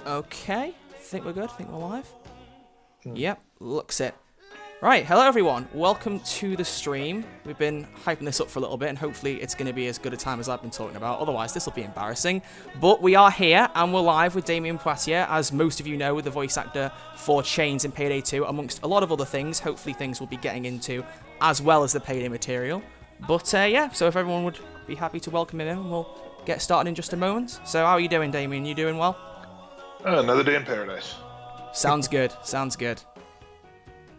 Okay, think we're good. Think we're live. Yep, looks it. Right, hello everyone. Welcome to the stream. We've been hyping this up for a little bit, and hopefully it's going to be as good a time as I've been talking about. Otherwise, this will be embarrassing. But we are here, and we're live with Damion Poitier, as most of you know, the voice actor for Chains in Payday 2, amongst a lot of other things. Hopefully things we'll be getting into, as well as the Payday material. But yeah, so if everyone would be happy to welcome him in, we'll get started in just a moment. So how are you doing, Damion? You doing well? Another day in paradise. Sounds good. Sounds good.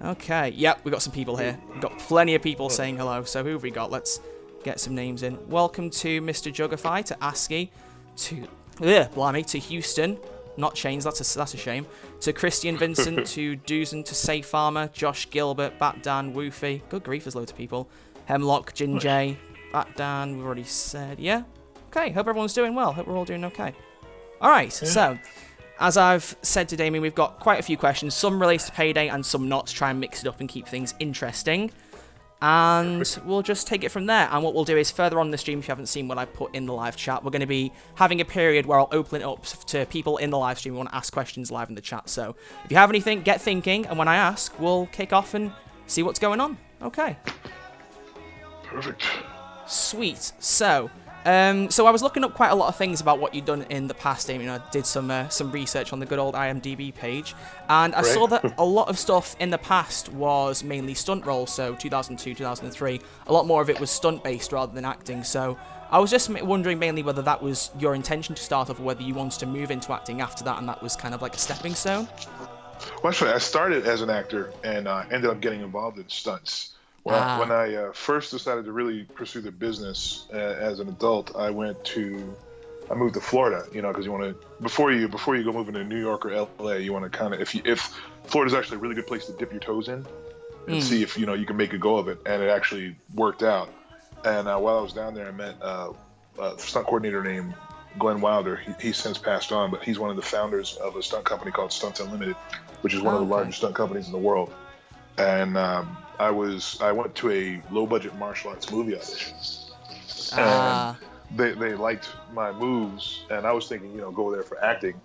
Okay. Yep, we got some people here. We've got plenty of people saying hello. So who have we got? Let's get some names in. Welcome to Mr. Jugify, to ASCII, to Houston. Not Chains, that's a shame. To Christian Vincent, to Doozen, to Safe Farmer, Josh Gilbert, Batdan, Woofy. Good grief, there's loads of people. Hemlock, Jinjay, Batdan, we've already said. Yeah? Okay, hope everyone's doing well. Hope we're all doing okay. Alright, so, as I've said to Damien, we've got quite a few questions. Some relates to Payday and some not, to try and mix it up and keep things interesting. And we'll just take it from there. And what we'll do is, further on in the stream, if you haven't seen what I put in the live chat, we're going to be having a period where I'll open it up to people in the live stream who want to ask questions live in the chat. So, if you have anything, get thinking, and when I ask, we'll kick off and see what's going on. Okay. Perfect. Sweet. So I was looking up quite a lot of things about what you'd done in the past, Damien. I did some research on the good old IMDb page, and I saw that a lot of stuff in the past was mainly stunt roles, so 2002, 2003. A lot more of it was stunt-based rather than acting, so I was just wondering mainly whether that was your intention to start off, or whether you wanted to move into acting after that, and that was kind of like a stepping stone? Well, actually, I started as an actor and ended up getting involved in stunts. Well, when I first decided to really pursue the business as an adult, I moved to Florida, because you want to, before you go moving to New York or LA, you want to kind of, if Florida's actually a really good place to dip your toes in and see if, you can make a go of it. And it actually worked out. And while I was down there, I met a stunt coordinator named Glenn Wilder. He's since passed on, but he's one of the founders of a stunt company called Stunts Unlimited, which is one of the largest stunt companies in the world. And I went to a low-budget martial arts movie audition, and they liked my moves, and I was thinking, go there for acting,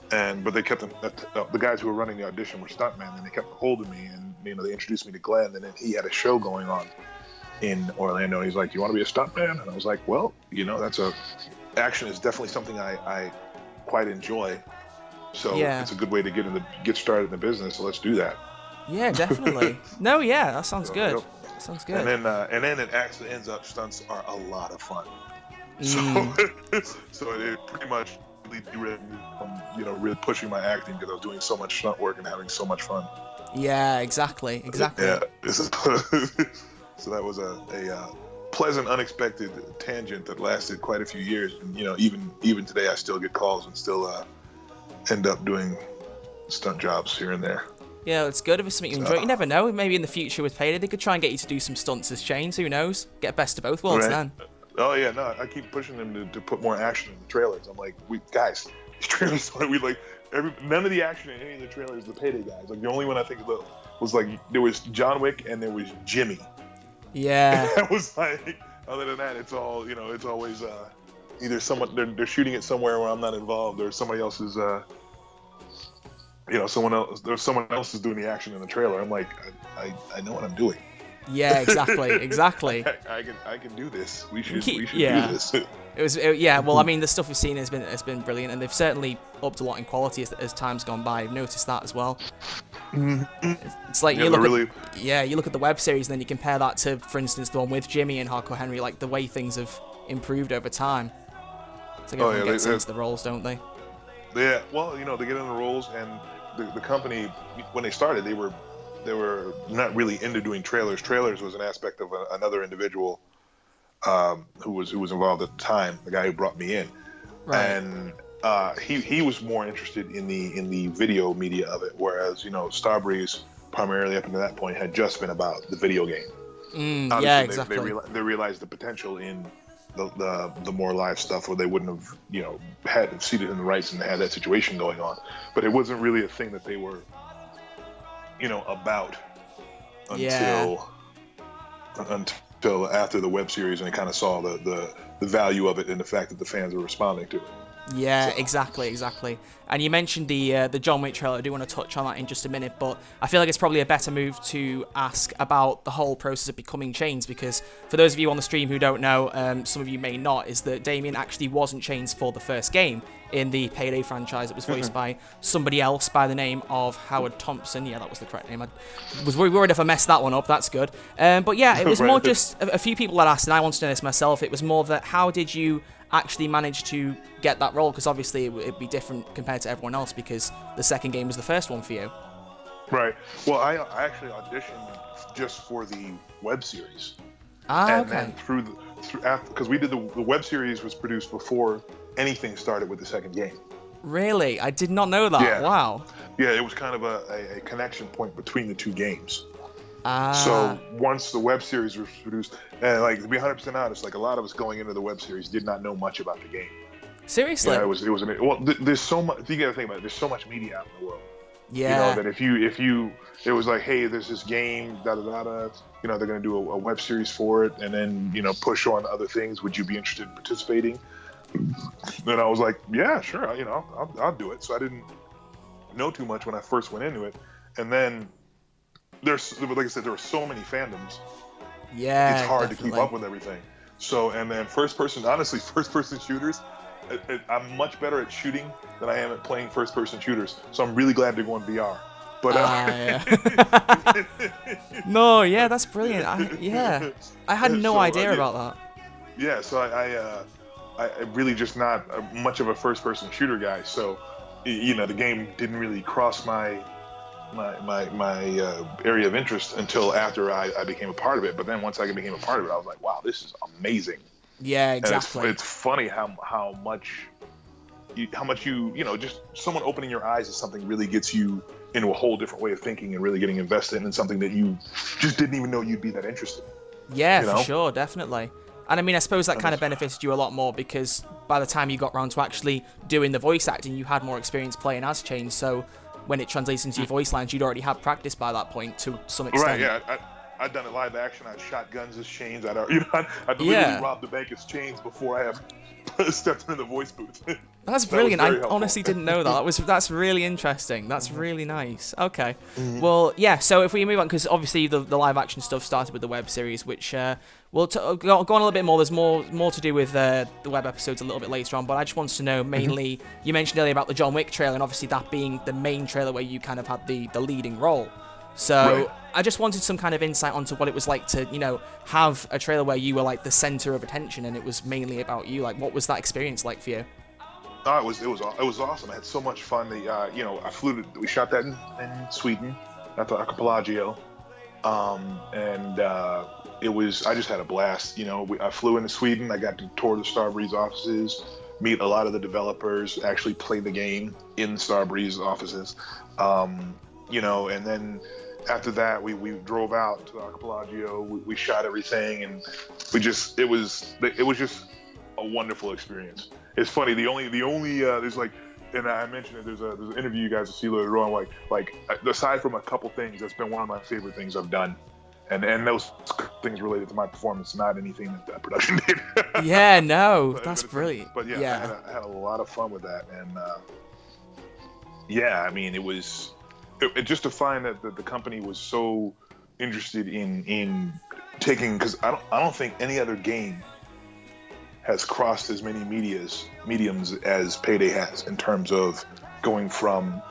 but they kept the guys who were running the audition were stuntmen, and they kept a hold of me, and they introduced me to Glenn, and then he had a show going on in Orlando, and he's like, "You want to be a stuntman?" And I was like, "Well, action is definitely something I quite enjoy, so it's a good way to get started in the business, so let's do that." Yeah, definitely. No, yeah, that sounds good. Yep. That sounds good. And then it actually ends up, stunts are a lot of fun. So it pretty much really, really pushing my acting, because I was doing so much stunt work and having so much fun. Yeah, exactly. Yeah. So that was a pleasant, unexpected tangent that lasted quite a few years. And even today, I still get calls and still end up doing stunt jobs here and there. Yeah, it's good if it's something you enjoy. You never know. Maybe in the future with Payday, they could try and get you to do some stunts as Chains. Who knows? Get best of both worlds then. Oh yeah, no, I keep pushing them to put more action in the trailers. I'm like, guys, these trailers, none of the action in any of the trailers, the Payday guys. Like the only one I think of was like there was John Wick and there was Jimmy. Yeah. And that was like, other than that, it's all it's always either someone they're shooting it somewhere where I'm not involved, or somebody else is. Someone else is doing the action in the trailer. I'm like, I know what I'm doing. Yeah, exactly. I can do this. We should do this. Well, I mean, the stuff we've seen has been brilliant, and they've certainly upped a lot in quality as time's gone by. I've noticed that as well. It's like you look at the web series, and then you compare that to, for instance, the one with Jimmy and Hardcore Henry. Like the way things have improved over time. It's like everyone gets into the roles, don't they? Yeah. Well, they get in the roles, and the company, when they started, they were not really into doing trailers. Trailers was an aspect of another individual who was involved at the time, the guy who brought me in, right. And he was more interested in the video media of it, whereas Starbreeze primarily up until that point had just been about the video game. Yeah, exactly. They realized the potential in the more live stuff, where they wouldn't have had seated in the rights and had that situation going on, but it wasn't really a thing that they were about until after the web series, and they kind of saw the value of it and the fact that the fans were responding to it. Yeah, exactly. And you mentioned the John Wick trailer. I do want to touch on that in just a minute, but I feel like it's probably a better move to ask about the whole process of becoming Chains, because for those of you on the stream who don't know, some of you may not, is that Damion actually wasn't Chains for the first game in the Payday franchise. It was voiced by somebody else by the name of Howard Thompson. Yeah, that was the correct name. I was worried if I messed that one up. That's good. But yeah, it was more just a few people that asked, and I wanted to know this myself. It was more that how did you actually manage to get that role? Because obviously it'd be different compared to everyone else because the second game was the first one for you. Right. Well, I actually auditioned just for the web series. Okay. Then because we did the web series was produced before anything started with the second game. Really? I did not know that. Yeah. Wow. Yeah, it was kind of a connection point between the two games. So once the web series was produced, and like to be 100% honest, like a lot of us going into the web series did not know much about the game. Seriously? Yeah, it was well. There's so much. You got to think about it. There's so much media out in the world. Yeah. You know that if you, it was like, hey, there's this game, da da da da. You know they're gonna do a web series for it, and then push on other things. Would you be interested in participating? Then I was like, yeah, sure. I'll do it. So I didn't know too much when I first went into it, and then. Like I said, there were so many fandoms. Yeah, it's hard definitely. to keep up with everything. So, and then first person shooters, I'm much better at shooting than I am at playing first person shooters. So I'm really glad they're going VR. But yeah. No, yeah, that's brilliant. I had no idea about that. Yeah, so I really just not much of a first person shooter guy. So, the game didn't really cross my area of interest until after I became a part of it. But then once I became a part of it, I was like, wow, this is amazing. Yeah, exactly. And it's funny how much just someone opening your eyes to something really gets you into a whole different way of thinking and really getting invested in something that you just didn't even know you'd be that interested in. Yeah, for sure, definitely. And I mean, I suppose that kind of benefited you a lot more because by the time you got around to actually doing the voice acting, you had more experience playing as Chains, so when it translates into your voice lines, you'd already have practice by that point to some extent. Right, yeah. I'd done it live action. I'd shot guns as Chains. I'd literally robbed the bank as Chains before I have stepped into the voice booth. That's brilliant. I honestly didn't know that. That's really interesting. That's really nice. Okay. Mm-hmm. Well, yeah, so if we move on, because obviously the live action stuff started with the web series, which we'll go on a little bit more. There's more to do with the web episodes a little bit later on, but I just wanted to know mainly, you mentioned earlier about the John Wick trailer, and obviously that being the main trailer where you kind of had the leading role. So right. I just wanted some kind of insight onto what it was like to, have a trailer where you were like the center of attention and it was mainly about you. Like, what was that experience like for you? Oh, it was awesome. I had so much fun. We shot that in Sweden at the Archipelago, and I just had a blast. I flew into Sweden. I got to tour the Starbreeze offices, meet a lot of the developers, actually play the game in Starbreeze offices, and then after that we drove out to the Archipelago. We shot everything, and it was just a wonderful experience. It's funny. The only there's like, and I mentioned it. There's an interview you guys will see later on. Like aside from a couple things, that's been one of my favorite things I've done, and those things related to my performance, not anything that production did. Yeah, no, that's brilliant. But yeah. I had a lot of fun with that, and I mean, it was just to find that the company was so interested in taking, because I don't think any other game has crossed as many mediums as Payday has in terms of going from,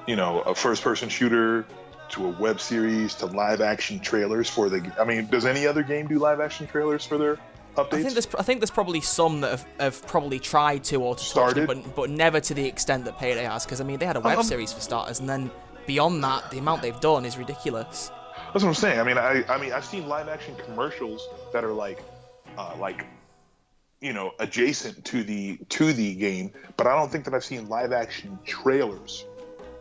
a first-person shooter to a web series to live-action trailers for the. I mean, does any other game do live-action trailers for their updates? I think there's probably some that have probably tried to or to started, but never to the extent that Payday has. Because I mean, they had a web series for starters, and then beyond that, the amount they've done is ridiculous. That's what I'm saying. I mean, I've seen live-action commercials that are like. Adjacent to the game, but I don't think that I've seen live action trailers.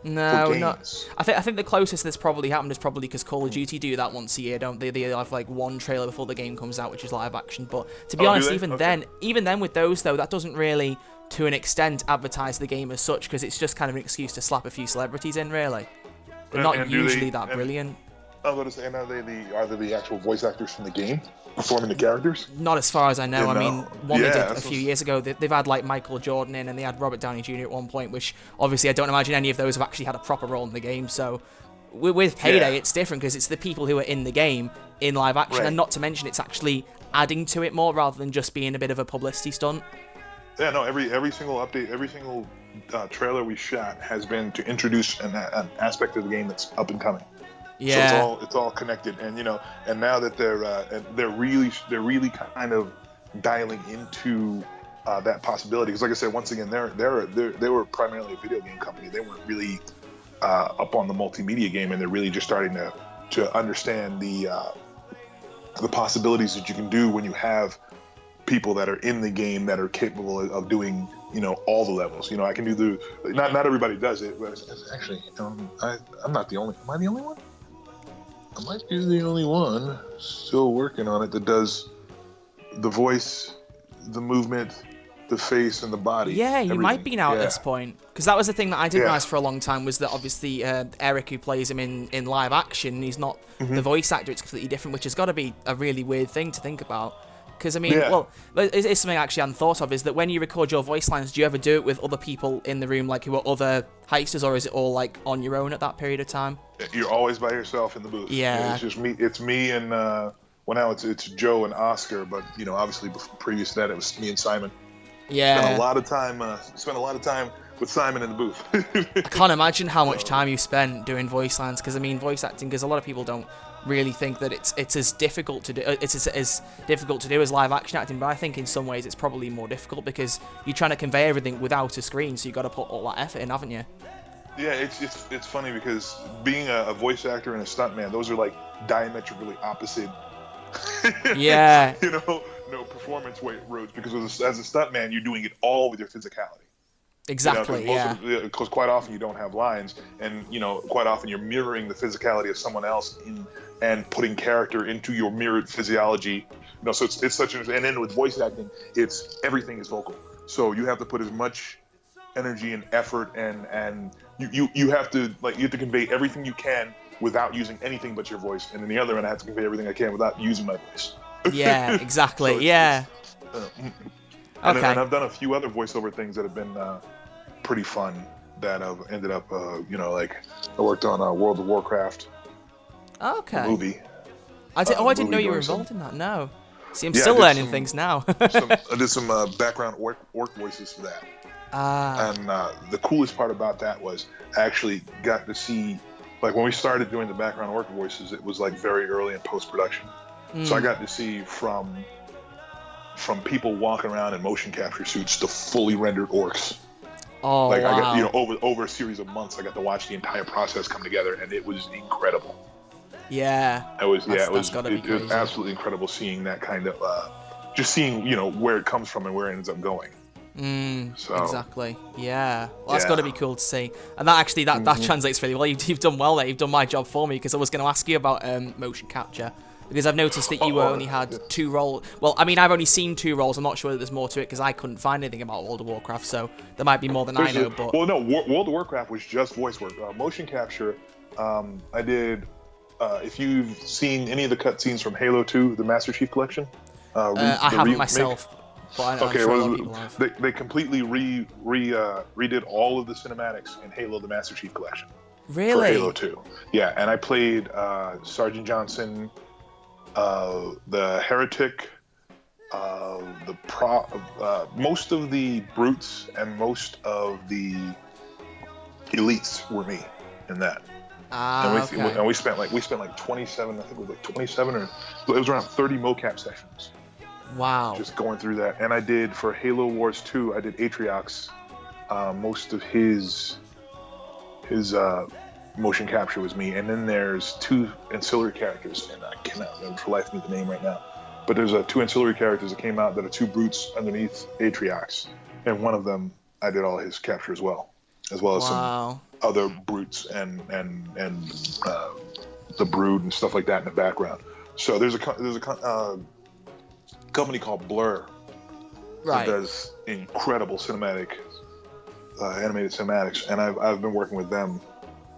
No, not. I think the closest that's probably happened is probably because Call of Duty do that once a year, don't they? They have like one trailer before the game comes out, which is live action. But to be honest, even then with those though, that doesn't really, to an extent, advertise the game as such, because it's just kind of an excuse to slap a few celebrities in. Really, they're not usually that brilliant. I was going to say, and are they the actual voice actors from the game performing the characters? Not as far as I know. Yeah, I mean, one yeah, they did a few years ago, they've had like Michael Jordan in, and they had Robert Downey Jr. at one point, which obviously I don't imagine any of those have actually had a proper role in the game. So with Payday, it's different because it's the people who are in the game in live action, Right. and not to mention it's actually adding to it more rather than just being a bit of a publicity stunt. Yeah, no. Every single update, every single trailer we shot has been to introduce an aspect of the game that's up and coming. Yeah. So it's all connected, and and now that they're really kind of dialing into that possibility. Because like I said, once again, they were primarily a video game company. They weren't really up on the multimedia game, and they're really just starting to understand the possibilities that you can do when you have people that are in the game that are capable of doing all the levels. I can do not everybody does it, but it's actually I'm not the only. Am I the only one? I might be the only one still working on it that does the voice, the movement, the face, and the body. Yeah, you might be now at this Yeah. point. Because that was the thing that I didn't Yeah. realize for a long time, was that obviously Eric, who plays him in live action, he's not the voice actor, it's completely different, which has got to be a really weird thing to think about. Because, I mean, Yeah. well, it's something I actually hadn't thought of, is that when you record your voice lines, do you ever do it with other people in the room, like who are other heisters, or is it all like on your own at that period of time? You're always by yourself in the booth. Yeah. It's just me. It's me and well, now it's Joe and Oscar, but obviously previous to that it was me and Simon. Yeah. Spent a lot of time with Simon in the booth. I can't imagine how much time you spent doing voice lines, because I mean, voice acting, because a lot of people don't really think that it's as difficult to do. It's as difficult to do as live action acting, but I think in some ways it's probably more difficult because you're trying to convey everything without a screen, so you got to put all that effort in, haven't you? Yeah, it's funny because being a voice actor and a stuntman, those are like diametrically opposite. Yeah. Performance roads, because as a stuntman, you're doing it all with your physicality. Exactly. Because quite often you don't have lines, and quite often you're mirroring the physicality of someone else and putting character into your mirrored physiology. So it's such an, and then with voice acting, everything is vocal. So you have to put as much energy and effort, and you have to convey everything you can without using anything but your voice. And then the other end, I have to convey everything I can without using my voice. Yeah, exactly. So yeah. And Okay. I've done a few other voiceover things that have been pretty fun that have ended up, like I worked on World of Warcraft Okay. movie. I didn't know you were doing some- involved in that. No. See, I'm Yeah, I still did learning some- things now. I did some background orc voices for that. Ah. And the coolest part about that was I actually got to see, like when we started doing the background orc voices, it was like very early in post-production. So I got to see from people walking around in motion capture suits to fully rendered orcs. Oh, Like wow. I got, over a series of months, I got to watch the entire process come together, and it was incredible. Yeah. It was That's gotta be it was crazy. absolutely incredible seeing that kind of just seeing where it comes from and where it ends up going. So Exactly. Yeah. Well, that's Yeah. got to be cool to see. And that actually that translates really well. You've done well there. You've done my job for me, because I was going to ask you about motion capture, because I've noticed that you only had 2 roles. Well, I mean, I've only seen 2 roles. I'm not sure that there's more to it, because I couldn't find anything about World of Warcraft, so there might be more than I know. But well, no, World of Warcraft was just voice work. Motion capture, I did. If you've seen any of the cutscenes from Halo 2, the Master Chief Collection, I haven't myself. But I'm sure a lot of people have. they completely redid all of the cinematics in Halo: The Master Chief Collection. Really? For Halo 2. Yeah, and I played Sergeant Johnson, the Heretic, most of the brutes and most of the elites were me in that. Okay. And we spent like 27. I think it was like 27 or it was around 30 mocap sessions. Wow. Just going through that. And I did for Halo Wars 2. I did Atriox. Most of his motion capture was me. And then there's 2 ancillary characters, and I cannot remember for life me the name right now. But there's 2 ancillary characters that came out that are 2 brutes underneath Atriox, and one of them I did all his capture as well as some other brutes and the brood and stuff like that in the background. So there's a company called Blur that does incredible cinematic animated cinematics, and I've been working with them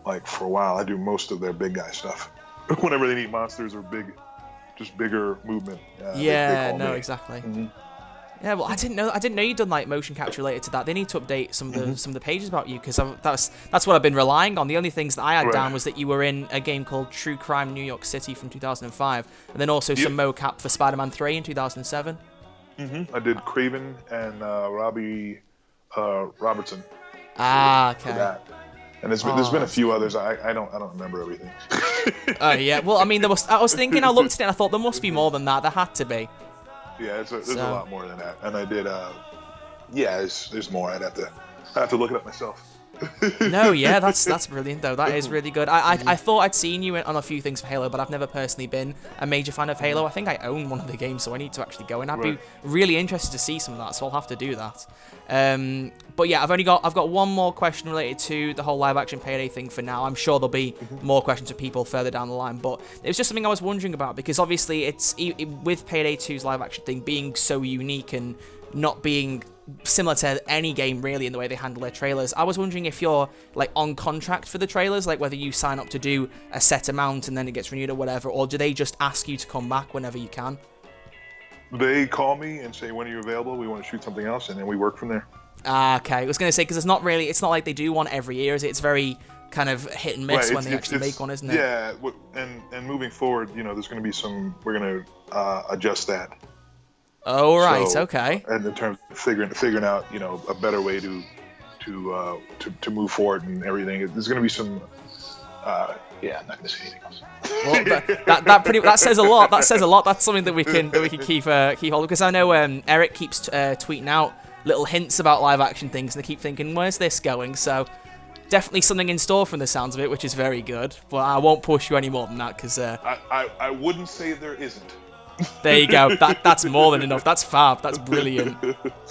like for a while. I do most of their big guy stuff. whenever they need monsters or bigger movement. Yeah, they call no, me. exactly. Mm-hmm. Yeah, well, I didn't know you'd done like motion capture related to that. They need to update some of the pages about you because that's what I've been relying on. The only things that I had down was that you were in a game called True Crime New York City from 2005, and then also some mocap for Spider-Man 3 in 2007. I did Craven and Robbie Robertson. Ah, okay. For that. And there's been a few others. I don't remember everything. Oh yeah. Well, I mean, I was thinking. I looked at it and I thought there must be more than that. There had to be. Yeah, there's a lot more than that. And I did. There's more. I have to look it up myself. No, yeah, that's brilliant though. That is really good. I thought I'd seen you on a few things for Halo, but I've never personally been a major fan of Halo. I think I own one of the games, so I need to actually go, and I'd be really interested to see some of that. So I'll have to do that. But yeah, I've got one more question related to the whole live action Payday thing for now. I'm sure there'll be more questions for people further down the line, but it was just something I was wondering about because obviously it's with Payday 2's live action thing being so unique and not being similar to any game really in the way they handle their trailers. I was wondering if you're like on contract for the trailers, like whether you sign up to do a set amount and then it gets renewed or whatever, or do they just ask you to come back whenever you can? They call me and say, when are you available? We want to shoot something else, and then we work from there. Okay. I was going to say, because it's not like they do one every year, is it? It's very kind of hit and miss when they actually make one, isn't it? Yeah, and moving forward, there's going to be we're going to adjust that. Oh, right, okay. And in terms of figuring out, a better way to move forward and everything, there's going to be some. I'm not going to say anything else. Well, that says a lot. That says a lot. That's something that we can keep hold of, because I know Eric keeps tweeting out little hints about live action things, and they keep thinking, where's this going? So definitely something in store from the sounds of it, which is very good. But I won't push you any more than that because I wouldn't say there isn't. There you go. That's more than enough. That's fab. That's brilliant.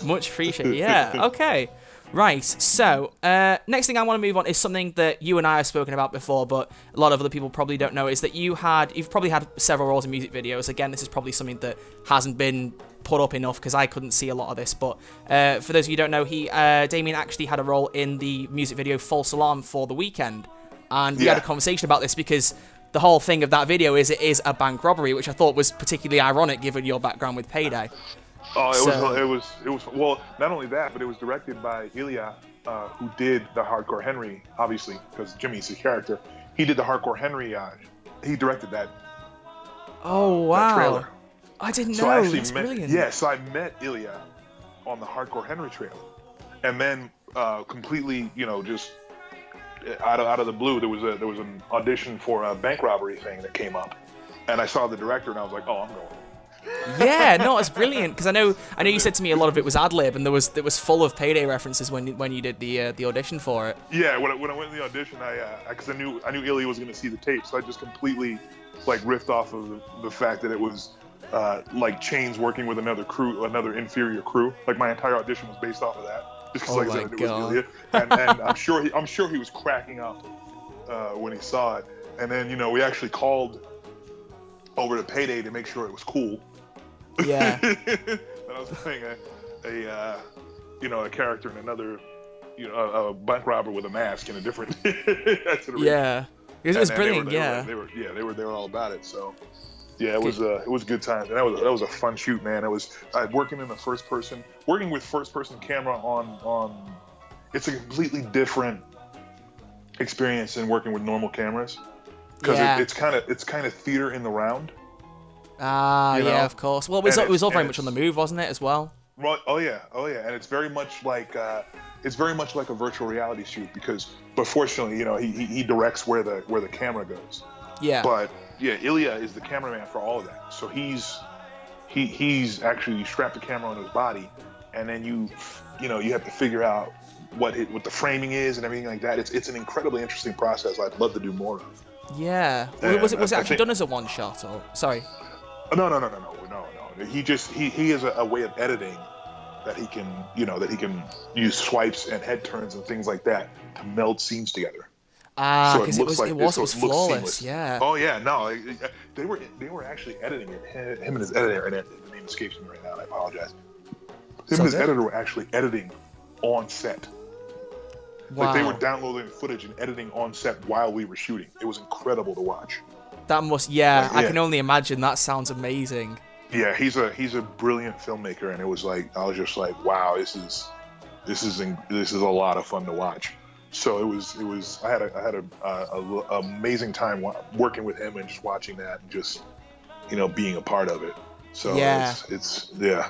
Much appreciated. Yeah. Okay. Right. So next thing I want to move on is something that you and I have spoken about before, but a lot of other people probably don't know, is that you've probably had several roles in music videos. Again, this is probably something that hasn't been put up enough because I couldn't see a lot of this. But for those of you who don't know, Damion actually had a role in the music video "False Alarm" for The Weeknd, and we had a conversation about this because the whole thing of that video is it is a bank robbery, which I thought was particularly ironic given your background with Payday. Oh, it was well, not only that, but it was directed by Ilya, who did the Hardcore Henry, obviously, because Jimmy's his character. He did the Hardcore Henry. He directed that. Oh wow! That trailer. I didn't know. That's brilliant. Yeah, so I met Ilya on the Hardcore Henry trailer, and then completely, just out of the blue, there was an audition for a bank robbery thing that came up, and I saw the director, and I was like, oh, I'm going. Yeah, no, it's brilliant because I know you said to me a lot of it was ad lib, and it was full of Payday references when you did the audition for it. Yeah, when I went in the audition, because I knew Ilya was going to see the tape, so I just completely riffed off of the fact that it was Chains working with another inferior crew. Like my entire audition was based off of that. Just because I said it was Ilya, and I'm sure he was cracking up when he saw it. And then we actually called over to Payday to make sure it was cool. Yeah. And I was playing a character in another, a bank robber with a mask in a different. Yeah, it was brilliant. They were all about it. So, yeah, it was good times, and that was a fun shoot, man. It was working with first person camera on. It's a completely different experience than working with normal cameras. Because it's kind of theater in the round. Yeah, of course. Well, it was all very much on the move, wasn't it, as well? Right. Oh yeah, and it's very much like a virtual reality shoot but fortunately, he directs where the camera goes. Yeah. But yeah, Ilya is the cameraman for all of that. So he's actually strapped the camera on his body, and then you have to figure out what the framing is and everything like that. It's an incredibly interesting process. I'd love to do more of. Yeah. Was it actually done as a one shot or sorry? No. He has a way of editing that he can use swipes and head turns and things like that to meld scenes together. Because it was flawless. Yeah. Oh yeah, no, they were actually editing it. Him and his editor, and the name escapes me right now. And I apologize. Him and his editor were actually editing on set. Wow. They were downloading footage and editing on set while we were shooting. It was incredible to watch. That must, yeah, Like, I can only imagine. That sounds amazing. Yeah, he's a brilliant filmmaker, and it was like I was just like, wow, this is a lot of fun to watch. So it was I had a amazing time working with him and just watching that and just being a part of it. So Yeah. it's yeah.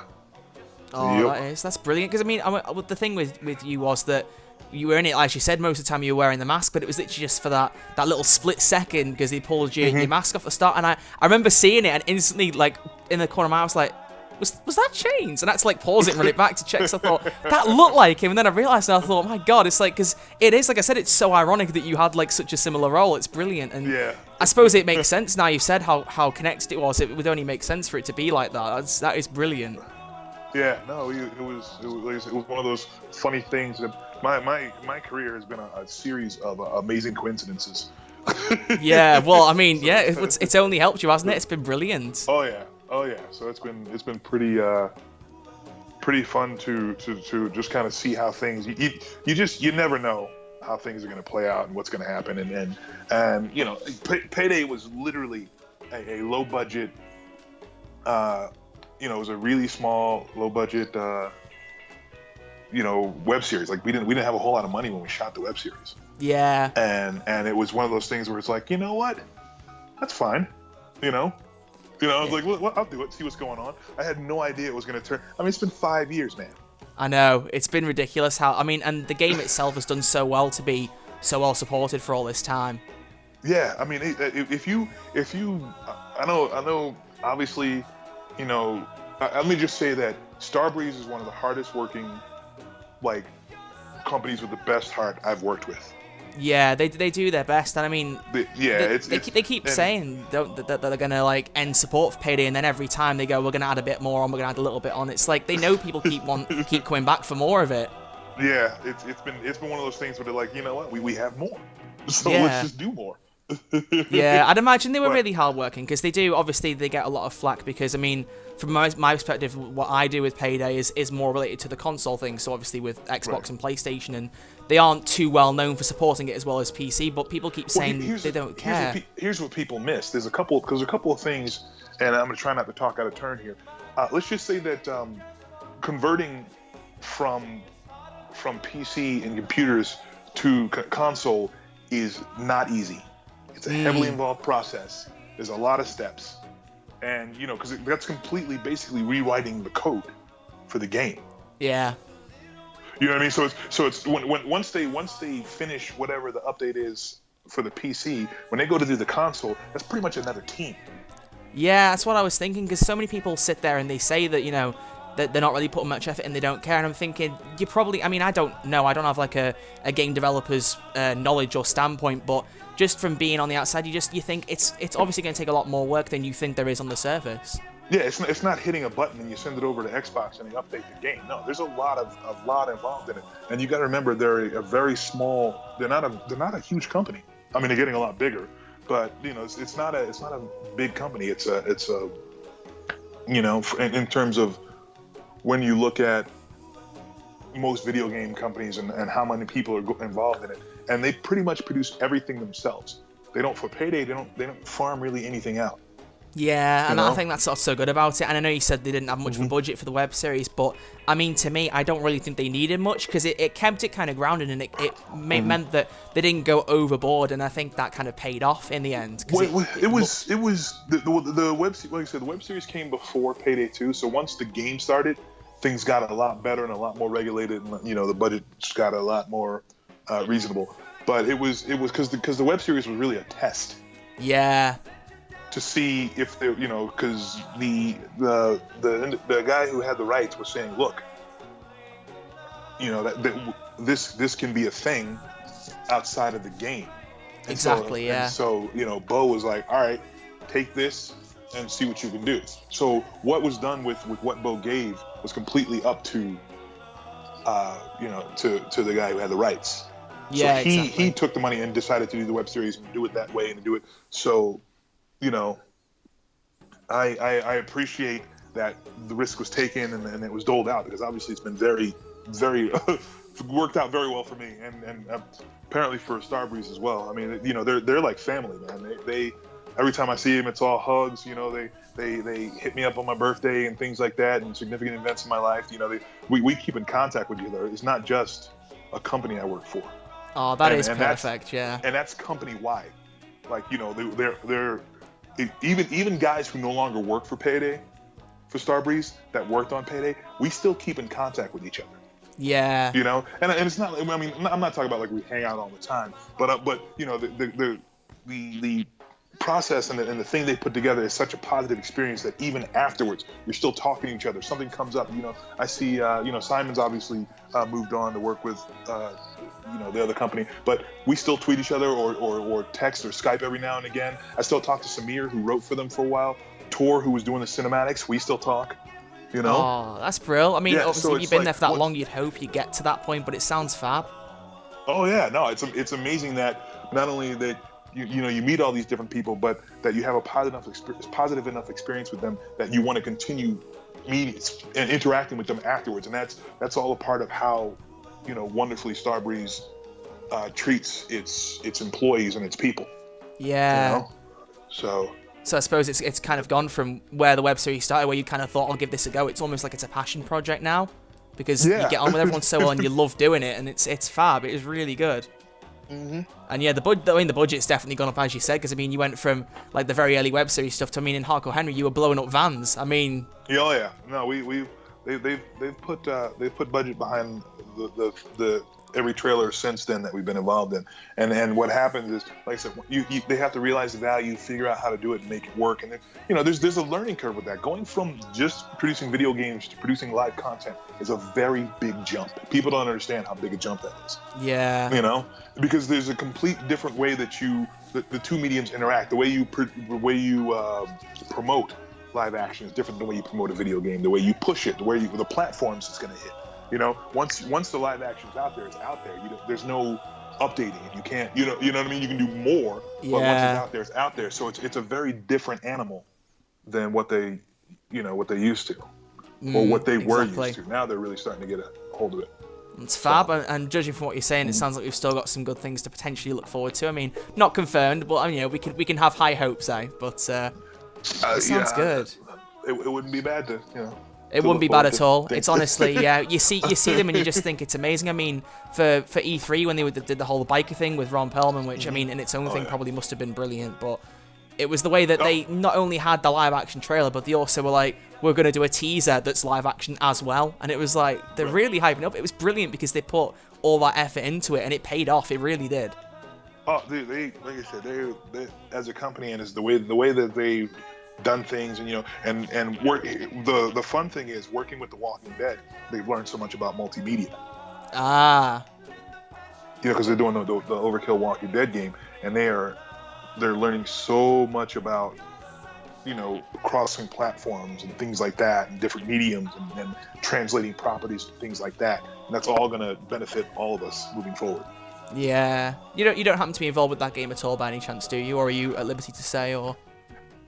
Oh, Yep. that's brilliant. Because I mean, the thing with you was that you were in it, like you said, most of the time you were wearing the mask, but it was literally just for that little split second because they pulled your mask off at the start, and I remember seeing it and instantly, like, in the corner of my eye, I was like, was that Chains? And I had to, like, pause it and run it back to check, so I thought, that looked like him, and then I realised, and I thought, my God, it's like, because it is, like I said, it's so ironic that you had, like, such a similar role. It's brilliant, and Yeah. I suppose it makes sense now you've said how connected it was. It would only make sense for it to be like that. That is brilliant. Yeah, no, it was one of those funny things. That my career has been a series of amazing coincidences. Yeah, well, I mean, yeah, it's only helped you, hasn't it? It's been brilliant. Oh yeah. So it's been pretty fun to just kind of see how things you never know how things are going to play out and what's going to happen, and Payday was literally a low budget. It was a really small, low budget, web series. Like we didn't have a whole lot of money when we shot the web series. Yeah. And it was one of those things where it's like, you know what, that's fine. I was like, well, I'll do it. See what's going on. I had no idea it was going to turn. I mean, it's been 5 years, man. I know, it's been ridiculous how. I mean, and the game itself has done so well to be so well supported for all this time. Yeah, I mean, if you, I know, obviously. Let me just say that Starbreeze is one of the hardest working, like, companies with the best heart I've worked with. Yeah, they do their best, and I mean, they keep saying that they're gonna, like, end support for Payday, and then every time they go, we're gonna add a bit more on, we're gonna add a little bit on. It's like they know people keep coming back for more of it. Yeah, it's been one of those things where they're like, you know what, we have more, so Yeah. let's just do more. Yeah, I'd imagine they were really hardworking because they get a lot of flack because, I mean, from my perspective, what I do with Payday is more related to the console thing, so obviously with Xbox and PlayStation, and they aren't too well known for supporting it as well as PC, but people keep saying they don't care. Here's what people miss. There's a couple of things, and I'm going to try not to talk out of turn here. Let's just say that converting from PC and computers to console is not easy. It's a heavily involved process. There's a lot of steps, and because that's basically rewriting the code for the game. Yeah. You know what I mean? So it's once they finish whatever the update is for the PC, when they go to do the console, that's pretty much another team. Yeah, that's what I was thinking, because so many people sit there and they say that, that they're not really putting much effort in, they don't care, and I'm thinking, you probably, I mean, I don't know, I don't have like a game developer's knowledge or standpoint, but just from being on the outside, you think it's obviously going to take a lot more work than you think there is on the surface. Yeah, it's not hitting a button and you send it over to Xbox and they update the game. No, there's a lot involved in it, and you got to remember they're a very small. They're not a huge company. I mean, they're getting a lot bigger, but it's not a big company. It's a in terms of when you look at most video game companies and how many people are involved in it, and they pretty much produce everything themselves. They don't, for Payday, they don't farm really anything out. Yeah, and I think that's what's so good about it. And I know you said they didn't have much of a budget for the web series, but I mean, to me, I don't really think they needed much because it kept it kind of grounded, and it meant that they didn't go overboard, and I think that kind of paid off in the end. It was the web, like I said, the web series came before Payday 2, so once the game started, things got a lot better and a lot more regulated, and the budget just got a lot more reasonable. But it was because the web series was really a test. Yeah. To see if they, because the guy who had the rights was saying, look, that this can be a thing outside of the game. And exactly. And so Bo was like, all right, take this and see what you can do. So what was done with what Bo gave was completely up to to the guy who had the rights. Yeah, so exactly. He took the money and decided to do the web series and do it that way and do it. So, I appreciate that the risk was taken and it was doled out, because obviously it's been very, very worked out very well for me and apparently for Starbreeze as well. I mean, they're like family, man. They every time I see them, it's all hugs. You know, they hit me up on my birthday and things like that, and significant events in my life. You know, we keep in contact with each other. It's not just a company I work for. Oh, that is perfect. Yeah. And that's company wide. Like, you know, they're even guys who no longer work for Payday, for Starbreeze, that worked on Payday, we still keep in contact with each other. Yeah. You know, and it's not. I mean, I'm not talking about like we hang out all the time, but you know, the process and the thing they put together is such a positive experience that even afterwards you're still talking to each other. Something comes up, you know. I see, you know, Simon's obviously moved on to work with, you know, the other company, but we still tweet each other or text or Skype every now and again. I still talk to Samir, who wrote for them for a while. Tor, who was doing the cinematics, we still talk. You know? Oh, that's brilliant. I mean, yeah, obviously, so you've been like, there for that long, you'd hope you get to that point, but it sounds fab. Oh yeah, no, it's amazing that not only that you know you meet all these different people, but that you have a positive enough experience with them that you want to continue meeting and interacting with them afterwards, and that's all a part of how, you know, wonderfully Starbreeze treats its employees and its people. Yeah. You know? So I suppose it's kind of gone from where the web series started, where you kind of thought, I'll give this a go. It's almost like it's a passion project now, because you get on with everyone so well and you love doing it, and it's fab. It is really good. Mm-hmm. And yeah, the budget's definitely gone up, as you said, because I mean, you went from like the very early web series stuff to, I mean, in Hardcore Henry, you were blowing up vans. I mean, oh yeah, no, they've put budget behind the every trailer since then that we've been involved in, and what happens is, like I said, they have to realize the value, figure out how to do it, and make it work. And then, you know, there's a learning curve with that. Going from just producing video games to producing live content is a very big jump. People don't understand how big a jump that is. Yeah. You know, because there's a complete different way that the two mediums interact. The way you promote live action is different than the way you promote a video game. The way you push it, the platforms it's going to hit. You know, once the live action's out there, it's out there. There's no updating it. You can't, you know what I mean? You can do more, but once it's out there, it's out there. So it's a very different animal than what they used to, or what they were used to. Now they're really starting to get a hold of it. It's fab, and judging from what you're saying, it sounds like we've still got some good things to potentially look forward to. I mean, not confirmed, but you know, we can have high hopes, But it sounds good. It wouldn't be bad to, you know. It wouldn't be bad at all. It's honestly, yeah, you see them and you just think it's amazing. I mean, for E3 when they did the whole biker thing with Ron Perlman, which I mean, in its own thing probably must have been brilliant, but it was the way that they not only had the live action trailer, but they also were like, we're going to do a teaser that's live action as well, and it was like they're really hyping up. It was brilliant because they put all that effort into it, and it paid off. It really did. Oh, they like I said, they as a company, and as the way that they done things, and you know, and work. The fun thing is working with The Walking Dead. They've learned so much about multimedia. Ah. You know, because they're doing the Overkill Walking Dead game, and they're learning so much about, you know, crossing platforms and things like that, and different mediums, and translating properties and things like that. And that's all going to benefit all of us moving forward. Yeah. You don't happen to be involved with that game at all by any chance, do you? Or are you at liberty to say, or?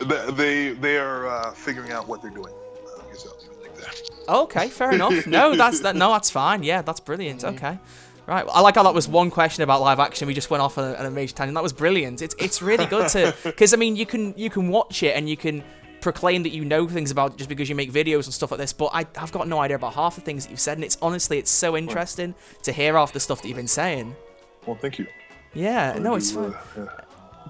They are figuring out what they're doing. I guess I'll leave it like that. Okay, fair enough. No, that's fine. Yeah, that's brilliant. Okay, right. I like how that was one question about live action. We just went off on a major tangent. That was brilliant. It's really good to, because I mean, you can watch it and you can proclaim that you know things about it just because you make videos and stuff like this. But I've got no idea about half the things that you've said, and it's so interesting to hear half the stuff that you've been saying. Well, thank you. Yeah, no, it's fun.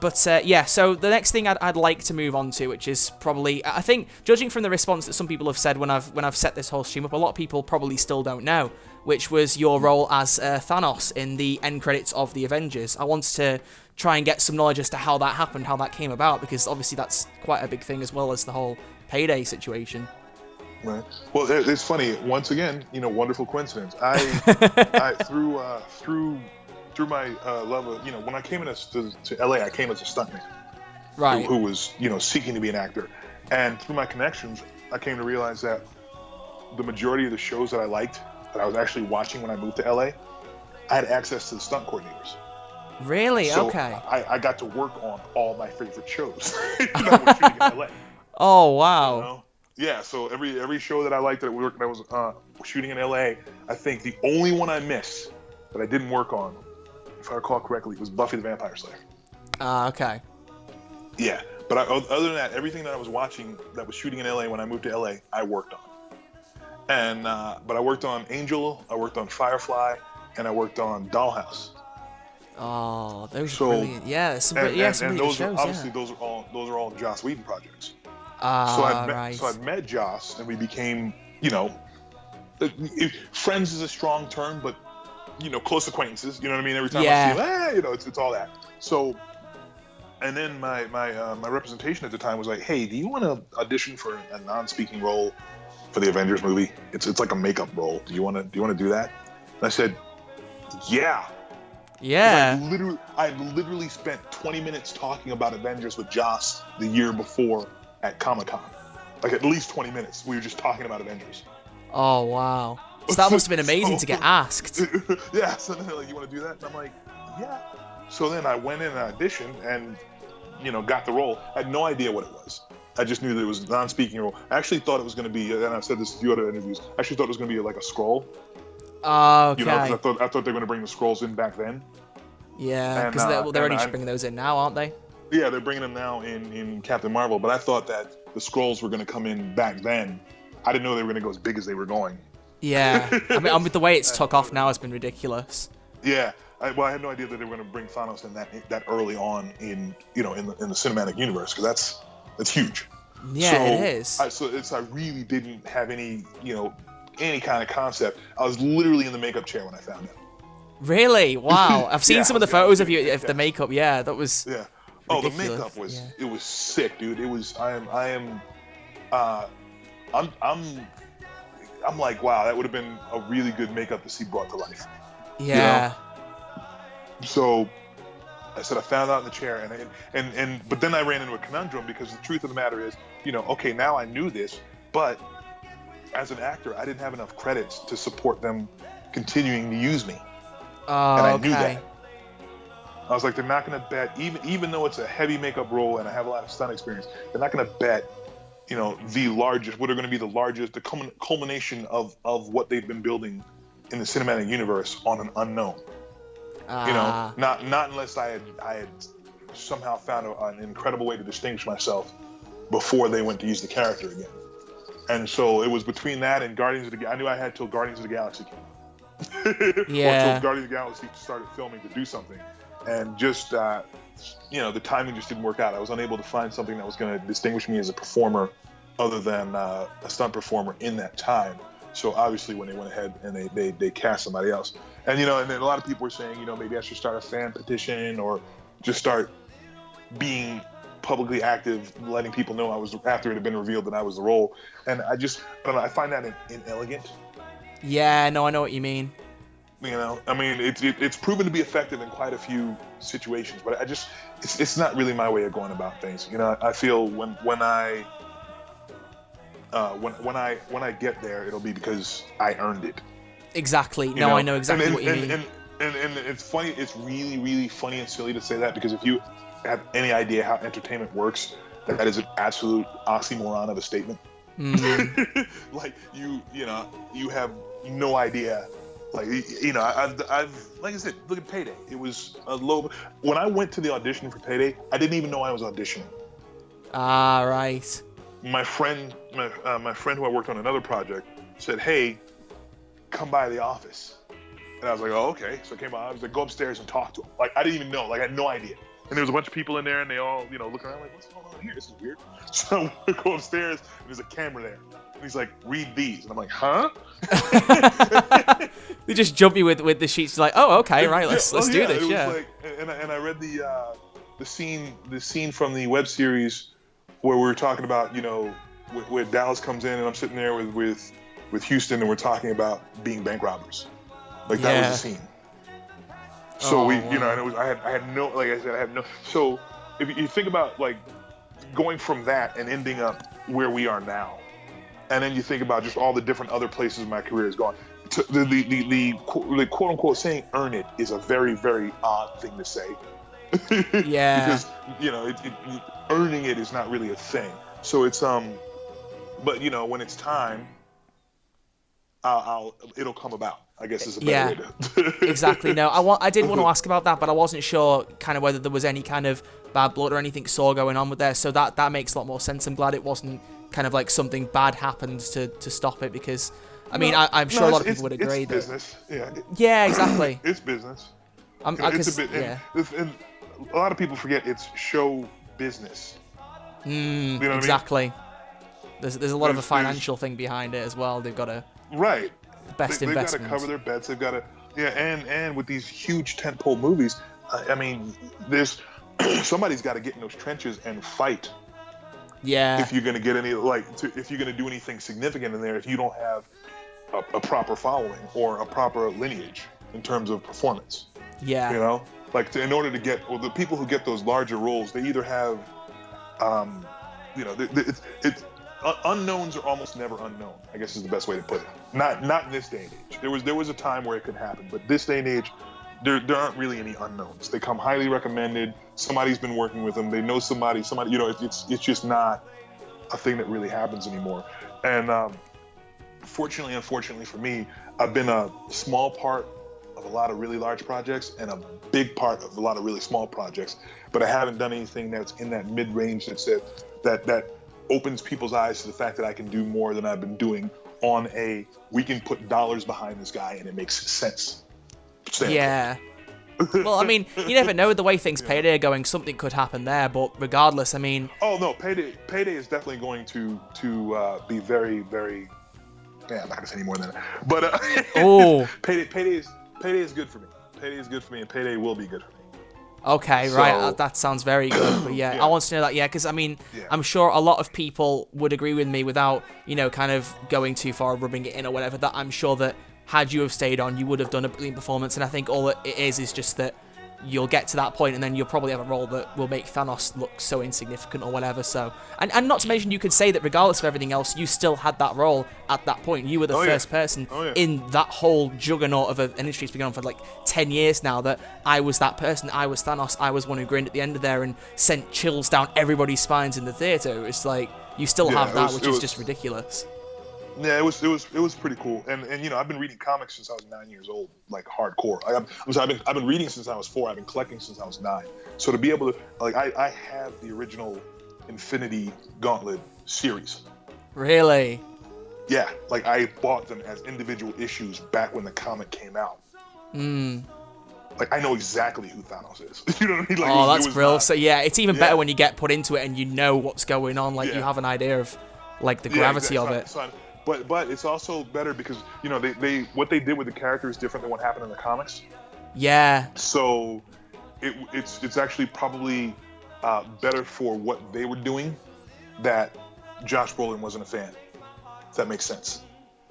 But yeah, so the next thing I'd like to move on to, which is probably, I think, judging from the response that some people have said when I've set this whole stream up, a lot of people probably still don't know, which was your role as Thanos in the end credits of the Avengers. I wanted to try and get some knowledge as to how that happened, how that came about, because obviously that's quite a big thing, as well as the whole Payday situation. Right. Well, it's funny. Once again, you know, wonderful coincidence. I through my love of, you know, when I came to LA, I came as a stuntman, right? Who was, you know, seeking to be an actor, and through my connections, I came to realize that the majority of the shows that I liked, that I was actually watching when I moved to LA, I had access to the stunt coordinators. Really? So okay. I got to work on all my favorite shows. You know, when shooting in LA. Oh wow. You know? Yeah. So every show that I liked that I was shooting in LA, I think the only one I missed that I didn't work on, if I recall correctly, was Buffy the Vampire Slayer. Okay. Yeah, But other than that, everything that I was watching that was shooting in LA when I moved to LA, I worked on. And but I worked on Angel, I worked on Firefly, and I worked on Dollhouse. Oh, those are brilliant. Yeah, some really good shows. Obviously, those are all Joss Whedon projects. Right. So I'd met Joss, and we became, friends is a strong term, but close acquaintances. You know what I mean? Every time I see him, it's all that. So, and then my representation at the time was like, hey, do you want to audition for a non-speaking role for the Avengers movie? It's like a makeup role. Do you want to do that? And I said, yeah. Yeah. I literally spent 20 minutes talking about Avengers with Joss the year before at Comic-Con. Like at least 20 minutes. We were just talking about Avengers. Oh, wow. So that must have been amazing to get asked. Yeah. So then they're like, you want to do that? And I'm like, yeah. So then I went in and auditioned and, got the role. I had no idea what it was. I just knew that it was a non-speaking role. I actually thought it was going to be, and I've said this in a few other interviews, I actually thought it was going to be like a Skrull. Okay. Because I thought they were going to bring the Skrulls in back then. Yeah, because they're already bringing those in now, aren't they? Yeah, they're bringing them now in Captain Marvel, but I thought that the Skrulls were going to come in back then. I didn't know they were going to go as big as they were going. Yeah. I mean, with the way it's took off now, it's been ridiculous. Yeah. I had no idea that they were going to bring Thanos in that early on in the cinematic universe, because that's huge. Yeah, so it is. I really didn't have any kind of concept. I was literally in the makeup chair when I found out. Really? Wow. I've seen some of the photos of you of the makeup. Yeah, that was. Yeah. Oh, the makeup was it was sick, dude. It was. I'm like, wow, that would have been a really good makeup to see brought to life. Yeah. So I said I found out in the chair, but then I ran into a conundrum, because the truth of the matter is, okay, now I knew this, but as an actor, I didn't have enough credits to support them continuing to use me. And I knew that. I was like, they're not going to bet, even though it's a heavy makeup role and I have a lot of stunt experience, they're not going to bet, the largest, what are going to be the largest, the culmination of what they've been building in the cinematic universe on an unknown. Not unless I had somehow found an incredible way to distinguish myself before they went to use the character again. And so it was between that and Guardians of the Galaxy. I knew I had till Guardians of the Galaxy came. Yeah. Or till Guardians of the Galaxy started filming to do something, and just the timing just didn't work out. I was unable to find something that was going to distinguish me as a performer, other than a stunt performer in that time. So obviously, when they went ahead and they cast somebody else, and and then a lot of people were saying, maybe I should start a fan petition or just start being publicly active, letting people know I was, after it had been revealed that I was the role. And I don't know, I find that inelegant. Yeah, no, I know what you mean. I mean, it's proven to be effective in quite a few situations, but it's not really my way of going about things. I feel when I get there, it'll be because I earned it. Exactly. No, I know exactly what you mean. And it's funny. It's really, really funny and silly to say that, because if you have any idea how entertainment works, that is an absolute oxymoron of a statement. Like you have no idea. Like I've like I said, look at Payday. It was a low. When I went to the audition for Payday, I didn't even know I was auditioning. Ah, right. My friend who I worked on another project said, "Hey, come by the office." And I was like, "Oh, okay." So I came by. I was like, "Go upstairs and talk to him." Like I didn't even know. Like I had no idea. And there was a bunch of people in there, and they all looking around like, "What's going on here? This is weird." So I go upstairs, and there's a camera there. And he's like, "Read these." And I'm like, "Huh?" They just jump you with the sheets, like, "Oh, okay, right, let's do this." Yeah. Like, and I read the scene from the web series where we were talking about, where Dallas comes in, and I'm sitting there with Houston, and we're talking about being bank robbers. Like that was the scene. So wow. And I had no, like I said, I had no. So if you think about like going from that and ending up where we are now, and then you think about just all the different other places my career has gone, the quote unquote saying "earn it" is a very, very odd thing to say. Yeah. Because earning it is not really a thing. So it's but when it's time, it'll come about. I guess is a better Yeah, way to. exactly. No, I did want to ask about that, but I wasn't sure kind of whether there was any kind of bad blood or anything sore going on with there. So that makes a lot more sense. I'm glad it wasn't kind of like something bad happened to stop it, because I mean, I'm sure a lot of people would agree it's business. Yeah. Yeah, exactly. It's business. It's a bit. And, and a lot of people forget it's show business. You know what Exactly. I mean? There's a lot of a financial thing behind it as well. They've got to right. Best They've got to investments. cover their bets. They've got to and with these huge tentpole movies, I mean, there's somebody's got to get in those trenches and fight. Yeah. If you're going to get any if you're going to do anything significant in there, if you don't have a proper following or a proper lineage in terms of performance. Yeah. You know, like in order to get the people who get those larger roles, they either have, unknowns are almost never unknown, I guess is the best way to put it. Not in this day and age. There was a time where it could happen, but this day and age, there aren't really any unknowns. They come highly recommended. Somebody's been working with them. They know somebody. You know, it's just not a thing that really happens anymore. And unfortunately for me, I've been a small part of a lot of really large projects and a big part of a lot of really small projects, but I haven't done anything that's in that mid-range that opens people's eyes to the fact that I can do more than I've been doing on we can put dollars behind this guy and it makes sense. Yeah. Well, I mean, you never know the way things Payday are going. Something could happen there, but regardless, I mean. Oh no, Payday is definitely going to be very, very. Yeah, I'm not gonna say any more than that. But Payday is good for me. Payday is good for me, and Payday will be good for me. Okay, right. That sounds very good. But yeah, I want to know that. Yeah, because I mean, I'm sure a lot of people would agree with me without, kind of going too far, rubbing it in or whatever. That I'm sure that had you have stayed on, you would have done a brilliant performance. And I think all it is just that you'll get to that point and then you'll probably have a role that will make Thanos look so insignificant or whatever. So, and not to mention, you could say that regardless of everything else, you still had that role at that point. You were the first person in that whole juggernaut of an industry that's been going on for like 10 years now that I was that person. I was Thanos. I was one who grinned at the end of there and sent chills down everybody's spines in the theater. It's like, you still have that, which is just ridiculous. Yeah, it was pretty cool, and I've been reading comics since I was 9 years old, like hardcore. I've been reading since I was 4. I've been collecting since I was 9. So to be able to I have the original Infinity Gauntlet series. Really? Yeah, like I bought them as individual issues back when the comic came out. Like I know exactly who Thanos is. You know what I mean? Like, that's brilliant. So yeah, it's even better when you get put into it and you know what's going on. Like you have an idea of like the gravity of it. But it's also better because they what they did with the character is different than what happened in the comics. Yeah. So it's actually probably better for what they were doing that Josh Brolin wasn't a fan. If that makes sense.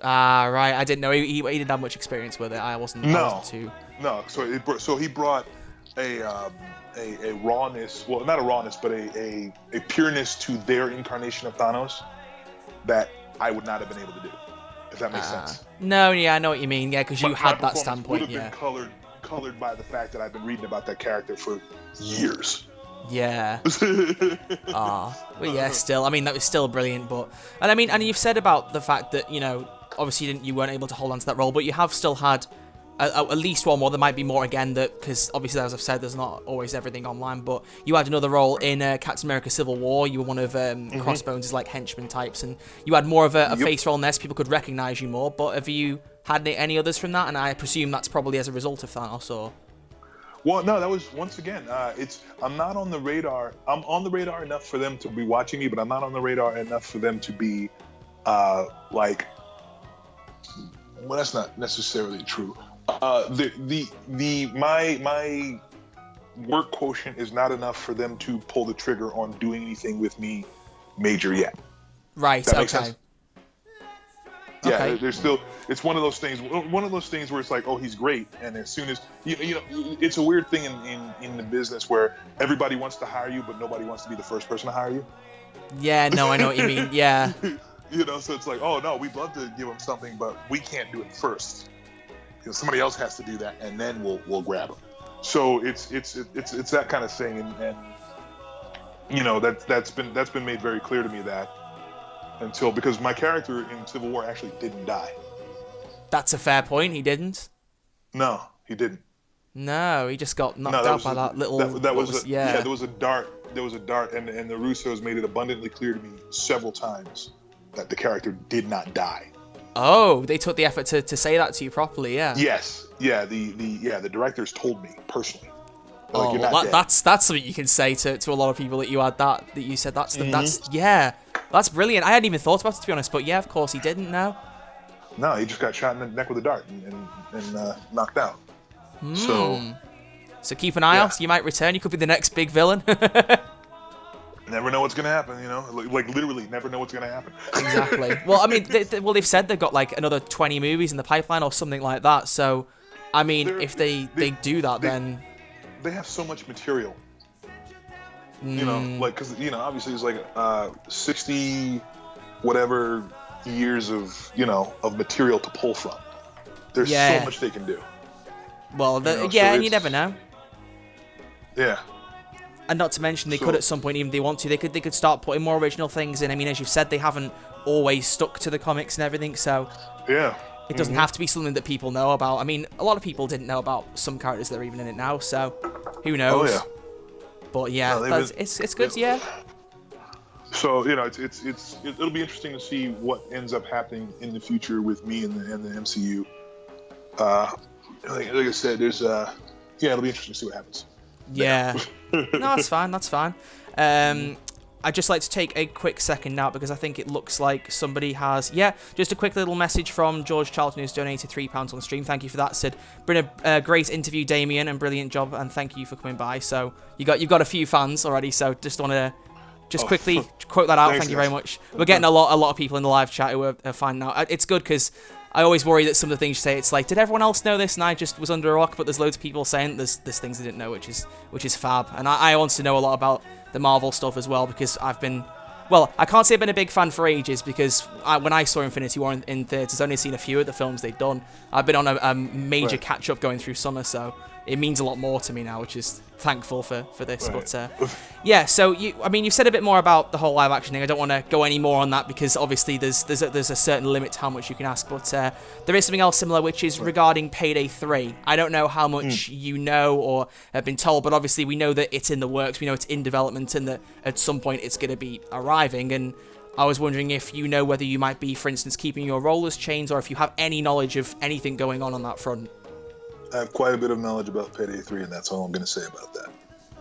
Right. I didn't know he didn't have much experience with it. I wasn't too. No. So he brought a rawness. Well, not a rawness, but a pureness to their incarnation of Thanos that I would not have been able to do, if that makes sense. No, yeah, I know what you mean. Yeah, because you had that standpoint. Would have been colored by the fact that I've been reading about that character for years. Yeah. Well, yeah. Still, I mean, that was still brilliant. But and you've said about the fact that obviously you weren't able to hold on to that role, but you have still had at least one more. There might be more again, because obviously, as I've said, there's not always everything online, but you had another role in Captain America Civil War. You were one of Crossbones' like henchman types, and you had more of a face role in this. People could recognize you more. But have you had any others from that? And I presume that's probably as a result of Thanos, or... Well, no, that was, once again, I'm not on the radar. I'm on the radar enough for them to be watching me, but I'm not on the radar enough for them to be well, that's not necessarily true. My work quotient is not enough for them to pull the trigger on doing anything with me major yet. Right. That makes okay. sense? Yeah, there's still. It's one of those things. One of those things where it's like, oh, he's great, and as soon as it's a weird thing in the business where everybody wants to hire you, but nobody wants to be the first person to hire you. Yeah. No, I know what you mean. Yeah. So it's like, oh no, we'd love to give him something, but we can't do it first. Somebody else has to do that, and then we'll grab him. So it's that kind of thing, and that's been made very clear to me that because my character in Civil War actually didn't die. That's a fair point. He didn't. No, he didn't. No, he just got knocked out by that little. There was a dart. There was a dart, and the Russos made it abundantly clear to me several times that the character did not die. Oh, they took the effort to say that to you properly, yeah. Yes, yeah. The directors told me personally. Oh, like, well, that's something you can say to a lot of people that you had that you said that's brilliant. I hadn't even thought about it, to be honest, but yeah, of course he didn't. No, he just got shot in the neck with a dart and knocked out. So keep an eye out. You might return. You could be the next big villain. Never know what's gonna happen, you know. Like literally, never know what's gonna happen. Exactly. Well, I mean, they've said they've got like another 20 movies in the pipeline or something like that. So, I mean, if they do that, then they have so much material. You know, like because obviously it's like 60 whatever years of material to pull from. There's so much they can do. Well, and you never know. Yeah. And not to mention, they could at some point, even if they want to, they could start putting more original things in. I mean, as you've said, they haven't always stuck to the comics and everything, so it doesn't have to be something that people know about. I mean, a lot of people didn't know about some characters that are even in it now, so who knows? Oh yeah. But yeah, it's good. Yeah. So it'll be interesting to see what ends up happening in the future with me and the MCU. Like I said, there's it'll be interesting to see what happens. Yeah. No, that's fine. That's fine. I'd just like to take a quick second now because I think it looks like somebody has... Yeah, just a quick little message from George Charlton who's donated £3 on the stream. Thank you for that. Said, been a great interview, Damion, and brilliant job, and thank you for coming by. So you've got a few fans already, so just want to quickly quote that out. Thank you very much. We're getting a lot of people in the live chat who are finding out. It's good because I always worry that some of the things you say, it's like, did everyone else know this and I just was under a rock? But there's loads of people saying there's things they didn't know, which is fab. And I want to know a lot about the Marvel stuff as well because I've been... Well, I can't say I've been a big fan for ages because when I saw Infinity War in theaters, I've only seen a few of the films they'd done. I've been on a major catch-up going through summer, so it means a lot more to me now, which is thankful for this. Right. But yeah, so you've said a bit more about the whole live action thing. I don't want to go any more on that because obviously there's a certain limit to how much you can ask. But there is something else similar, which is regarding Payday 3. I don't know how much you know or have been told, but obviously we know that it's in the works. We know it's in development and that at some point it's going to be arriving. And I was wondering if you know whether you might be, for instance, keeping your role as chains or if you have any knowledge of anything going on that front. I have quite a bit of knowledge about Payday 3, and that's all I'm going to say about that.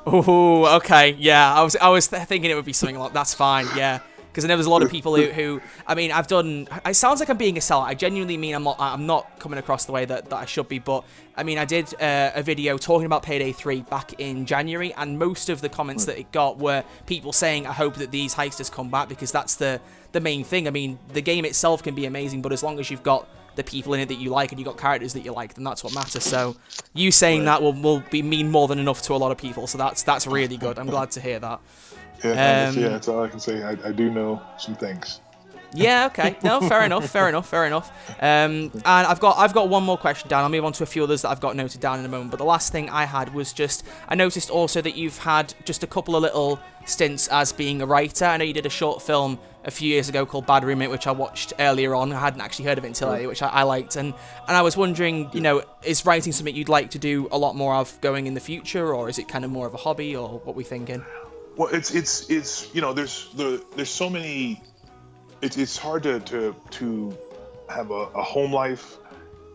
Oh, okay, yeah. I was thinking it would be something like that's fine, yeah. Because I know there's a lot of people who I mean, I've done. It sounds like I'm being a sellout. I genuinely mean I'm not coming across the way that I should be. But I mean, I did a video talking about Payday 3 back in January, and most of the comments that it got were people saying, "I hope that these heisters come back," because that's the main thing. I mean, the game itself can be amazing, but as long as you've got the people in it that you like and you've got characters that you like, then that's what matters. So you saying that will mean more than enough to a lot of people. So that's really good. I'm glad to hear that. Yeah, that's all I can say. I do know some things. Yeah, okay. No, fair enough. And I've got one more question down. I'll move on to a few others that I've got noted down in a moment. But the last thing I had was I noticed also that you've had just a couple of little stints as being a writer. I know you did a short film a few years ago called Bad Roommate, which I watched earlier on. I hadn't actually heard of it until earlier, which I liked. And I was wondering, is writing something you'd like to do a lot more of going in the future, or is it kind of more of a hobby, or what we thinking? Well, it's there's so many. It's hard to have a home life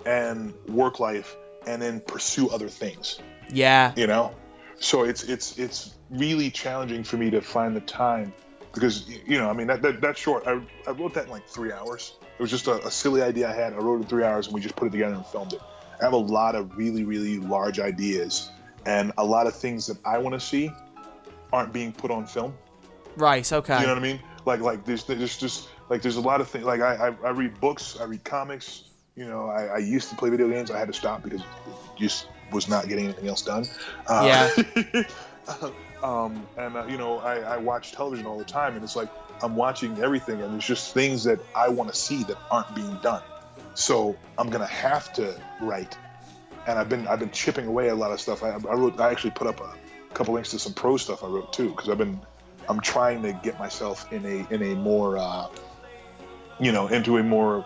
and work life and then pursue other things. Yeah. So it's really challenging for me to find the time because I mean that short. I wrote that in like 3 hours. It was just a silly idea I had. I wrote it in 3 hours and we just put it together and filmed it. I have a lot of really, really large ideas and a lot of things that I want to see aren't being put on film. Right. Okay. You know what I mean? Like there's just like there's a lot of things. Like I read books, I read comics. I used to play video games. I had to stop because it just was not getting anything else done. Yeah. I watch television all the time, and it's like I'm watching everything, and there's just things that I want to see that aren't being done. So I'm gonna have to write, and I've been chipping away at a lot of stuff. I actually put up a couple links to some pro stuff I wrote too, because I'm trying to get myself in a more into a more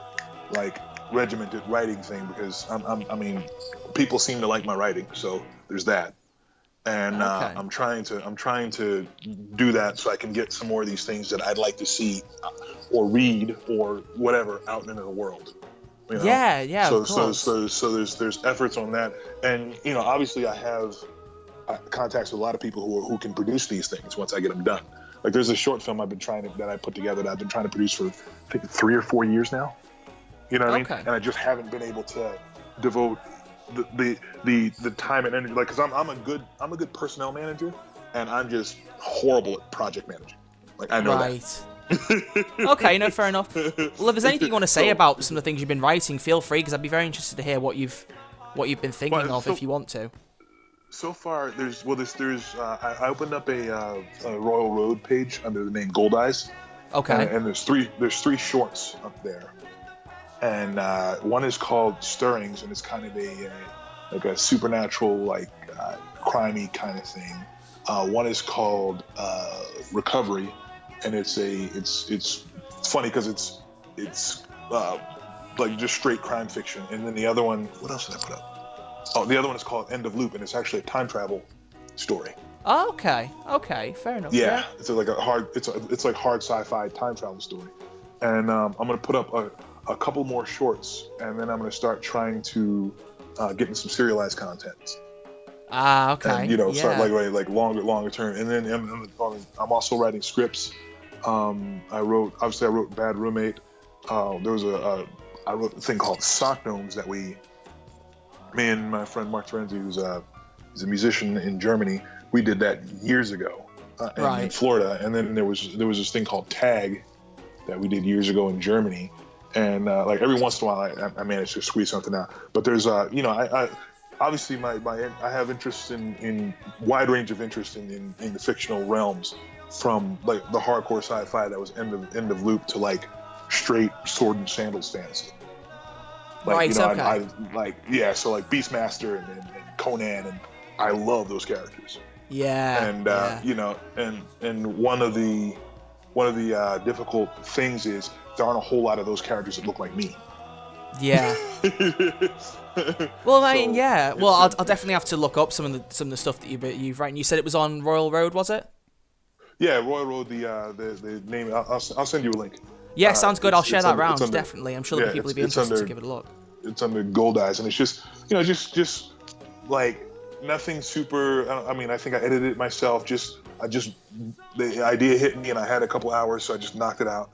like regimented writing thing because I mean, people seem to like my writing, so there's that. And Okay. I'm trying to do that so I can get some more of these things that I'd like to see or read or whatever out into the world. You know? Yeah, So of course. so there's efforts on that, and you know, obviously I have contacts with a lot of people who can produce these things once I get them done. Like there's a short film that I put together that I've been trying to produce for I think 3 or 4 years now. You know what I mean? And I just haven't been able to devote the time and energy, like, because I'm a good personnel manager, and I'm just horrible at project managing. Like I know that. Okay, no, fair enough. Well, if there's anything you want to say about some of the things you've been writing, feel free, because I'd be very interested to hear what you've been thinking of, if you want to. So far, I opened up a Royal Road page under the name Gold Eyes. Okay. And there's three shorts up there, and one is called Stirrings, and it's kind of a supernatural, like crimey kind of thing. One is called Recovery, and it's funny because it's like just straight crime fiction. And then the other one, what else did I put up? Oh, the other one is called End of Loop, and it's actually a time travel story. Oh, okay, fair enough. Yeah, it's like it's like hard sci-fi time travel story, and I'm gonna put up a couple more shorts, and then I'm gonna start trying to get into some serialized content. Okay. And start like longer term, and then I'm also writing scripts. I wrote Bad Roommate. I wrote a thing called Sock Gnomes that me and my friend Mark Terenzi, who's a musician in Germany, we did that years ago in Florida. And then there was this thing called Tag that we did years ago in Germany. And like every once in a while, I managed to squeeze something out. But there's I obviously I have interest in wide range of interest in the fictional realms, from like the hardcore sci-fi that was end of loop to like straight sword and sandals fantasy. Like, okay. So like Beastmaster and Conan, and I love those characters. Yeah. And and one of the difficult things is there aren't a whole lot of those characters that look like me. Yeah. Well, I mean, yeah. Well, I'll definitely have to look up some of the stuff that you've written. You said it was on Royal Road, was it? Yeah, Royal Road. The name. I'll send you a link. Yeah, sounds good. I'll share that around. Definitely. I'm sure that people would be interested to give it a look. It's under Gold Eyes, and it's just just like nothing super. I mean, I think I edited it myself. The idea hit me, and I had a couple hours, so I just knocked it out.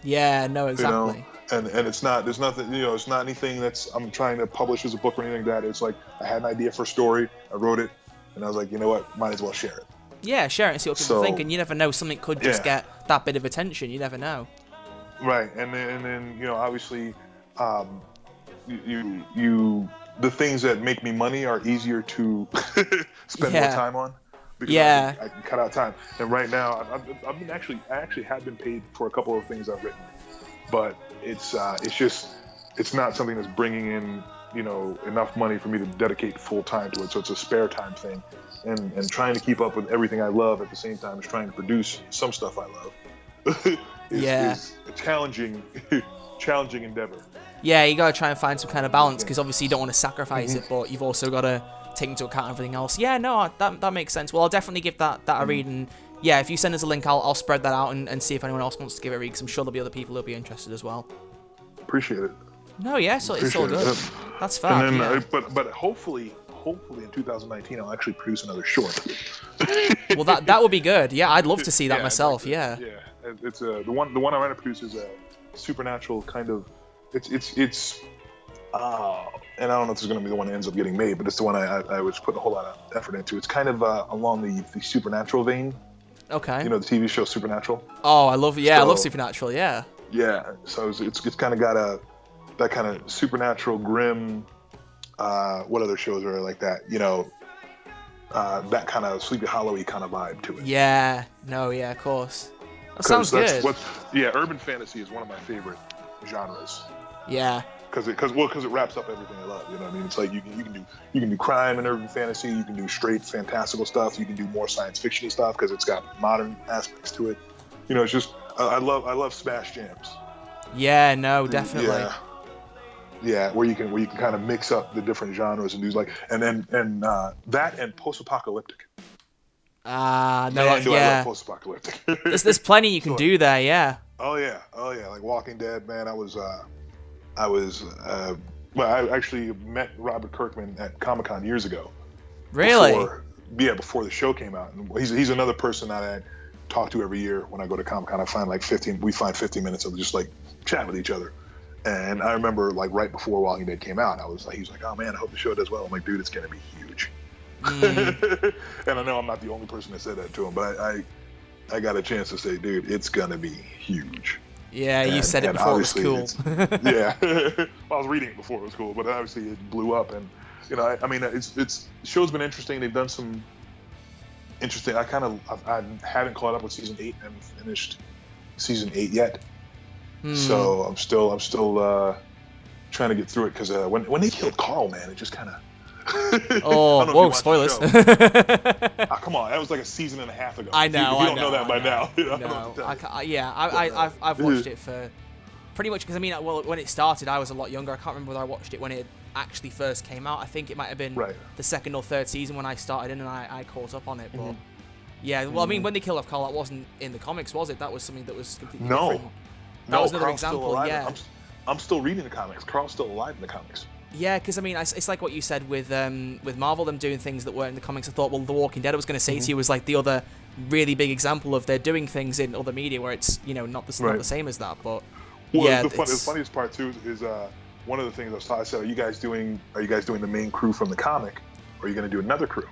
Yeah, no, exactly. And it's not. There's nothing. It's not anything I'm trying to publish as a book or anything like that. It's like I had an idea for a story. I wrote it, and I was like, you know what? Might as well share it. Yeah, share it and see what people think. And you never know, something could just get that bit of attention. You never know. Right, and then obviously, you the things that make me money are easier to spend more time on, because I can cut out time. And right now, I actually have been paid for a couple of things I've written, but it's not something that's bringing in enough money for me to dedicate full time to it. So it's a spare time thing, and trying to keep up with everything I love at the same time as trying to produce some stuff I love. is a challenging endeavor. Yeah, you gotta try and find some kind of balance, because obviously you don't want to sacrifice it, but you've also got to take into account everything else. Yeah, no, that makes sense. Well, I'll definitely give that a read, and yeah, if you send us a link, I'll spread that out and see if anyone else wants to give it a read, because I'm sure there'll be other people who'll be interested as well. Appreciate it. No, yeah, so it's all good. That's fine. And then, but hopefully in 2019 I'll actually produce another short. Well, that would be good. Yeah, I'd love to see that myself. Yeah. Yeah, it's the one I'm going to produce is a supernatural kind of. It's and I don't know if this is going to be the one that ends up getting made, but it's the one I was putting a whole lot of effort into. It's kind of along the supernatural vein. Okay. The TV show Supernatural. Oh, I love I love Supernatural. Yeah. Yeah, so it's kind of got that kind of supernatural, grim. What other shows are like that? That kind of Sleepy Hollow-y kind of vibe to it. Yeah. No. Yeah. Of course. That sounds good. Urban fantasy is one of my favorite genres. Yeah. Because it wraps up everything I love. You know what I mean? It's like you can do crime and urban fantasy. You can do straight fantastical stuff. You can do more science fiction stuff because it's got modern aspects to it. It's just I love smash jams. Yeah. No. Definitely. Yeah, where you can kind of mix up the different genres and do like that and post-apocalyptic. No, Man, do I love yeah. post-apocalyptic. There's plenty you can So, do there, yeah. oh yeah, like Walking Dead, man. I was well, I actually met Robert Kirkman at Comic-Con years ago. Really? Before the show came out. And he's another person that I talk to every year when I go to Comic-Con. We find 15 minutes of just like chat with each other. And I remember like right before Walking Dead came out, he's like, oh man, I hope the show does well. I'm like, dude, it's gonna be huge. And I know I'm not the only person that said that to him, but I got a chance to say, dude, it's gonna be huge. Yeah, you said it before it was cool. Yeah, I was reading it before it was cool, but obviously it blew up. And I mean, the show's been interesting. They've done some interesting. I haven't caught up with season 8 and finished season 8 yet. So I'm still trying to get through it because when they killed Carl, man, it just kind of. Oh, whoa! Spoilers. Come on, that was like a season and a half ago. I know. If you don't know that by now. No, I've watched it for pretty much because I mean, well, when it started, I was a lot younger. I can't remember whether I watched it when it actually first came out. I think it might have been the second or third season when I started in, and I caught up on it. But yeah, well, I mean, when they killed off Carl, that wasn't in the comics, was it? That was something that was completely different. That was another Carl's example. Yeah, I'm still reading the comics. Carl's still alive in the comics. Yeah, because I mean, it's like what you said with Marvel, them doing things that weren't in the comics. I thought, well, The Walking Dead, I was going to say to you, was like the other really big example of they're doing things in other media where it's not the same as that. But the funniest part too is one of the things I said, are you guys doing the main crew from the comic, or are you going to do another crew?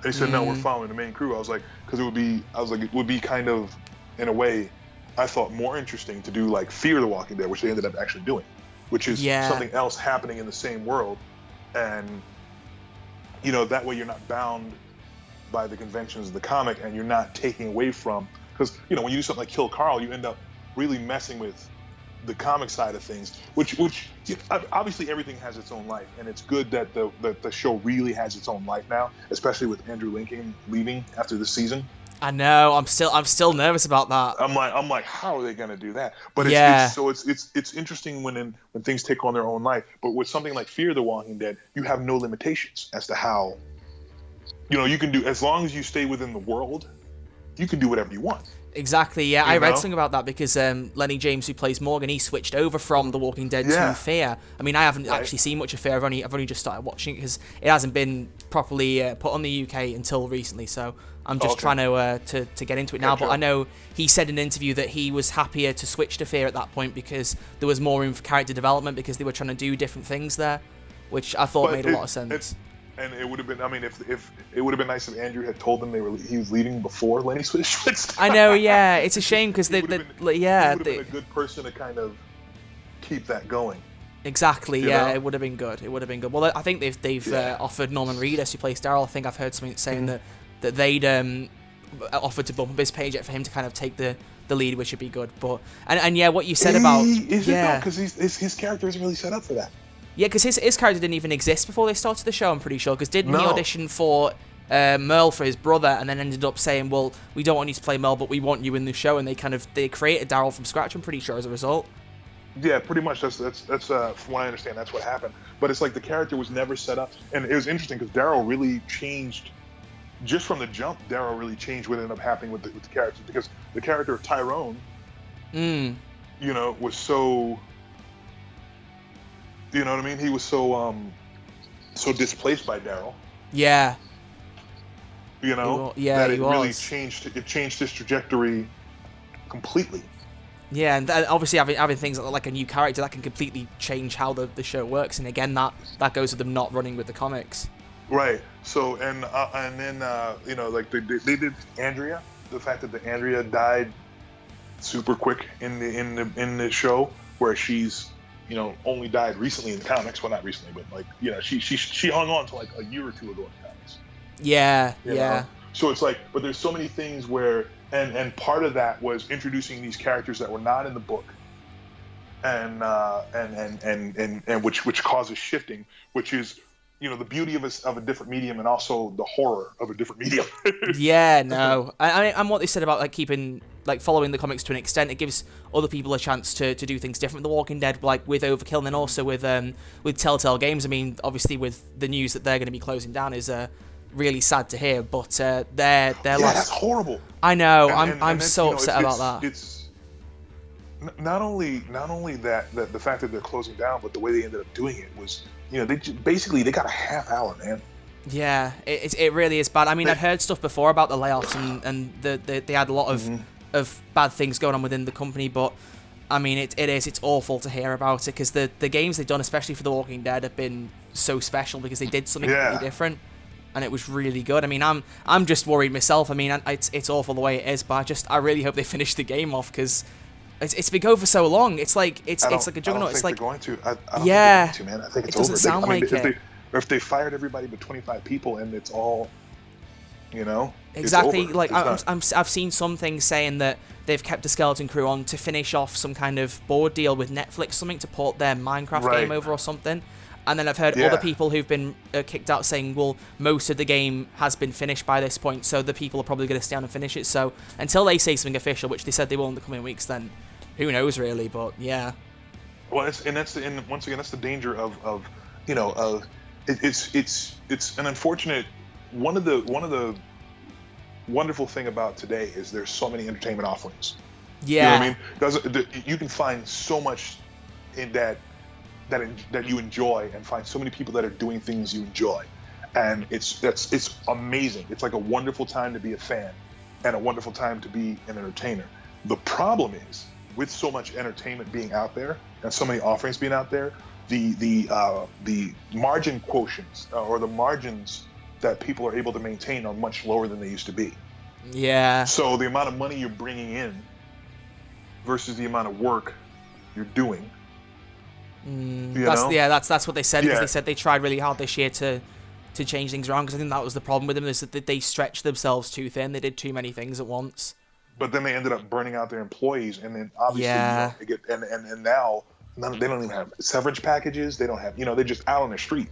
They said no, we're following the main crew. I was like, because it would be kind of, in a way, I thought more interesting to do like Fear the Walking Dead, which they ended up actually doing. Which is something else happening in the same world, and that way you're not bound by the conventions of the comic, and you're not taking away from, because when you do something like Kill Carl, you end up really messing with the comic side of things, which obviously everything has its own life, and it's good that the show really has its own life now, especially with Andrew Lincoln leaving after this season. I know. I'm still nervous about that. I'm like, how are they gonna do that? But it's interesting when things take on their own life. But with something like Fear the Walking Dead, you have no limitations as to how, you can do, as long as you stay within the world, you can do whatever you want. Exactly. Yeah, I read something about that because Lenny James, who plays Morgan, he switched over from The Walking Dead to Fear. I mean, I haven't actually seen much of Fear. I've only just started watching it because it hasn't been properly put on the UK until recently. So I'm just trying to get into it now. But I know he said in an interview that he was happier to switch to Fear at that point because there was more room for character development because they were trying to do different things there, which I thought made a lot of sense. And it would have been, I mean, if it would have been nice if Andrew had told them he was leaving before Lenny switched. I know, yeah, it's a shame because he would have been a good person to kind of keep that going. Exactly, it would have been good. It would have been good. Well, I think they've offered Norman Reedus, who plays Daryl. I think I've heard something saying that they'd offered to bump up his page for him to kind of take the lead, which would be good. But and yeah, what you said about because his character isn't really set up for that. Yeah, because his character didn't even exist before they started the show, I'm pretty sure. Because didn't he audition for Merle for his brother, and then ended up saying, well, we don't want you to play Merle, but we want you in the show, and they created Daryl from scratch, I'm pretty sure, as a result. Yeah, pretty much. That's from what I understand, that's what happened. But it's like the character was never set up. And it was interesting because Daryl really changed, just from the jump, Daryl really changed what ended up happening with the character. Because the character of Tyrone, was so... You know what I mean? He was so displaced by Daryl. Yeah. That it really changed his trajectory completely. Yeah, and obviously having things like a new character that can completely change how the show works, and again that goes with them not running with the comics. Right. So and then like they did Andrea. The fact that the Andrea died super quick in the show, where she's only died recently in the comics. Well, not recently, but like, she hung on to like a year or two ago in the comics. Yeah, yeah. So it's like, but there's so many things where, and part of that was introducing these characters that were not in the book, and which causes shifting, which is, the beauty of a different medium, and also the horror of a different medium. Yeah, no. And what they said about like keeping like following the comics to an extent. It gives other people a chance to do things different. The Walking Dead, like with Overkill, and then also with Telltale Games. I mean, obviously with the news that they're going to be closing down is really sad to hear. But their last. That's horrible. I know. And I'm so upset about that. It's not only that the fact that they're closing down, but the way they ended up doing it was, they basically got a half hour, man. Yeah, it really is bad. I mean, I'd heard stuff before about the layoffs and they had a lot of bad things going on within the company, but I mean, it's awful to hear about it, because the games they've done, especially for The Walking Dead, have been so special because they did something completely different, and it was really good. I mean, I'm just worried myself. I mean, it's awful the way it is, but I really hope they finish the game off, because it's been going for so long. It's like it's like a juggernaut. It's like they're going to. I don't think they're going to, man. I think it's over. Doesn't sound like it. If they fired everybody but 25 people and it's all, exactly. It's over. Like I've seen some things saying that they've kept the skeleton crew on to finish off some kind of board deal with Netflix, something to port their Minecraft game over or something. And then I've heard other people who've been kicked out saying, well, most of the game has been finished by this point, so the people are probably going to stay on and finish it. So until they say something official, which they said they will in the coming weeks, then who knows really? But yeah. Well, once again, that's the danger of it's an unfortunate. One of the wonderful thing about today is there's so many entertainment offerings. Yeah. You know what I mean? You can find so much in that you enjoy, and find so many people that are doing things you enjoy, and it's amazing. It's like a wonderful time to be a fan, and a wonderful time to be an entertainer. The problem is, with so much entertainment being out there and so many offerings being out there, the margin quotients or the margins that people are able to maintain are much lower than they used to be. Yeah. So the amount of money you're bringing in versus the amount of work you're doing. That's what they said, because they said they tried really hard this year to change things around, because I think that was the problem with them, is that they stretched themselves too thin. They did too many things at once. But then they ended up burning out their employees, and then obviously they get and now they don't even have severance packages. They don't have they're just out on the street.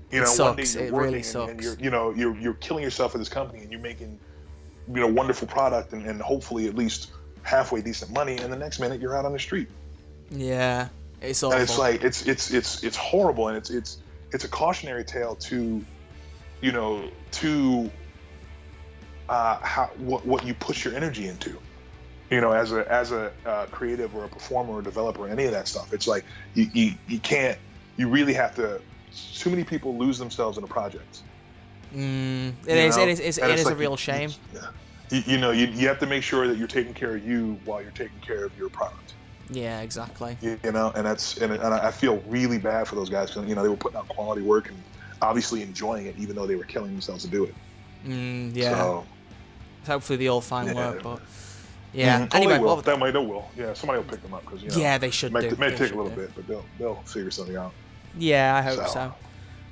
It sucks. It really sucks. And you're killing yourself for this company, and you're making wonderful product and hopefully at least halfway decent money, and the next minute you're out on the street. Yeah, it's awful. And it's like it's horrible, and it's a cautionary tale to what you push your energy into, as a creative or a performer or developer or any of that stuff. It's like you can't. You really have to. Too many people lose themselves in a project. It is a real shame. You have to make sure that you're taking care of you while you're taking care of your product. Yeah, exactly. And I feel really bad for those guys, because they were putting out quality work and obviously enjoying it, even though they were killing themselves to do it. Yeah. So hopefully they all find work, but yeah. Anyway, they will. Yeah, somebody will pick them up, because they should. It may take a little bit, but they'll figure something out. Yeah, I hope so.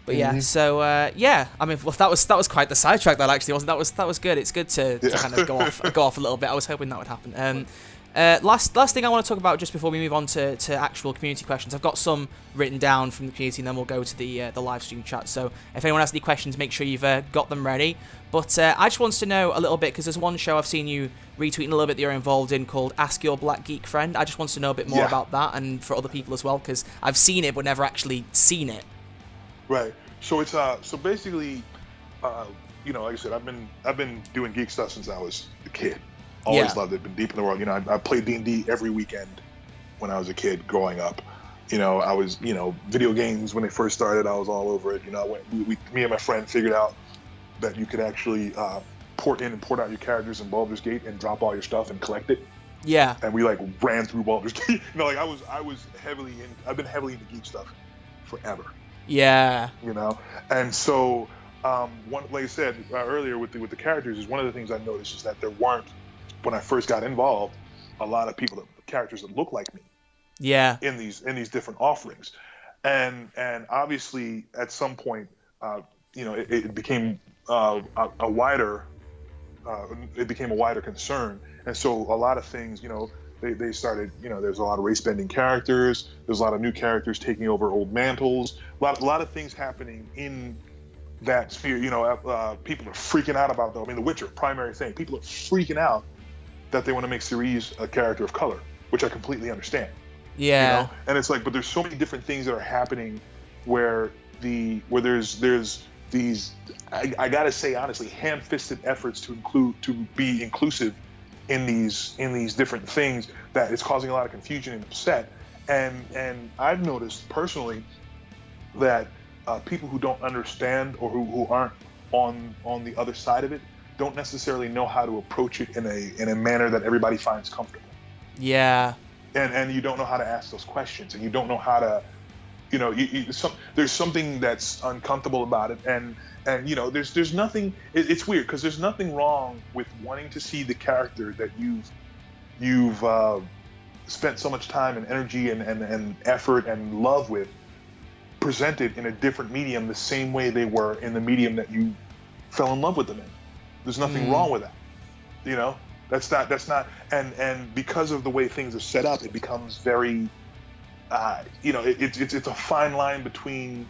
But yeah, so I mean, well, that was quite the sidetrack. That actually wasn't. That was good. It's good to kind of go off a little bit. I was hoping that would happen. Last thing I want to talk about, just before we move on to actual community questions, I've got some written down from the community, and then we'll go to the live stream chat. So if anyone has any questions, make sure you've got them ready. But I just wanted to know a little bit, because there's one show I've seen you retweeting a little bit that you're involved in called Ask Your Black Geek Friend. I just wanted to know a bit more about that, and for other people as well, because I've seen it but never actually seen it. Right. So it's so basically, like I said, I've been doing geek stuff since I was a kid. Always loved it. Been deep in the world. I played D&D every weekend when I was a kid growing up. I was video games when they first started. I was all over it. Me and my friend figured out that you could actually port in and port out your characters in Baldur's Gate and drop all your stuff and collect it. Yeah. And we ran through Baldur's Gate. I've been heavily into geek stuff forever. Yeah. And so like I said earlier with the characters, is one of the things I noticed is that there weren't, when I first got involved, a lot of characters that look like me. Yeah. In these different offerings, and obviously at some point, it became a wider concern, and so a lot of things, they started, there's a lot of race bending characters, there's a lot of new characters taking over old mantles, a lot of things happening in that sphere. People are freaking out about The Witcher, primary thing. People are freaking out that they want to make Cerise a character of color, which I completely understand. Yeah. You know, and it's like, but there's so many different things that are happening where there's these I gotta say honestly ham-fisted efforts to be inclusive in these different things that is causing a lot of confusion and upset. And I've noticed personally that people who don't understand or who aren't on the other side of it don't necessarily know how to approach it in a manner that everybody finds comfortable. Yeah. And you don't know how to ask those questions, and you don't know how to, you know, there's something that's uncomfortable about it, and you know, there's nothing. It's weird because there's nothing wrong with wanting to see the character that you've spent so much time and energy and effort and love with presented in a different medium the same way they were in the medium that you fell in love with them in. There's nothing wrong with that, you know. That's not, and because of the way things are set up, it becomes very, you know, it's a fine line between,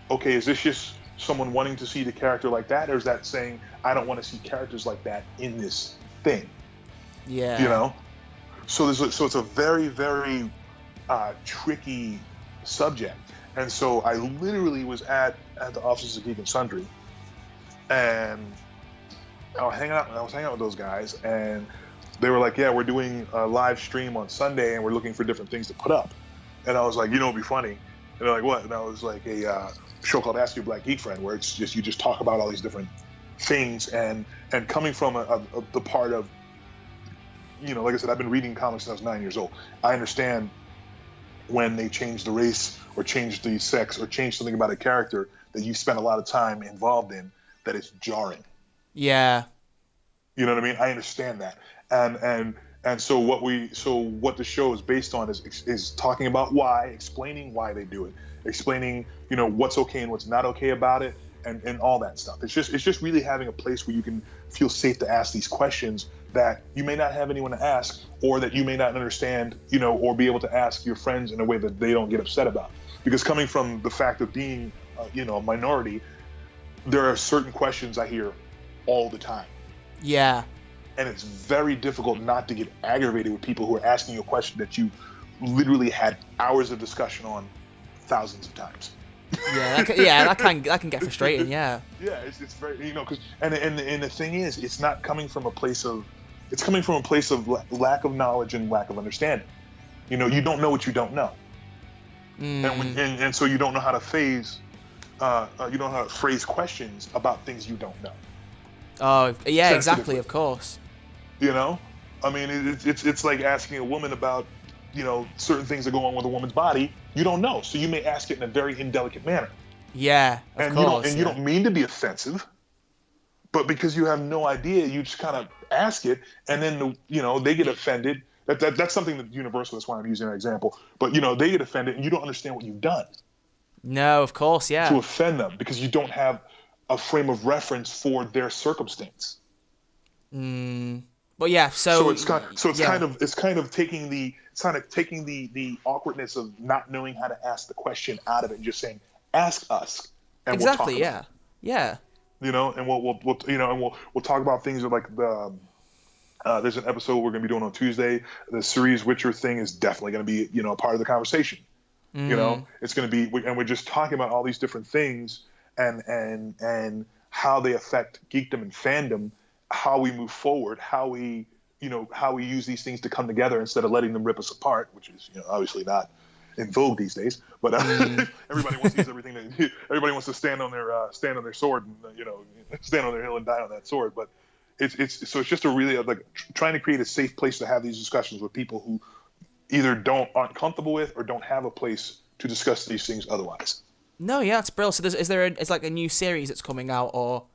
okay, is this just someone wanting to see the character like that, or is that saying I don't want to see characters like that in this thing? Yeah. You know, so it's a very, very tricky subject, and so I literally was at the offices of Geek and Sundry, and I was hanging out with those guys, and they were like, yeah, we're doing a live stream on Sunday, and we're looking for different things to put up. And I was like, you know, it'd be funny. And they're like, what? And I was like, a show called Ask Your Black Geek Friend, where it's just, you just talk about all these different things, and coming from the part of, you know, like I said, I've been reading comics since I was 9 years old. I understand when they change the race or change the sex or change something about a character that you spent a lot of time involved in, that it's jarring. Yeah. You know what I mean? I understand that. And so what the show is based on is talking about why, explaining why they do it, explaining, you know, what's okay and what's not okay about it, and all that stuff. It's just really having a place where you can feel safe to ask these questions that you may not have anyone to ask, or that you may not understand, you know, or be able to ask your friends in a way that they don't get upset about. Because coming from the fact of being, you know, a minority, there are certain questions I hear all the time. Yeah. And it's very difficult not to get aggravated with people who are asking you a question that you literally had hours of discussion on thousands of times. Yeah, that can get frustrating. Yeah. Yeah, it's very, you know, because and the thing is, it's not coming from a place of, it's coming from a place of lack of knowledge and lack of understanding. You know, you don't know what you don't know, and so you don't know how to you don't know how to phrase questions about things you don't know. Oh, yeah, exactly, of course. You know, I mean, it's like asking a woman about, you know, certain things that go on with a woman's body. You don't know, so you may ask it in a very indelicate manner. Yeah, of course. You don't mean to be offensive, but because you have no idea, you just kind of ask it, and then you know, they get offended. That's something that's universal. That's why I'm using that example. But you know, they get offended, and you don't understand what you've done. No, of course, yeah. To offend them, because you don't have a frame of reference for their circumstance. But yeah, so it's kind of taking the awkwardness of not knowing how to ask the question out of it, and just saying, ask us, and exactly, we'll talk about it. Yeah. You know, and we'll you know, and we'll talk about things like the there's an episode we're going to be doing on Tuesday. The Cerise Witcher thing is definitely going to be, you know, a part of the conversation. You know, it's going to be, and we're just talking about all these different things and how they affect geekdom and fandom, how we move forward, how we use these things to come together instead of letting them rip us apart, which is, you know, obviously not in vogue these days. But everybody wants to use everything. Everybody wants to stand on their sword and, you know, stand on their hill and die on that sword. But it's just a really like trying to create a safe place to have these discussions with people who either aren't comfortable with or don't have a place to discuss these things otherwise. No, yeah, that's brilliant. So it's like a new series that's coming out, or?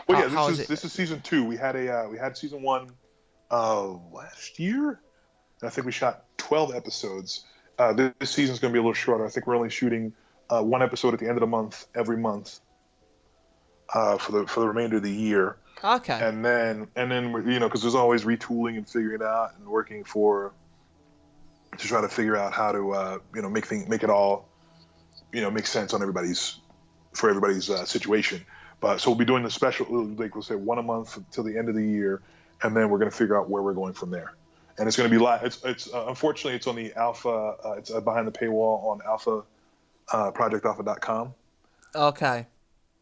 Well, yeah, this is season 2. We had season 1 last year, and I think we shot 12 episodes. This season's going to be a little shorter. I think we're only shooting 1 episode at the end of the month every month for the remainder of the year. Okay. And then you know, because there's always retooling and figuring it out and working to try to figure out how to you know, make it all, you know, make sense on everybody's situation. But so we'll be doing the special, like we'll say, 1 a month till the end of the year, and then we're going to figure out where we're going from there. And it's going to be live. It's unfortunately it's on the alpha. It's behind the paywall on alpha, projectalpha.com. Okay.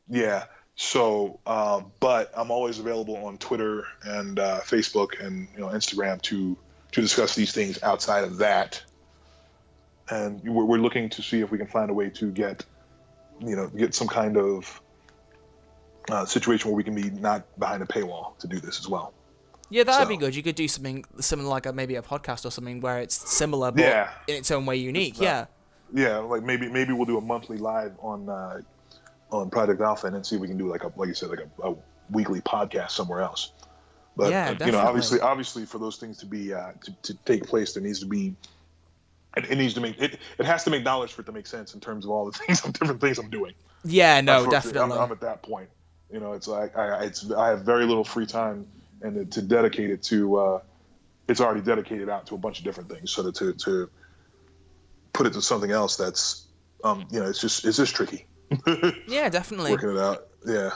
Yeah. So, but I'm always available on Twitter and Facebook and Instagram to discuss these things outside of that. And we're looking to see if we can find a way to get some kind of situation where we can be not behind a paywall to do this as well. Yeah, that'd be good. You could do something similar, like maybe a podcast or something where it's similar but in its own way unique. Yeah. Yeah, like maybe we'll do a monthly live on Project Alpha and then see if we can do like you said, like a weekly podcast somewhere else. But yeah, definitely. Obviously, for those things to be to take place, there needs to be. It needs to make it. It has to make dollars for it to make sense in terms of all the different things I'm doing. Yeah, no, definitely. I'm at that point. It's like I have very little free time, and to dedicate it to, it's already dedicated out to a bunch of different things. So to put it to something else that's, it's just tricky. Yeah, definitely. Working it out. Yeah.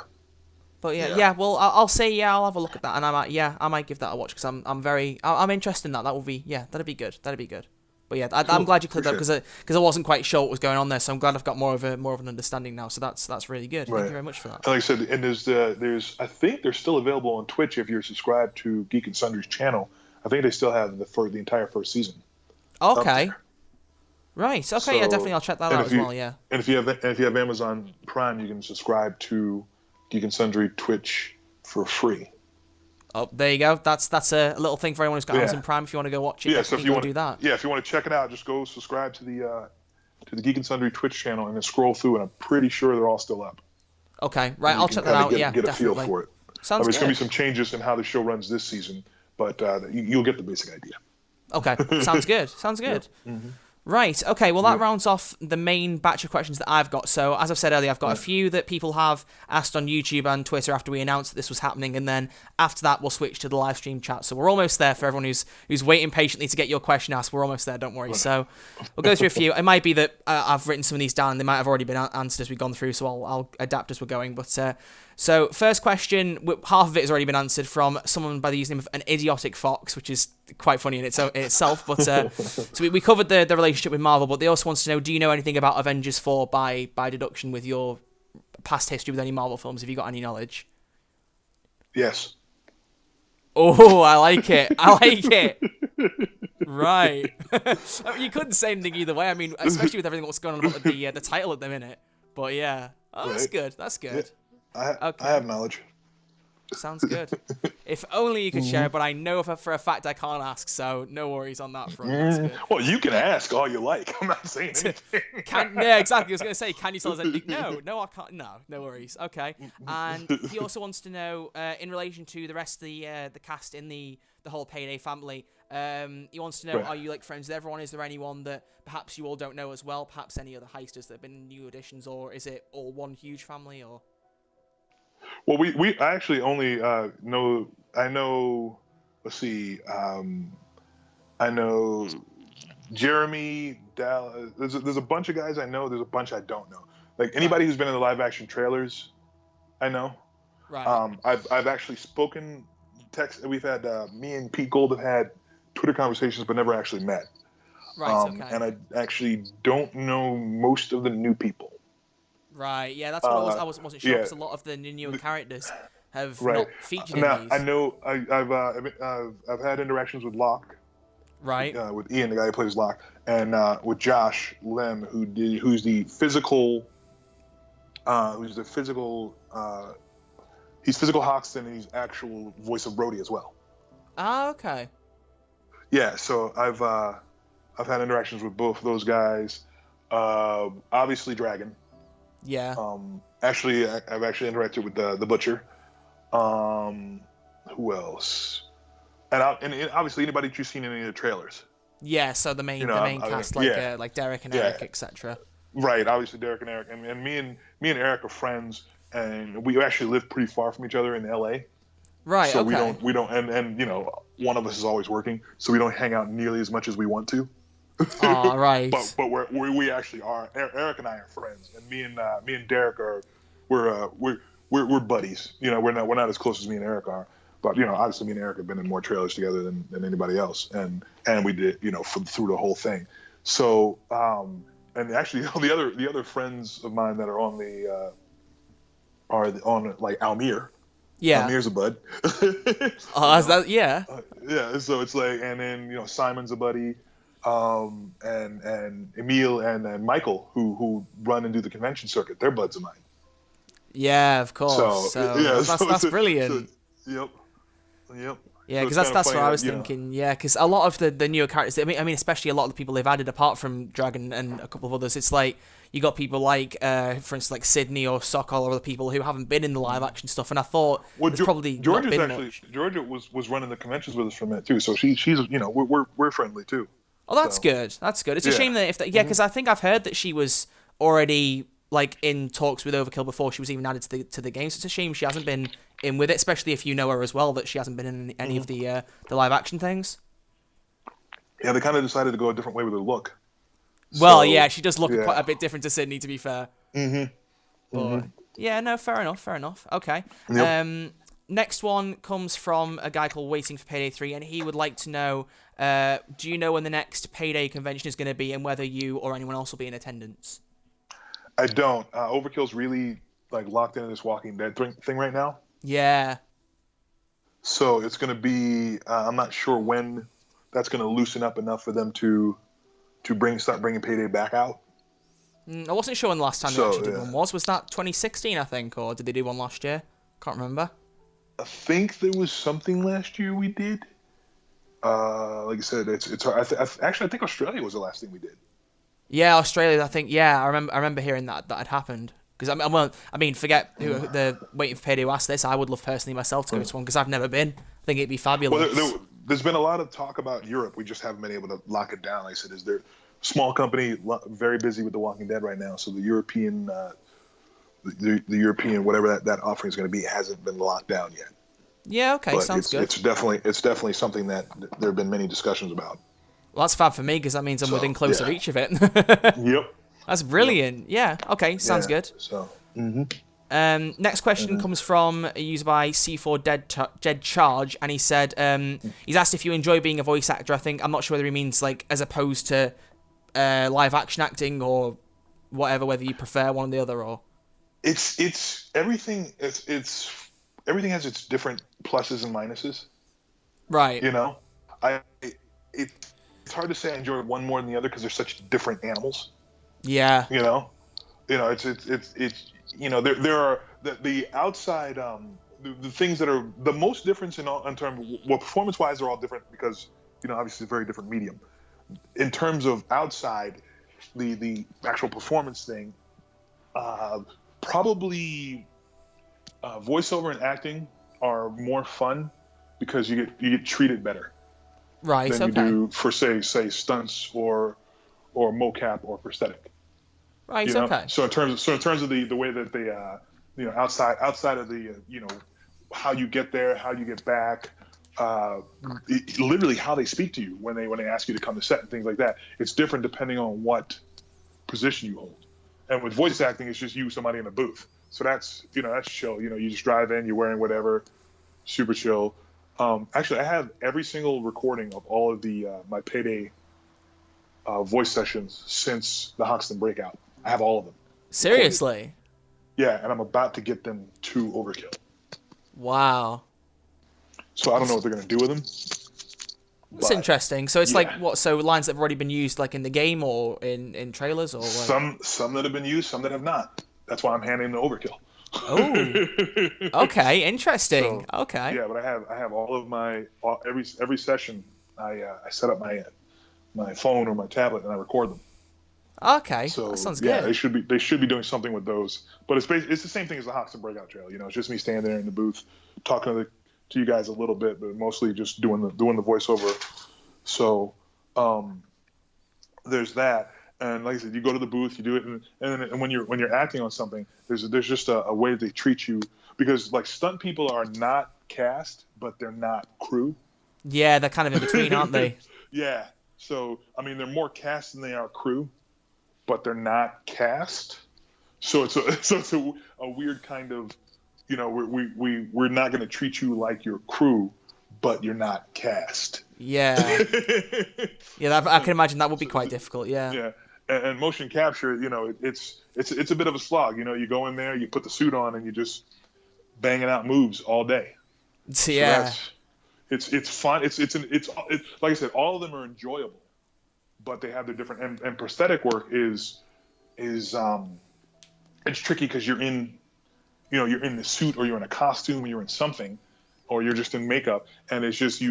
But yeah. Well, I'll say I'll have a look at that, and I might give that a watch because I'm interested in that. That will be that'd be good. That'd be good. But yeah, I'm glad you cleared that because I wasn't quite sure what was going on there. So I'm glad I've got more of an understanding now. So that's really good. Right. Thank you very much for that. Like I said, and there's I think they're still available on Twitch if you're subscribed to Geek and Sundry's channel. I think they still have the entire first season. Okay. Right. Okay. So, yeah, definitely. I'll check that out as well. Yeah. And if you have Amazon Prime, you can subscribe to Geek and Sundry Twitch for free. Oh, there you go. That's a little thing for anyone who's got Amazon Prime. If you want to go watch it, so if you want to do that. Yeah, if you want to check it out, just go subscribe to the Geek and Sundry Twitch channel and then scroll through, and I'm pretty sure they're all still up. Okay. Right. I'll check that out. Get definitely. a feel for it. Sounds good. There's going to be some changes in how the show runs this season, but you'll get the basic idea. Okay. Sounds good. Sounds good. Yeah. Mm-hmm. Right, okay, well that rounds off the main batch of questions that I've got. So, as I've said earlier, I've got a few that people have asked on YouTube and Twitter after we announced that this was happening, and then after that we'll switch to the live stream chat. So we're almost there for everyone who's waiting patiently to get your question asked. We're almost there, don't worry. So we'll go through a few. It might be that I've written some of these down and they might have already been answered as we've gone through, so I'll adapt as we're going. But so first question, half of it has already been answered from someone by the username of An Idiotic Fox, which is quite funny in itself. But so we covered the relationship with Marvel, but they also wants to know, do you know anything about Avengers 4 by deduction with your past history with any Marvel films? Have you got any knowledge? Yes. Oh, I like it. I like it. Right. I mean, you couldn't say anything either way. I mean, especially with everything that's going on about the title at the minute. But yeah. Oh, that's good. That's good. Yeah. I have knowledge. Sounds good. If only you could share, but I know for a fact I can't ask, so no worries on that front. That's good. Well, you can ask all you like. I'm not saying anything. Yeah, exactly. I was going to say, can you tell us anything? No, I can't. No worries. Okay. And he also wants to know, in relation to the rest of the cast in the whole Payday family, he wants to know, are you like friends with everyone? Is there anyone that perhaps you all don't know as well? Perhaps any other heisters that have been new additions, or is it all one huge family? Or well, I actually only know. I know. Let's see. I know Jeremy. There's a bunch of guys I know. There's a bunch I don't know. Like anybody who's been in the live action trailers, I know. Right. I've actually spoken. We've had me and Pete Gold have had Twitter conversations, but never actually met. Right. Okay. And I actually don't know most of the new people. Right, yeah, that's what I wasn't sure, because a lot of the newer characters have not featured in these. I know I've had interactions with Locke, right? With Ian, the guy who plays Locke, and with Josh Lem, who's the physical he's physical Hoxton, and he's actual voice of Brody as well. Ah, okay. Yeah, so I've had interactions with both of those guys. Obviously Dragon. Yeah. Actually, I've actually interacted with the Butcher. Who else? And obviously anybody that you've seen in any of the trailers. Yeah. So the main cast, like Derek and Eric, etc. Right. Obviously Derek and Eric, and me and Eric are friends, and we actually live pretty far from each other in LA. Right. So okay. we don't, and one of us is always working, so we don't hang out nearly as much as we want to. Oh, right. but we actually are. Eric and I are friends, and me and Derek are we're buddies. We're not as close as me and Eric are, But obviously, me and Eric have been in more trailers together than anybody else, and we did through the whole thing. So and actually, the other friends of mine that are on the like Almir. Yeah. Almir's a bud. Oh, is that yeah? Yeah. So it's like, and then Simon's a buddy, and Emil and Michael who run and do the convention circuit. They're buds of mine. Yeah, of course. So yeah, that's brilliant. Yep. Yeah, So because it's that's kinda what I funny was that, thinking. Yeah, because a lot of the newer characters, I mean, especially a lot of the people they've added apart from Dragon and a couple of others. It's like you got people like, for instance, like Sydney or Sokol or other people who haven't been in the live action stuff. And I thought there's probably not been much. Georgia was running the conventions with us for a minute too. So she's we're friendly too. Oh, that's good. That's good. It's a shame that because I think I've heard that she was already like in talks with Overkill before she was even added to the game. So it's a shame she hasn't been in with it, especially if you know her as well, that she hasn't been in any of the live action things. Yeah, they kind of decided to go a different way with her look. Well, yeah, she does look quite a bit different to Sydney, to be fair. But, yeah, no, fair enough. Okay. Yep. Next one comes from a guy called Waiting for Payday 3, and he would like to know, do you know when the next Payday convention is going to be and whether you or anyone else will be in attendance? I don't. Overkill's really like locked into this Walking Dead thing right now. Yeah. So it's going to be. I'm not sure when that's going to loosen up enough for them to start bringing Payday back out. I wasn't sure when the last time they actually did one was. Was that 2016, I think, or did they do one last year? Can't remember. I think there was something last year we did. Like I said, it's hard. Actually, I think Australia was the last thing we did. Yeah, Australia. I think. Yeah, I remember hearing that had happened. Because I mean, forget who the Waiting for Payday who asked this. I would love personally myself to go to one because I've never been. I think it'd be fabulous. Well, there's been a lot of talk about Europe. We just haven't been able to lock it down. Like I said, is there small company very busy with The Walking Dead right now, so the European the European whatever that offering is going to be hasn't been locked down yet. Yeah, okay, but sounds good. It's definitely something that there have been many discussions about. Well, that's fab for me because that means I'm within closer reach of it. Yep. That's brilliant. Yeah. Okay. Sounds good. So. Next question comes from a user by C4 Dead Charge, and he said he's asked if you enjoy being a voice actor. I'm not sure whether he means like as opposed to live action acting or whatever. Whether you prefer one or the other, or it's everything. It's everything has its different pluses and minuses. Right. It's hard to say I enjoy one more than the other because they're such different animals. Yeah. There are the outside the things that are the most difference in terms of performance-wise are all different because obviously it's a very different medium. In terms of outside, the actual performance thing, probably voiceover and acting are more fun because you get treated better. Right. Than you do for say stunts or mocap or prosthetic. Right. Okay. So in terms of the way that they outside of the how you get there, how you get back, literally how they speak to you when they ask you to come to set and things like that. It's different depending on what position you hold. And with voice acting, it's just you, somebody in a booth. So that's chill. You just drive in, you're wearing whatever, super chill. Actually, I have every single recording of all of the my Payday voice sessions since the Hoxton breakout. I have all of them. Seriously? Recorded. Yeah, and I'm about to get them to Overkill. Wow. So I don't know what they're going to do with them. That's interesting. So it's like what? So lines that have already been used, like in the game or in trailers, or like... some that have been used, some that have not. That's why I'm handing them to Overkill. Oh, okay, interesting. So, okay. Yeah, but I have all of my every session. I set up my phone or my tablet and I record them. Okay, so that sounds good. Yeah, they should be doing something with those. But it's the same thing as the Hoxton breakout trail. It's just me standing there in the booth talking to you guys a little bit, but mostly just doing the voiceover. So there's that. And like I said, you go to the booth, you do it, and when you're acting on something, there's just a way they treat you because like stunt people are not cast, but they're not crew. Yeah, they're kind of in between, aren't they? Yeah. So I mean, they're more cast than they are crew, but they're not cast. So it's a weird kind of we're not going to treat you like your crew, but you're not cast. Yeah. Yeah, I can imagine that would be quite difficult. Yeah. Yeah, and motion capture, it's a bit of a slog. You go in there, you put the suit on, and you just banging out moves all day. So, yeah. It's fun. It's like I said, all of them are enjoyable, but they have their different. And prosthetic work is it's tricky because you're in the suit, or you're in a costume, or you're in something, or you're just in makeup, and it's just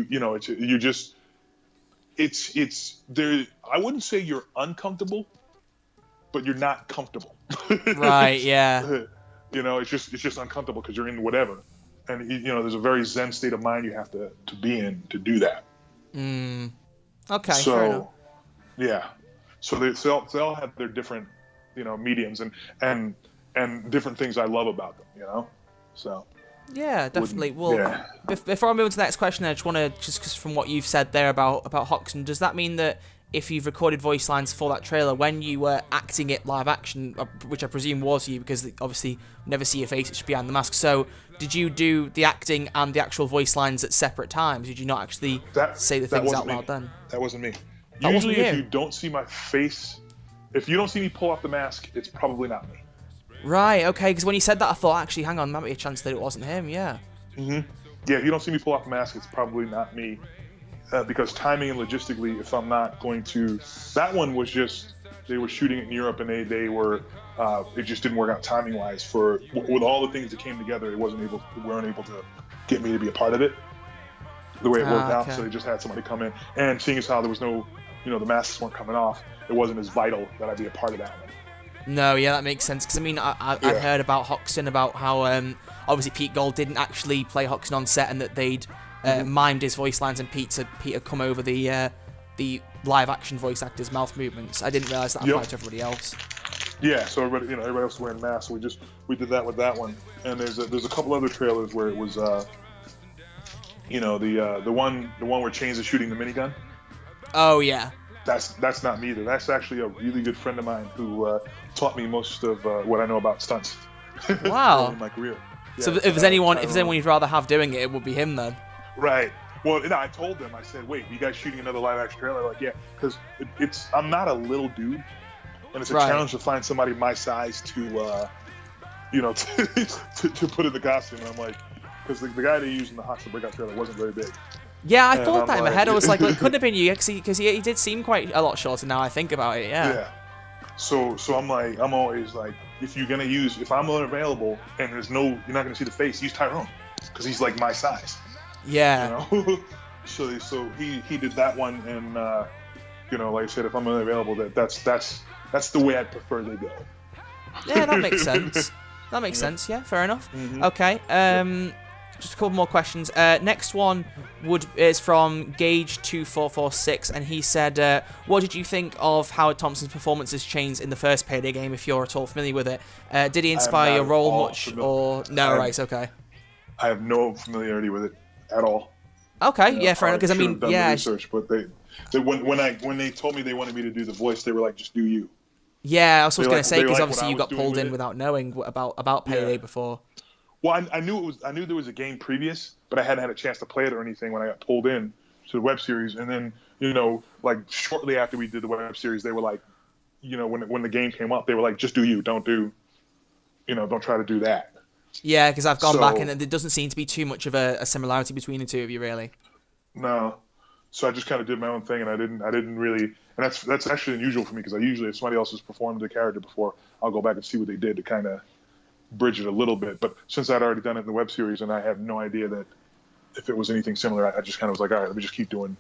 it's there. I wouldn't say you're uncomfortable, but you're not comfortable. Right. Yeah. It's just uncomfortable because you're in whatever, and there's a very zen state of mind you have to be in to do that. Okay. So, fair enough. yeah. So they all have their different mediums and different things I love about them. So. Yeah, definitely. Well, yeah. Before I move on to the next question, I just want to, just cause from what you've said there about Hoxton, does that mean that if you've recorded voice lines for that trailer, when you were acting it live action, which I presume was you, because obviously you never see your face, it's behind the mask, so did you do the acting and the actual voice lines at separate times? Did you not actually say the things out loud then? That wasn't me. That Usually wasn't if you? you don't see my face, if you don't see me pull off the mask, it's probably not me. Right, okay, because when you said that, I thought, actually, hang on, there might be a chance that it wasn't him, yeah. Yeah, if you don't see me pull off the mask, it's probably not me. Because timing and logistically, if I'm not going to... That one was just... They were shooting it in Europe, and they were... it just didn't work out timing-wise. With all the things that came together, we weren't able to get me to be a part of it the way it worked out, so they just had somebody come in. And seeing as how there was no... the masks weren't coming off, it wasn't as vital that I be a part of that one. No, yeah, that makes sense. Because, I mean, I've heard about Hoxton, about how, obviously, Pete Gold didn't actually play Hoxton on set, and that they'd mimed his voice lines, and Pete had come over the live-action voice actor's mouth movements. I didn't realise that applied to everybody else. Yeah, so everybody else was wearing masks, so we did that with that one. And there's a couple other trailers where it was, the one where Chains is shooting the minigun. Oh, yeah. That's not me either. That's actually a really good friend of mine who taught me most of what I know about stunts. Wow. in my career. Yeah, so if there's anyone you'd rather have doing it, it would be him then. Right. Well, I told them. I said, "Wait, you guys shooting another live action trailer?" Like, yeah, because I'm not a little dude, and it's a challenge to find somebody my size to to put in the costume. And I'm like, because the guy they used in the Hot Breakout trailer wasn't very big. Yeah, I thought that in my head. I was like, well, it couldn't have been you, because he did seem quite a lot shorter now I think about it, yeah. So I'm always like, if I'm unavailable and you're not going to see the face, use Tyrone, because he's like my size. Yeah. So he did that one, and like I said, if I'm unavailable, that's the way I prefer they go. Yeah, that makes sense. That makes sense, yeah, fair enough. Okay, just a couple more questions. Next one is from Gage2446, and he said, what did you think of Howard Thompson's performance as Chains in the first Payday game, if you're at all familiar with it? Did he inspire your role much, or... No, right, okay. I have no familiarity with it at all. Okay, yeah, fair enough, because I mean, yeah... research, but when they told me they wanted me to do the voice, they were like, just do you. Yeah, I was going to say, because obviously you got pulled in without knowing about Payday before. Well, I knew there was a game previous, but I hadn't had a chance to play it or anything when I got pulled in to the web series. And then, like shortly after we did the web series, they were like, when the game came up, they were like, just do you, don't try to do that. Yeah, because I've gone back and there doesn't seem to be too much of a similarity between the two of you, really. No. So I just kind of did my own thing, and I didn't really, and that's actually unusual for me, because I usually, if somebody else has performed the character before, I'll go back and see what they did to kind of bridge it a little bit. But since I'd already done it in the web series, and I have no idea that if it was anything similar, I just kind of was like, all right, let me just keep doing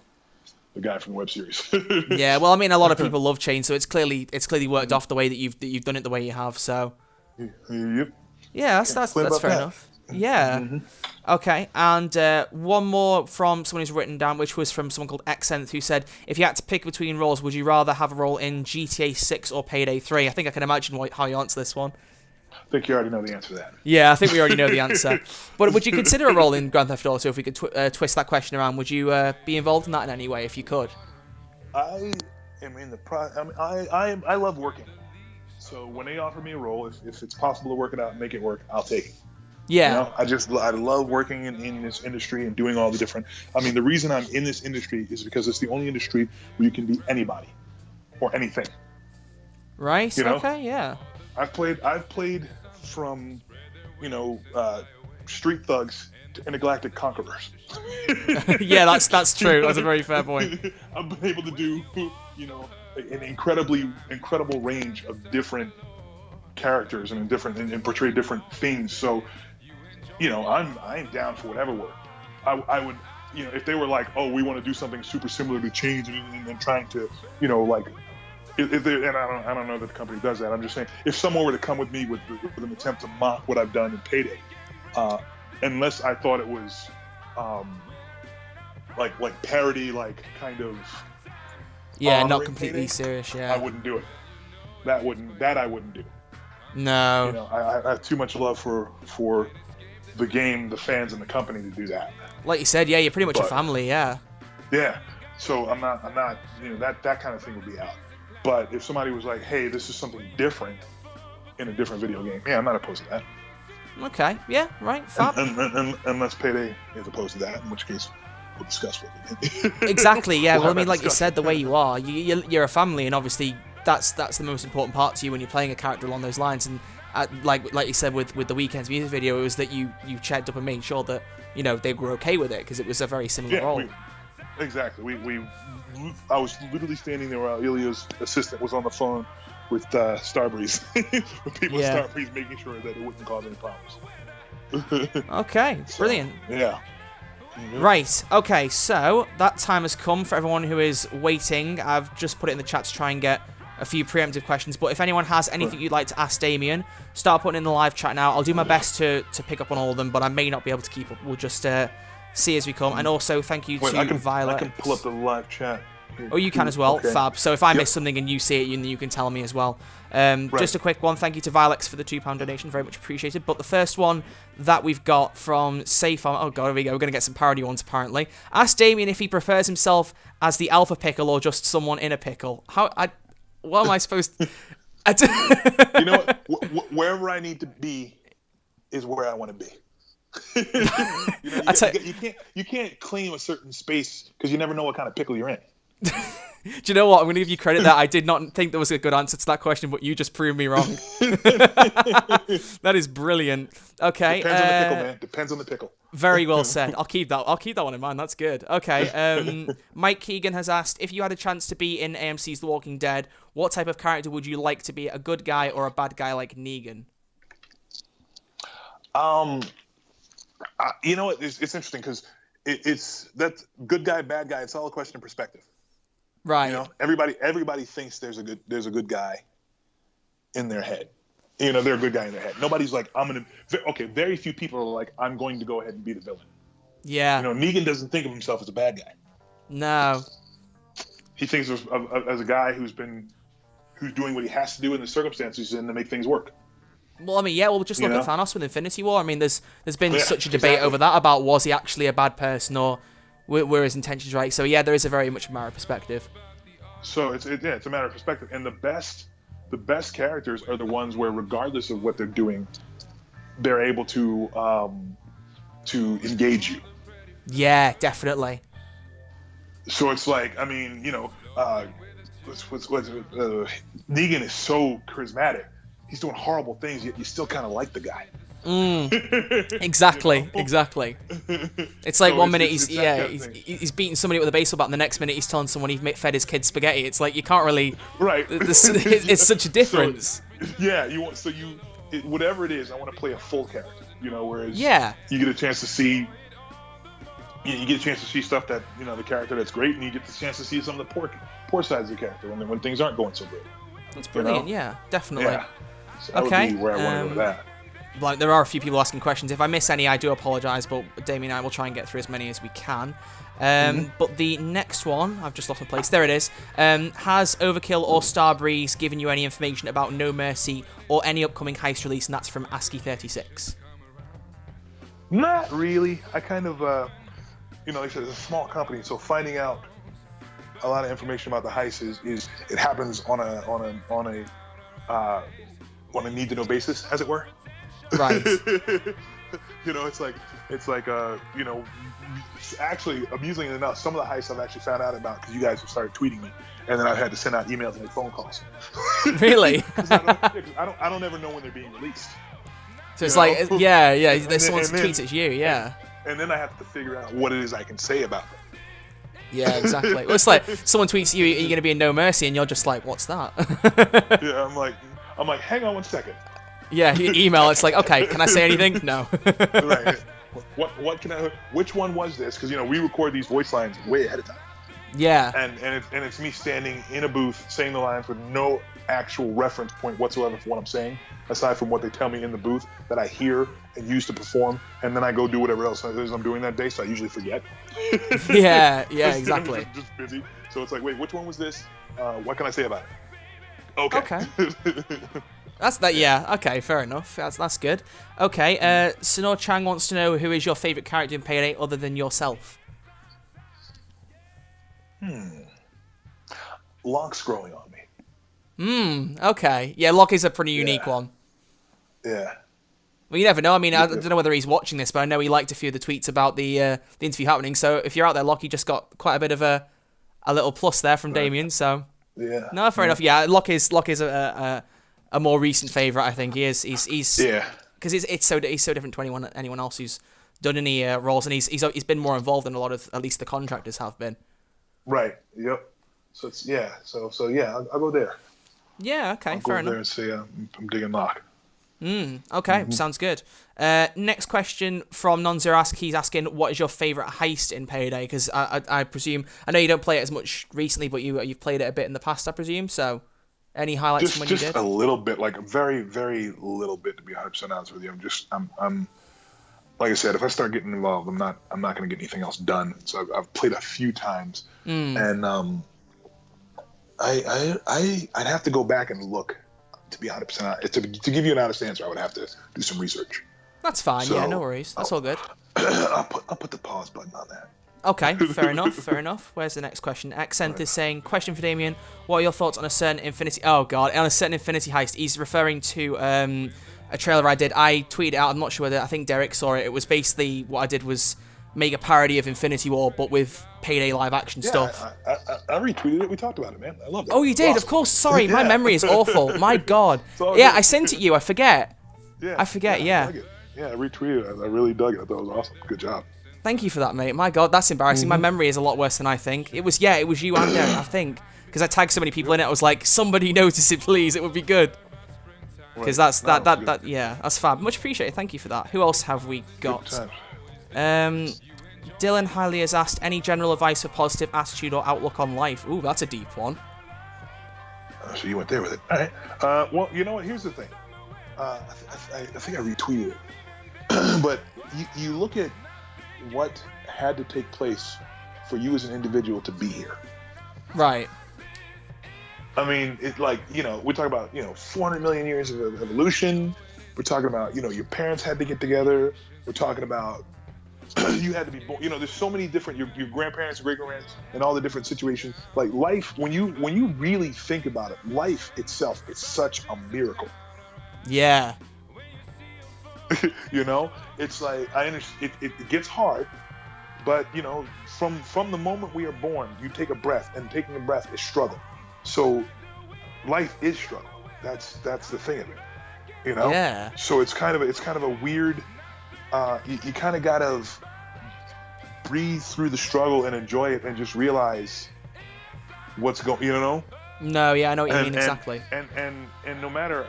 the guy from the web series. Yeah, well, I mean, a lot of people love Chains, so it's clearly worked off the way that you've done it the way you have. So. Yep. Yeah, that's fair enough. Yeah. Okay, and one more from someone who's written down, which was from someone called Xenth, who said, if you had to pick between roles, would you rather have a role in GTA 6 or Payday 3? I think I can imagine how you answer this one. I think you already know the answer to that. Yeah, I think we already know the answer. But would you consider a role in Grand Theft Auto if we could twist that question around? Would you be involved in that in any way if you could? I am in the I love working. So when they offer me a role, if it's possible to work it out and make it work, I'll take it. Yeah. You know, I love working in this industry and doing all the different. I mean, the reason I'm in this industry is because it's the only industry where you can be anybody or anything. Right. You know, Okay. Yeah. I've played from, you know, street thugs to intergalactic conquerors. Yeah, that's true. That's a very fair point. I've been able to do, you know, an incredible range of different characters and portray different things. So, you know, I'm down for whatever work. I would, you know, if they were like, oh, we want to do something super similar to change and trying to, you know, like, and I don't know that the company does that. I'm just saying, if someone were to come with me with an attempt to mock what I've done in Payday, unless I thought it was, like parody, like kind of, yeah, not completely Payday, serious. Yeah, I wouldn't do it. That I wouldn't do. No. You know, I have too much love for the game, the fans, and the company to do that. Like you said, yeah, you're pretty much a family, yeah. Yeah. So I'm not, you know, that kind of thing would be out. But if somebody was like, hey, this is something different in a different video game, yeah, I'm not opposed to that. Okay. Yeah. Right. Fab. Unless Payday is opposed to that, in which case we'll discuss what. Exactly. Yeah. Well, I mean, like you said, the way you are, you're a family, and obviously that's the most important part to you when you're playing a character along those lines. And like you said with the Weeknd's music video, it was that you checked up and made sure that, you know, they were okay with it because it was a very similar role. Exactly. I was literally standing there while Ilya's assistant was on the phone with Starbreeze, with people at Starbreeze, making sure that it wouldn't cause any problems. Okay, brilliant. Yeah. Mm-hmm. Right, okay, so that time has come for everyone who is waiting. I've just put it in the chat to try and get a few preemptive questions, but if anyone has anything you'd like to ask Damion, start putting in the live chat now. I'll do my best to pick up on all of them, but I may not be able to keep up. We'll just see as we come. And also, thank you to Violet. I can pull up the live chat. Oh, you can as well. Okay. Fab. So if I miss something and you see it, you can tell me as well. Just a quick one. Thank you to Vilex for the £2 donation. Very much appreciated. But the first one that we've got from Safe on... Oh, God, here we go. We're going to get some parody ones, apparently. Ask Damion if he prefers himself as the alpha pickle or just someone in a pickle. What am I supposed to... You know what? Wherever I need to be is where I want to be. You can't claim a certain space because you never know what kind of pickle you're in. Do you know what? I'm going to give you credit that I did not think there was a good answer to that question, but you just proved me wrong. That is brilliant. Okay. Depends on the pickle, man. Depends on the pickle. Very well said. I'll keep that one in mind. That's good. Okay. Mike Keegan has asked, if you had a chance to be in AMC's The Walking Dead, what type of character would you like to be? A good guy or a bad guy like Negan? You know what? It's interesting because it's that good guy, bad guy. It's all a question of perspective. Right. You know, everybody thinks there's a good guy in their head. You know, they're a good guy in their head. Nobody's like, very few people are like, I'm going to go ahead and be the villain. Yeah. You know, Negan doesn't think of himself as a bad guy. No. He thinks of as a guy who's doing what he has to do in the circumstances and to make things work. Well, I mean, yeah, just look at Thanos with Infinity War. I mean, there's been such a debate over that about was he actually a bad person or were his intentions right? So yeah, there is a very much matter of perspective. So it's a matter of perspective, and the best characters are the ones where, regardless of what they're doing, they're able to engage you. Yeah, definitely. So it's like, I mean, you know, Negan is so charismatic. He's doing horrible things, yet you still kind of like the guy. Exactly, you know? Exactly. It's like one minute he's beating somebody with a baseball bat, and the next minute he's telling someone he's fed his kid spaghetti. It's like you can't really. Right. It's such a difference. So, whatever it is, I want to play a full character. You know, whereas you get a chance to see. You get a chance to see stuff that, you know, the character that's great, and you get the chance to see some of the poor sides of the character when things aren't going so great. That's brilliant. You know? Yeah, definitely. Yeah. So that would be where I want to go with that. Like, there are a few people asking questions. If I miss any, I do apologise, but Damion and I will try and get through as many as we can. But the next one, I've just lost my place. There it is. Has Overkill or Starbreeze given you any information about No Mercy or any upcoming Heist release? And that's from ASCII36. Not really. I kind of, you know, like I said, it's a small company, so finding out a lot of information about the Heist is it happens on a need to know basis, as it were. Right. it's like actually amusingly enough, some of the heists I've actually found out about because you guys have started tweeting me, and then I've had to send out emails and make phone calls. Really? 'Cause I don't ever know when they're being released. So it's like, yeah. There's someone tweets at you, yeah. And then I have to figure out what it is I can say about them. Yeah, exactly. Well, it's like someone tweets you, "Are you going to be in No Mercy?" and you're just like, "What's that?" Yeah, I'm like, hang on one second. Yeah, you email. It's like, okay, can I say anything? No. Right. What can I? Which one was this? Because we record these voice lines way ahead of time. Yeah. And it's me standing in a booth saying the lines with no actual reference point whatsoever for what I'm saying, aside from what they tell me in the booth that I hear and use to perform, and then I go do whatever else it is I'm doing that day, so I usually forget. Yeah, exactly. I'm just busy. So it's like, wait, which one was this? What can I say about it? Okay. That's that. Yeah. Okay. Fair enough. That's good. Okay. Sonor Chang wants to know who is your favorite character in Payday other than yourself. Locke's growing on me. Okay. Yeah. Locke is a pretty unique one. Yeah. Well, you never know. I mean, I don't know whether he's watching this, but I know he liked a few of the tweets about the interview happening. So if you're out there, Locke, you just got quite a bit of a little plus there from Damion. So yeah. No, fair enough. Yeah, Locke is a more recent favorite. I think he is. He's yeah. Because he's so different to anyone else who's done any roles, and he's been more involved than a lot of at least the contractors have been. Right. Yep. So it's So yeah, I'll go there. Yeah. Okay. I'll fair go enough. there and say I'm digging Locke. Okay, sounds good. Next question from Non-Zero He's asking, what is your favourite heist in Payday? Because I presume, I know you don't play it as much recently, but you've played it a bit in the past, I presume. So, any highlights from when you did? Just a little bit, like a very, very little bit, to be 100% honest with you. I'm like I said, if I start getting involved, I'm not going to get anything else done. So I've played a few times, and I'd have to go back and look. To be 100% honest, to give you an honest answer, I would have to do some research. That's fine. So, yeah, no worries. That's all good. I'll put the pause button on that. Okay, fair enough. Where's the next question? Accent is saying, question for Damion, what are your thoughts on a certain Infinity... Oh, God, on a certain Infinity heist. He's referring to a trailer I did. I tweeted it out. I'm not sure whether... I think Derek saw it. It was basically... What I did was make a parody of Infinity War, but with Payday live action stuff. I retweeted it. We talked about it, man. I loved it. Oh, you did? Awesome. Of course. Sorry, my memory is awful. My God. Yeah, I sent it you. I forget. Yeah. I forget, yeah. I retweeted it. I really dug it. I thought it was awesome. Good job. Thank you for that, mate. My God, that's embarrassing. My memory is a lot worse than I think. It was you and Derek, I think. Because I tagged so many people in it, I was like, somebody notice it, please. It would be good. Because that's fab. Much appreciated. Thank you for that. Who else have we got? Dylan Hiley has asked, any general advice for positive attitude or outlook on life? Ooh, that's a deep one. So you went there with it. All right. Well, you know what? Here's the thing. I think I retweeted it. But you look at what had to take place for you as an individual to be here. Right. I mean, we're talking about, 400 million years of evolution. We're talking about, your parents had to get together. We're talking about you had to be born. There's so many different your grandparents, great-grandparents, and all the different situations. Like life, when you really think about it, life itself is such a miracle. Yeah. It's like I understand it gets hard, but from the moment we are born, you take a breath, and taking a breath is struggle. So life is struggle. That's the thing of it. Yeah. So it's kind of a weird. You kind of gotta breathe through the struggle and enjoy it, and just realize what's going. No, yeah, I know what you mean exactly. And no matter,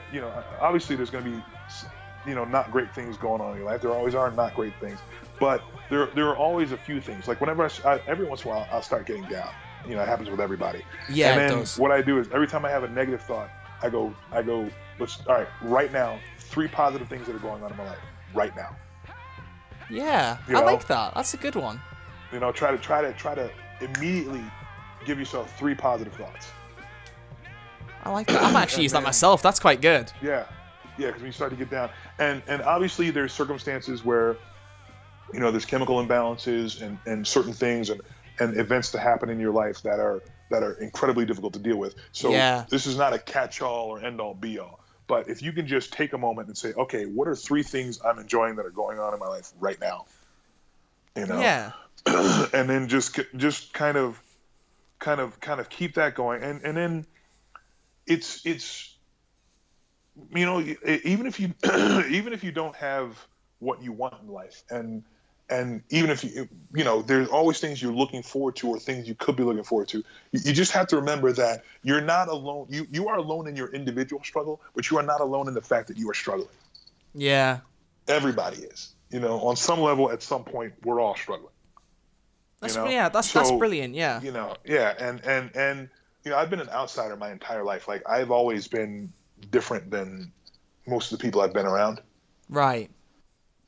obviously there's going to be, not great things going on in your life. There always are not great things, but there are always a few things. Like whenever every once in a while I'll start getting down. It happens with everybody. Yeah, and then it does. What I do is every time I have a negative thought, I go. All right, right now, 3 positive things that are going on in my life right now. Yeah, I like that. That's a good one. Try to immediately give yourself 3 positive thoughts. I like that. I'm actually using that myself. That's quite good. Yeah, because when you start to get down, and obviously there's circumstances where, there's chemical imbalances and certain things and events to happen in your life that are incredibly difficult to deal with. So this is not a catch-all or end-all be-all. But if you can just take a moment and say, okay, what are 3 things I'm enjoying that are going on in my life right now? You know? Yeah. And then just kind of keep that going. And then it's, you know, even if you, even if you don't have what you want in life, and even if you know, there's always things you're looking forward to or things you could be looking forward to. You just have to remember that you're not alone. You are alone in your individual struggle, but you are not alone in the fact that you are struggling. Yeah. Everybody is. You know, on some level, at some point, we're all struggling. That's, you know? yeah, that's brilliant. Yeah. You know, yeah, and you know, I've been an outsider my entire life. Like, I've always been different than most of the people I've been around. Right.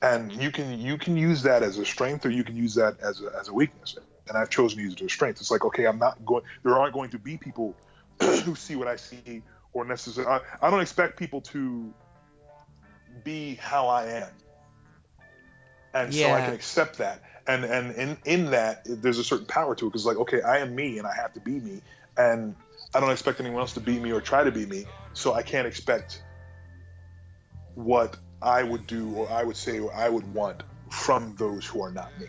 And you can use that as a strength, or you can use that as a weakness. And I've chosen to use it as a strength. It's like, okay, there aren't going to be people who see what I see, or necessarily. I don't expect people to be how I am, and so I can accept that. And in that, there's a certain power to it, because, like, okay, I am me, and I have to be me, and I don't expect anyone else to be me or try to be me. So I can't expect what I would do, or I would say, or I would want from those who are not me.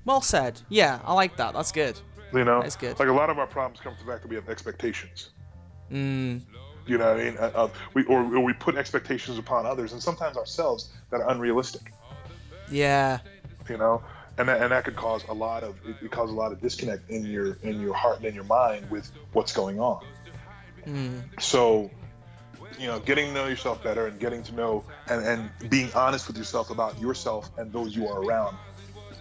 Well said. Yeah, I like that. That's good. You know, that's good. Like, a lot of our problems come to the fact that we have expectations. Mm. You know what I mean? We put expectations upon others, and sometimes ourselves, that are unrealistic. Yeah. You know, and that could cause a lot of disconnect in your heart and in your mind with what's going on. Mm. So, you know, getting to know yourself better, and getting to know and being honest with yourself about yourself and those you are around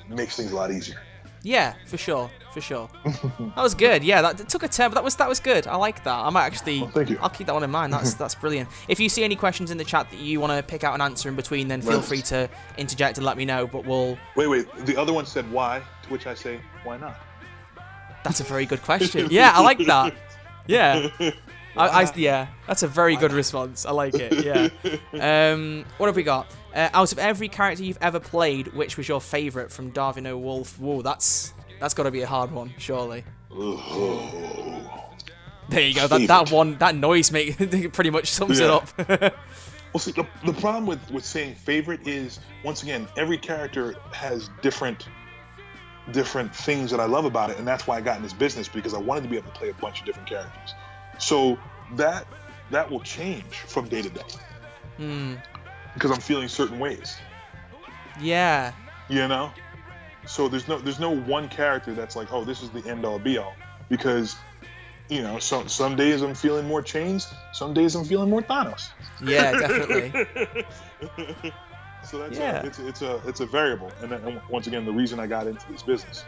makes things a lot easier. Yeah, for sure. That was good. Yeah, that took a turn, but that was good. I like that. I might actually. Well, thank you. I'll keep that one in mind. That's brilliant. If you see any questions in the chat that you want to pick out an answer in between, then feel free to interject and let me know. But we'll. Wait. The other one said why, to which I say, why not? That's a very good question. Yeah, I like that. Yeah. Yeah, that's a very good response. I like it. Yeah. What have we got? Out of every character you've ever played, which was your favourite? From Darvin O'Wolf. Whoa, that's got to be a hard one, surely. There you go. That noise pretty much sums it up. Well, see, the problem with saying favorite is, once again, every character has different things that I love about it, and that's why I got in this business, because I wanted to be able to play a bunch of different characters. So that will change from day to day, because I'm feeling certain ways. Yeah. You know, so there's no one character that's like, oh, this is the end all be all, because, you know, some days I'm feeling more Chains, some days I'm feeling more Thanos. Yeah, definitely. So that's it's a variable, and once again, the reason I got into this business.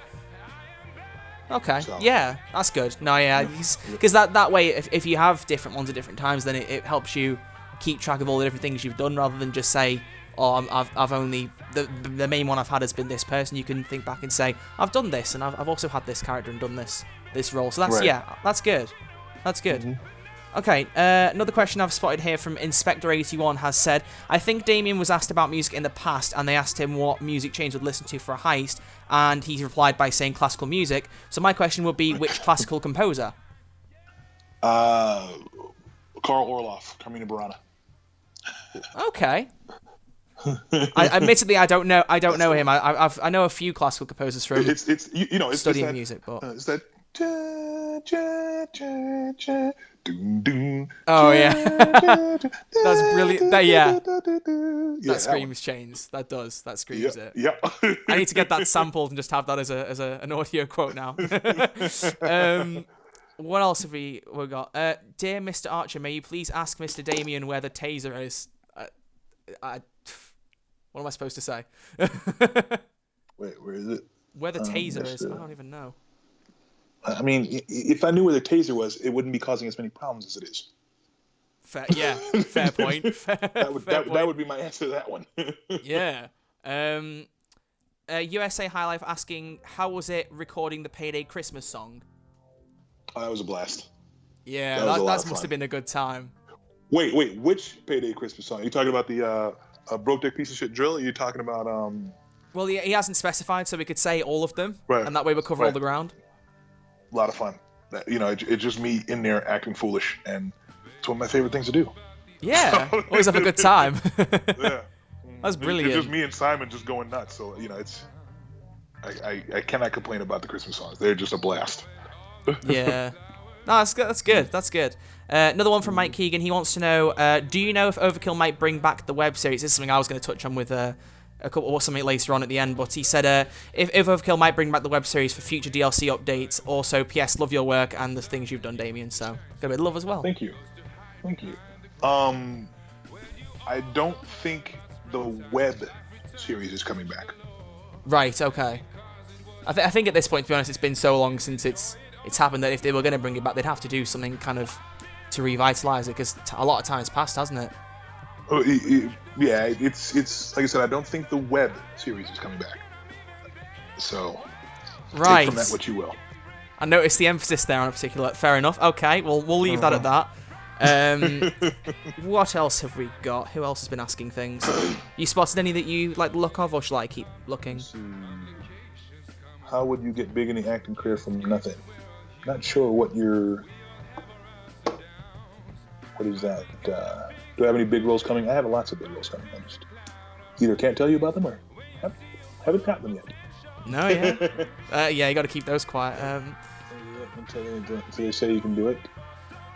Okay. So. Yeah, that's good. No, yeah, because that way, if you have different ones at different times, then it helps you keep track of all the different things you've done, rather than just say, oh, I've only the main one I've had has been this person. You can think back and say, I've done this, and I've also had this character and done this role. So that's that's good. That's good. Mm-hmm. Okay, another question I've spotted here from Inspector81 has said, I think Damion was asked about music in the past, and they asked him what music Chains would listen to for a heist, and he replied by saying classical music. So my question would be, which classical composer? Carl Orloff, Carmina Burana. Okay. Admittedly, I don't know him. I know a few classical composers from studying music, but it's that. Oh yeah, that's brilliant. That screams Chains. That does. That screams it. Yeah. I need to get that sampled and just have that as an audio quote now. What else have we got? Dear Mr. Archer, may you please ask Mr. Damion where the taser is? What am I supposed to say? Wait, where is it? Where the taser is? I don't even know. I mean, if I knew where the taser was, it wouldn't be causing as many problems as it is. Fair point. That would be my answer to that one. Yeah. USA High Life asking, how was it recording the Payday Christmas song? Oh, that was a blast. Yeah, that must have been a good time. Wait, which Payday Christmas song? Are you talking about the Broke Dick Piece of Shit Drill? Or are you talking about... Well, he hasn't specified, so we could say all of them, right. And that way we'll cover all the ground. A lot of fun. It's just me in there acting foolish, and it's one of my favorite things to do. Yeah, always have a good time. Yeah. That's brilliant. It's just me and Simon just going nuts. So it's I cannot complain about the Christmas songs. They're just a blast. Yeah. No, that's good. That's good. That's good. Another one from Mike Keegan. He wants to know, do you know if Overkill might bring back the web series? This is something I was going to touch on with a couple or something later on at the end. But he said, if Overkill might bring back the web series for future DLC updates. Also, P.S. Love your work and the things you've done, Damion. So, got a bit of love as well. Thank you. I don't think the web series is coming back. Right. Okay. I think at this point, to be honest, it's been so long since it's happened that if they were going to bring it back, they'd have to do something kind of to revitalize it, because a lot of time's passed, hasn't it? Oh, yeah, it's like I said, I don't think the web series is coming back. So, right. Take from that what you will. I noticed the emphasis there on a particular. Fair enough. Okay, well, we'll leave that at that. What else have we got? Who else has been asking things? You spotted any that you like the look of, or shall I keep looking? How would you get big in the acting career from nothing? Not sure what you're. What is that? Do I have any big roles coming? I have lots of big roles coming. I just either can't tell you about them or haven't got them yet. No, yeah. Yeah, you got to keep those quiet. Until they say you can do it.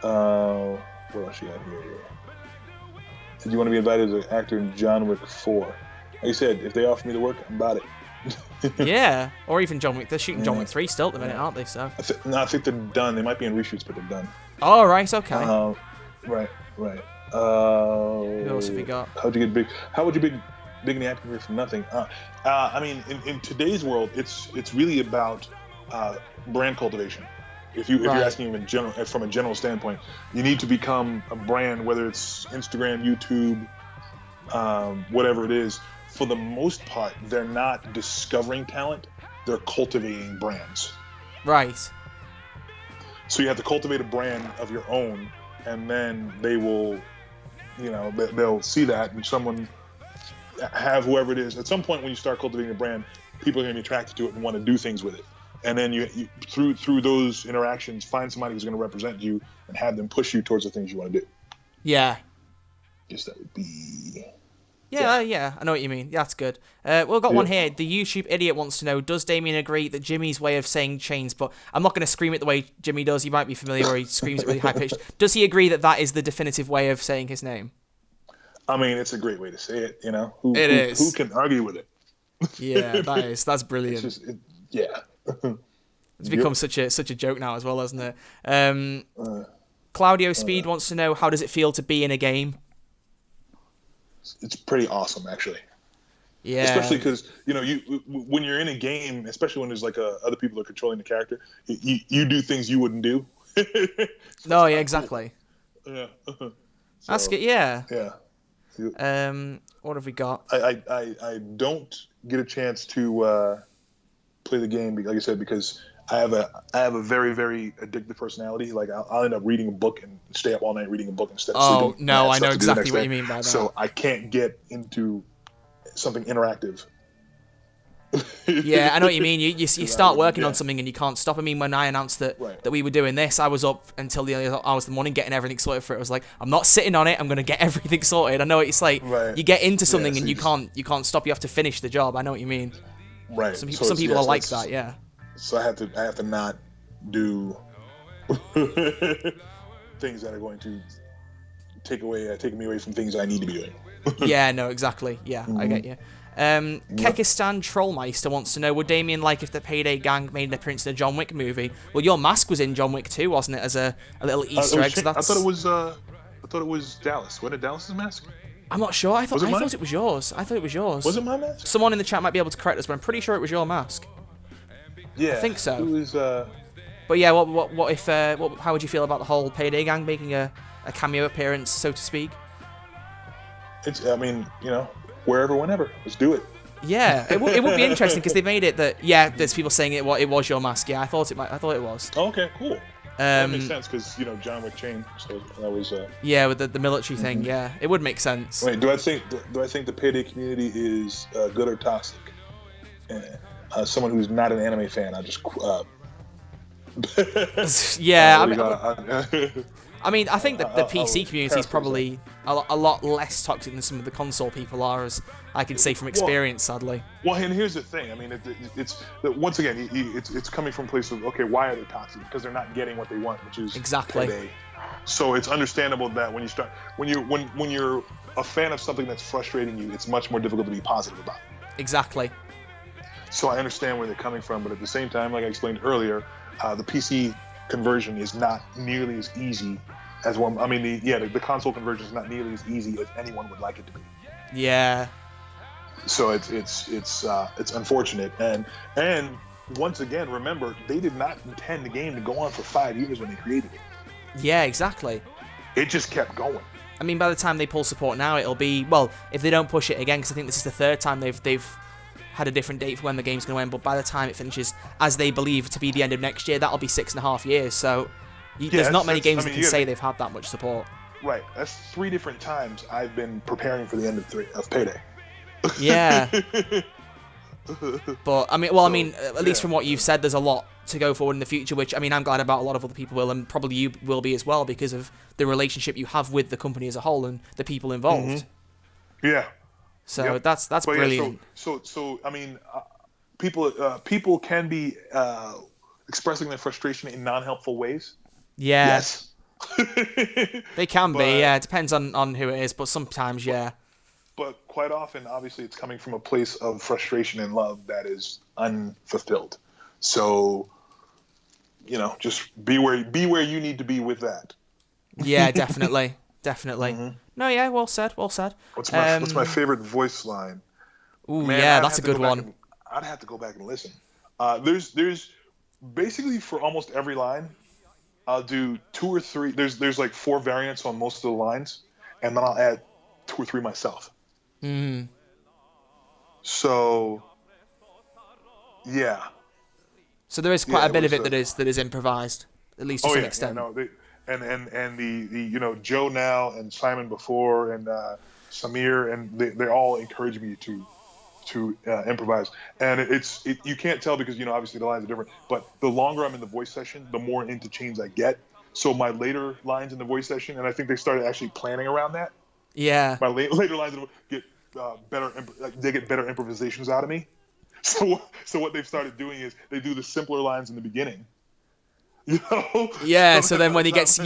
What else you got here? Did you want to be invited as an actor in John Wick 4? Like I said, if they offer me the work, I'm about it. Yeah, or even John Wick. They're shooting John Wick 3 still at the minute, aren't they? So. I think they're done. They might be in reshoots, but they're done. Oh, right, okay. Right. Who else have we got? How would you get big? How would you big in the acting career from nothing? I mean, in today's world, it's really about brand cultivation. If you're asking in general, from a general standpoint, you need to become a brand, whether it's Instagram, YouTube, whatever it is. For the most part, they're not discovering talent; they're cultivating brands. Right. So you have to cultivate a brand of your own, and then they will, they'll see that, and someone have whoever it is. At some point, when you start cultivating a brand, people are going to be attracted to it and want to do things with it. And then you through those interactions, find somebody who's going to represent you and have them push you towards the things you want to do. Yeah. Guess that would be. Yeah, I know what you mean. Yeah, that's good. We've got one here. The YouTube idiot wants to know, does Damion agree that Jimmy's way of saying chains, but I'm not going to scream it the way Jimmy does. You might be familiar where he screams it really high-pitched. Does he agree that that is the definitive way of saying his name? I mean, it's a great way to say it, It is. Who can argue with it? Yeah, that's brilliant. It's just, yeah. It's become such a joke now as well, hasn't it? Claudio Speed wants to know, how does it feel to be in a game? It's pretty awesome, actually. Yeah. Especially because when you're in a game, especially when there's like other people are controlling the character, you do things you wouldn't do. No, yeah, exactly. Cool. Yeah. That's good. Yeah. Yeah. What have we got? I don't get a chance to play the game, like I said, because I have a very, very addictive personality. Like I'll end up reading a book and stay up all night reading a book instead of sleeping. Oh no, I know exactly what you mean by that. So I can't get into something interactive. Yeah, I know what you mean. You start working on something and you can't stop. I mean, when I announced that we were doing this, I was up until the early hours of the morning getting everything sorted for it. I was like, I'm not sitting on it. I'm going to get everything sorted. I know it's like you get into something and you can't stop. You have to finish the job. I know what you mean. Right. Some people are like that. Yeah. So I have to not do things that are going to take me away from things I need to be doing. Yeah, no, exactly. Yeah, I get you. Kekistan Trollmeister wants to know, would Damion like if the Payday gang made an appearance in a John Wick movie? Well, your mask was in John Wick 2, wasn't it, as a little Easter egg? So I thought it was Dallas. Wasn't it Dallas's mask? I'm not sure. I thought it was yours. Was it my mask? Someone in the chat might be able to correct us, but I'm pretty sure it was your mask. Yeah, I think so. It was. But yeah, what if? How would you feel about the whole Payday gang making a cameo appearance, so to speak? I mean, wherever, whenever. Let's do it. Yeah, it would be interesting because they made it that. Yeah, there's people saying it was your mask. Yeah, I thought it was. Oh, okay, cool. That makes sense because John Wick chain. So that was. Yeah, with the military thing. Yeah, it would make sense. Wait, do I think the Payday community is good or toxic? Someone who's not an anime fan, I just. Yeah, I mean, I think that the PC I'll community is paraphrase probably a lot less toxic than some of the console people are, as I can say from experience, sadly. Well, and here's the thing. I mean, it's once again, it's coming from a place of, okay, why are they toxic? Because they're not getting what they want, which is Exactly. Payday. So it's understandable that when you're a fan of something that's frustrating you, it's much more difficult to be positive about it. Exactly. So I understand where they're coming from, but at the same time, like I explained earlier, the PC conversion is not nearly as easy as one. I mean, the console conversion is not nearly as easy as anyone would like it to be. Yeah. So it's unfortunate, and once again, remember, they did not intend the game to go on for 5 years when they created it. Yeah, exactly. It just kept going. I mean, by the time they pull support now, it'll be, well, if they don't push it again, because I think this is the third time they've had a different date for when the game's going to end, but by the time it finishes, as they believe to be the end of next year, that'll be 6.5 years, so there's not many games that can say they've had that much support. Right, that's 3 different times I've been preparing for the end of Payday. Yeah. But, I mean, at least from what you've said, there's a lot to go forward in the future, which, I mean, I'm glad about. A lot of other people will, and probably you will be as well, because of the relationship you have with the company as a whole and the people involved. Mm-hmm. Yeah. So that's brilliant. Yeah, so I mean, people can be expressing their frustration in non-helpful ways. Yeah. Yes. They can be, yeah. It depends on who it is, but sometimes, yeah. But quite often, obviously, it's coming from a place of frustration and love that is unfulfilled. So, just be where you need to be with that. Yeah, definitely. Mm-hmm. No, yeah, well said. What's my favorite voice line? Ooh, man, yeah, that's a good one. I'd have to go back and listen. There's basically for almost every line, I'll do 2 or 3. There's like 4 variants on most of the lines, and then I'll add 2 or 3 myself. Mm. So, yeah. So there is quite a bit of it that is improvised, at least to some extent. Yeah, no, and the Joe now and Simon before and Samir, and they all encourage me to improvise, and you can't tell because obviously the lines are different, but the longer I'm in the voice session, the more into chains I get. So my later lines in the voice session, and I think they started actually planning around that. Yeah. My later lines get better. They get better improvisations out of me. So what they've started doing is they do the simpler lines in the beginning. Yeah. So then when he gets So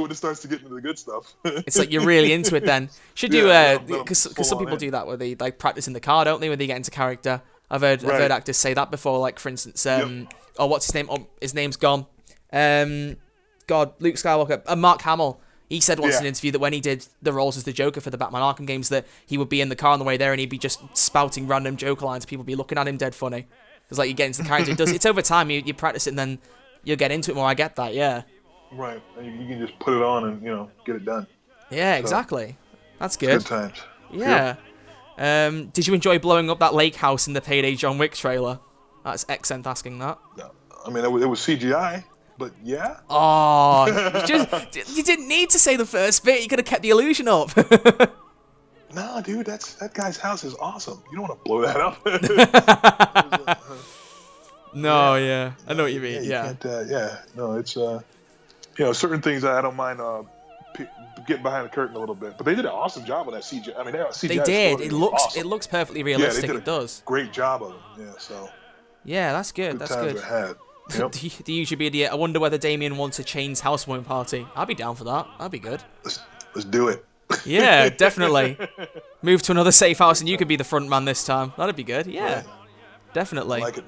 when it starts to get into the good stuff, it's like you're really into it. Then should do because some people do that where they like practice in the car, don't they? When they get into character, I've heard actors say that before. Like for instance, what's his name? Oh, his name's gone. Luke Skywalker. Mark Hamill. He said once in an interview that when he did the roles as the Joker for the Batman Arkham games, that he would be in the car on the way there and he'd be just spouting random Joker lines. People would be looking at him dead funny. It's like you get into the character. It's over time. You practice it and then you'll get into it more. I get that, yeah. Right. And you can just put it on and, get it done. Yeah, exactly. That's good. Good times. Yeah. Yep. Did you enjoy blowing up that lake house in the Payday John Wick trailer? That's excellent asking that. I mean, it was CGI. But yeah. Oh, you didn't need to say the first bit. You could have kept the illusion up. No, dude, that guy's house is awesome. You don't want to blow that up. No, yeah, I know what you mean. Yeah, it's certain things I don't mind getting behind the curtain a little bit. But they did an awesome job with that CGI. I mean, CGI. They did. It looks perfectly realistic. It does. Great job of it. Yeah. So. Yeah, that's good. That's good. Yep. The usual idiot. I wonder whether Damion wants a Chains housewarming party. I'd be down for that. That'd be good. Let's do it. Yeah, definitely. Move to another safe house and you could be the front man this time. That'd be good. Yeah, definitely. I like it.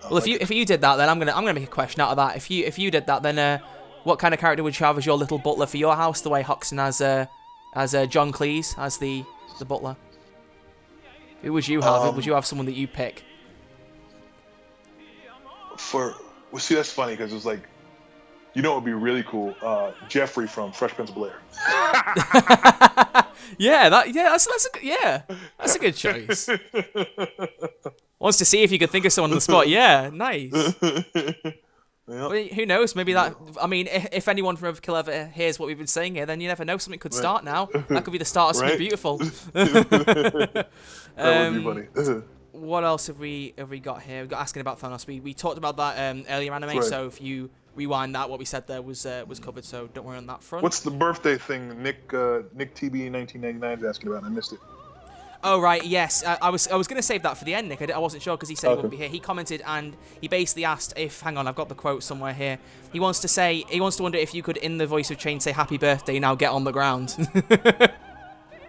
Well, if you did that, then I'm gonna make a question out of that. If you did that, then what kind of character would you have as your little butler for your house? The way Hoxton as John Cleese as the butler. Who would you have? Would you have someone that you pick? Well, see, that's funny because it's like, it would be really cool. Jeffrey from Fresh Prince of Bel-Air. That's a good choice. Wants to see if you could think of someone on the spot. Yeah, nice. Yep. Well, who knows? Maybe that. I mean, if anyone from Overkill ever hears what we've been saying here, then you never know. Something could start now. That could be the start of something beautiful. That would be funny. What else have we got here? We got asking about Thanos. We talked about that earlier anime. Right. So if you rewind that. What we said there was covered, so don't worry on that front. What's the birthday thing Nick TB 1999 is asking about? I missed it. Oh, right, yes. I was going to save that for the end, Nick. I wasn't sure because he said he wouldn't be here. He commented and he basically asked if... Hang on, I've got the quote somewhere here. He wants to wonder if you could, in the voice of Chain, say happy birthday, now get on the ground.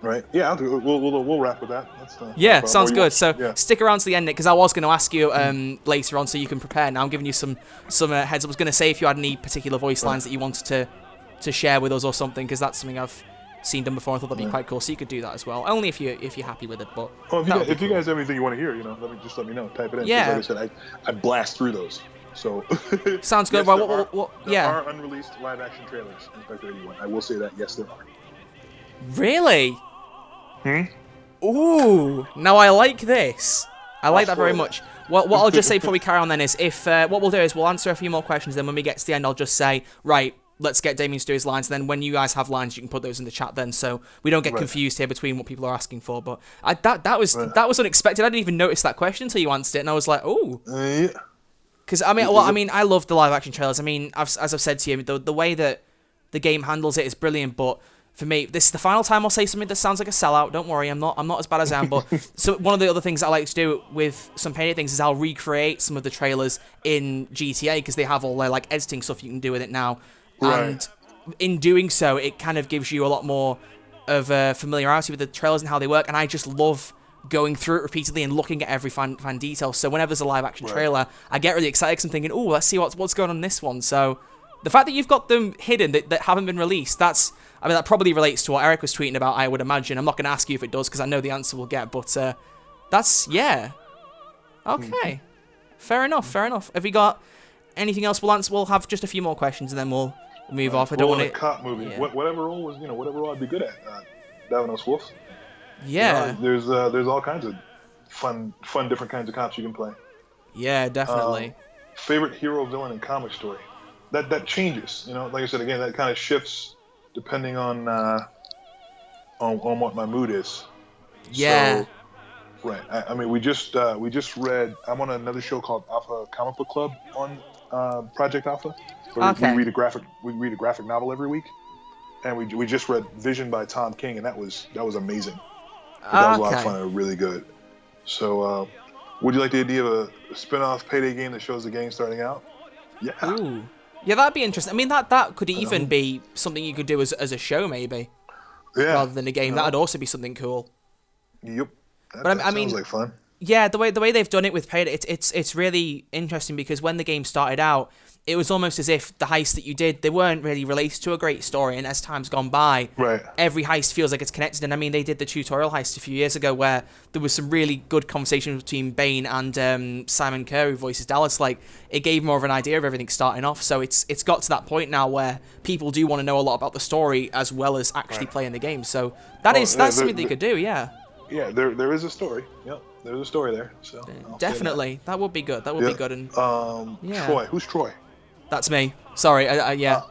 Right. Yeah, we'll wrap with that. Yeah, sounds good. So stick around to the end, Nick, because I was going to ask you later on so you can prepare. Now I'm giving you some heads up. I was going to say if you had any particular voice lines that you wanted to share with us or something, because that's something I've seen done before. I thought that'd be quite cool, so you could do that as well. Only if you're happy with it. But if you guys have anything you want to hear, let me know. Type it in. Yeah. Like I said, I blast through those. So sounds good. Yes, Well, there are unreleased live action trailers in Inspector 81. I will say that. Yes, there are. Really? Ooh. Now I like this. I like that very much. What I'll just say before we carry on then is if what we'll do is we'll answer a few more questions. Then when we get to the end, I'll just say right. Let's get Damion to do his lines. Then when you guys have lines, you can put those in the chat then, so we don't get confused here between what people are asking for. But that was unexpected. I didn't even notice that question until you answered it, and I was like, oh. Yeah. Because I love the live action trailers. I mean, as I've said to you, the way that the game handles it is brilliant. But for me, this is the final time I'll say something that sounds like a sellout. Don't worry, I'm not as bad as I am. But so one of the other things I like to do with some Payday things is I'll recreate some of the trailers in GTA because they have all their like editing stuff you can do with it now. And in doing so, it kind of gives you a lot more of familiarity with the trailers and how they work. And I just love going through it repeatedly and looking at every fan detail. So whenever there's a live action trailer, I get really excited because I'm thinking, oh, let's see what's going on in this one. So the fact that you've got them hidden that haven't been released, that probably relates to what Eric was tweeting about, I would imagine. I'm not going to ask you if it does because I know the answer we'll get. But yeah. Okay. Fair enough. Have we got anything else? We'll have just a few more questions and then we'll move off. I don't want a cop movie. Yeah. Whatever role was, whatever role I'd be good at. Thanos Wolf. Yeah. There's all kinds of fun, different kinds of cops you can play. Yeah, definitely. Favorite hero, villain, and comic story. That changes. Like I said again, that kind of shifts depending on what my mood is. Yeah. So, right. I mean, we just read. I'm on another show called Alpha Comic Book Club on Project Alpha. We read a graphic novel every week, and we just read Vision by Tom King, and that was amazing. That was a lot of fun and really good. So, would you like the idea of a spin-off Payday game that shows the gang starting out? Yeah. Ooh. Yeah, that'd be interesting. I mean, that could even be something you could do as a show, maybe. Yeah. Rather than a game, that'd also be something cool. Yep. That sounds like fun. Yeah, the way they've done it with Payday, it's really interesting because when the game started out, it was almost as if the heists that you did, they weren't really related to a great story, and as time's gone by, every heist feels like it's connected. And I mean, they did the tutorial heist a few years ago where there was some really good conversation between Bane and Simon Kerr, who voices Dallas. Like, it gave more of an idea of everything starting off. So it's got to that point now where people do want to know a lot about the story as well as actually playing the game. So that's something they could do, yeah. Yeah, there is a story. Yep, there's a story there. So definitely, that would be good. That would be good. And Troy, who's Troy? That's me. Sorry. Yeah.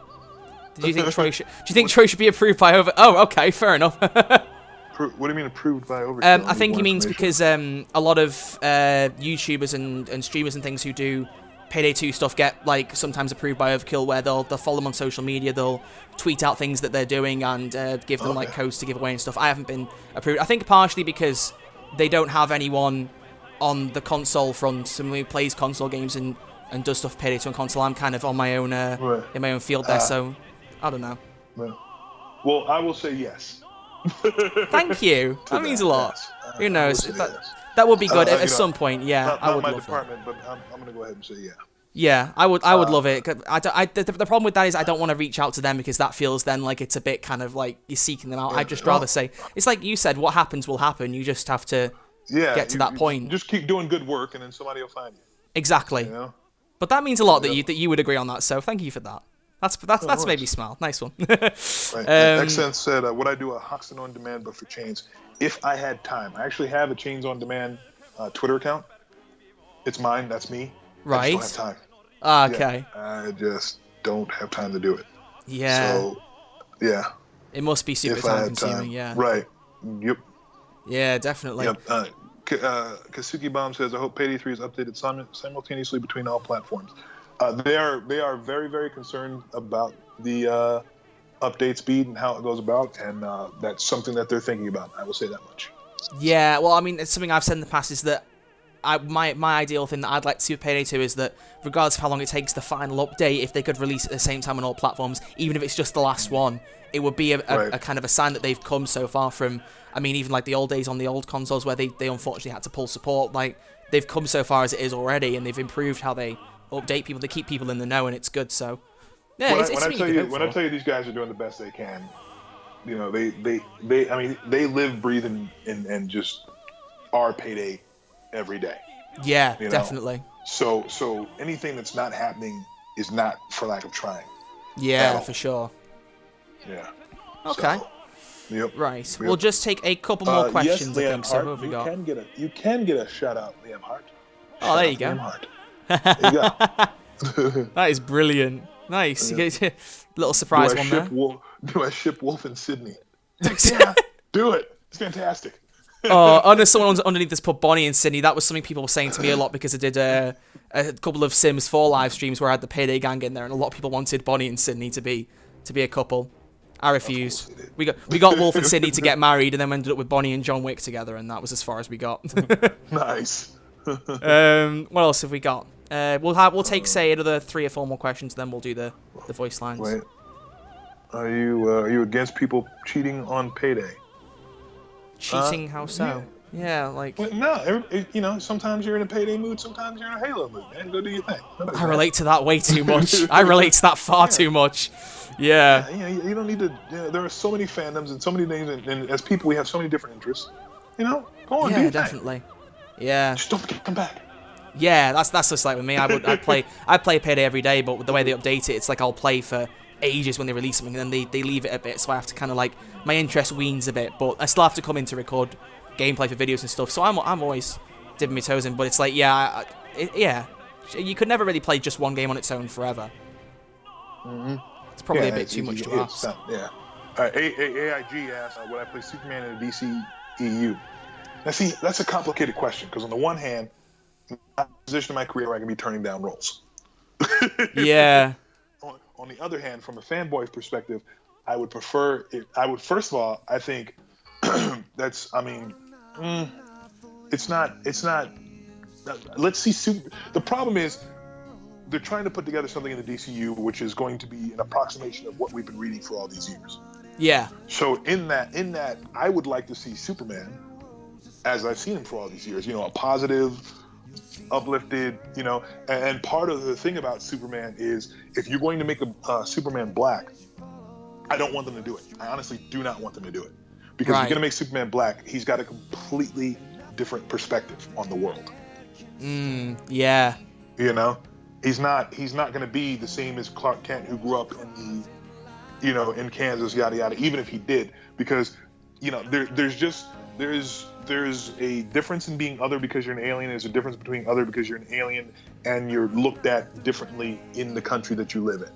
Do you think Troy should be approved by over? Oh, okay, fair enough. What do you mean approved by over? I think he means because a lot of YouTubers and streamers and things who do Payday 2 stuff get like sometimes approved by Overkill, where they'll follow them on social media, they'll tweet out things that they're doing and give them like codes to give away and stuff. I haven't been approved. I think partially because they don't have anyone on the console front, someone who plays console games and does stuff Payday 2 on console. I'm kind of on my own in my own field there, so I don't know. Well, I will say yes. Thank you. That means a lot. Yes. Who knows? That would be good at some point. Yeah, I would love department, that. But I'm gonna go ahead and say yeah. Yeah, I would love it. The problem with that is I don't want to reach out to them because that feels then like it's a bit kind of like you're seeking them out. I'd just rather say it's like you said. What happens will happen. You just have to get to that point. Just keep doing good work, and then somebody will find you. Exactly. But that means a lot that you would agree on that. So thank you for that. That's made me smile. Nice one. Xsense said, would I do a Hoxton on demand but for chains if I had time? I actually have a Chains on Demand Twitter account. It's mine. That's me. Right. I just don't have time. Okay. Yeah, I just don't have time to do it. Yeah. So, yeah. It must be super time consuming. Yeah. Right. Yep. Yeah, definitely. Yep. Kasuki Bomb says, I hope Payday 3 is updated simultaneously between all platforms. They are very, very concerned about the update speed and how it goes about, and that's something that they're thinking about. I will say that much. Yeah, well, I mean, it's something I've said in the past is that my ideal thing that I'd like to see with Payday 2 is that regardless of how long it takes the final update, if they could release it at the same time on all platforms, even if it's just the last one, it would be a kind of a sign that they've come so far from, I mean, even like the old days on the old consoles where they unfortunately had to pull support, like, they've come so far as it is already, and they've improved how they update people, they keep people in the know, and it's good, so... Yeah, when I tell you these guys are doing the best they can, you know, they live, breathe, and just are Payday every day. Yeah, you know? Definitely. So anything that's not happening is not for lack of trying. Yeah, for sure. Yeah. Okay. So, yep. Right. Yep. We'll just take a couple more questions, yes, I think. Hart, so who have we got? You can get a shout out, Liam Hart. Oh, there you go. Liam Hart. There you go. That is brilliant. Nice. You get a little surprise one there. Do I ship Wolf and Sydney? Yeah, do it. It's fantastic. I know someone underneath this put Bonnie and Sydney. That was something people were saying to me a lot because I did a couple of Sims 4 live streams where I had the Payday gang in there, and a lot of people wanted Bonnie and Sydney to be a couple. I refused. We got Wolf and Sydney to get married, and then we ended up with Bonnie and John Wick together, and that was as far as we got. Nice. What else have we got? We'll take say another 3 or 4 more questions, then we'll do the voice lines. Wait. Are you against people cheating on Payday? Cheating? How so? Yeah, like... Well, no, you know, sometimes you're in a Payday mood, sometimes you're in a Halo mood, man. Go do your thing. I relate to that way too much. I relate to that far too much. Yeah. You don't need to... there are so many fandoms and so many names, and as people, we have so many different interests. You know? Go on, do your definitely. thing. Yeah. Just don't come back. Yeah, that's just like with me. I play Payday every day, but with the way they update it, it's like I'll play for ages when they release something, and then they leave it a bit, so I have to kind of like, my interest weans a bit, but I still have to come in to record gameplay for videos and stuff, so I'm always dipping my toes in, but it's like, you could never really play just one game on its own forever. Mm-hmm. It's probably a bit too much to ask. Yeah. AIG asked, would I play Superman in the DC EU? Now see, that's a complicated question, because on the one hand, I'm in a position in my career where I can be turning down roles. Yeah. On the other hand, from a fanboy's perspective, I would prefer it. First of all, I think it's not. Let's see. The problem is they're trying to put together something in the DCU which is going to be an approximation of what we've been reading for all these years. Yeah. So in that, I would like to see Superman as I've seen him for all these years. You know, a positive, uplifted, you know, and part of the thing about Superman is if you're going to make a Superman black, I don't want them to do it. I honestly do not want them to do it, because if you're going to make Superman black, he's got a completely different perspective on the world. Yeah. You know, he's not going to be the same as Clark Kent, who grew up in in Kansas, yada yada. Even if he did, because there's a difference in being other because you're an alien. There's a difference between other because you're an alien and you're looked at differently in the country that you live in.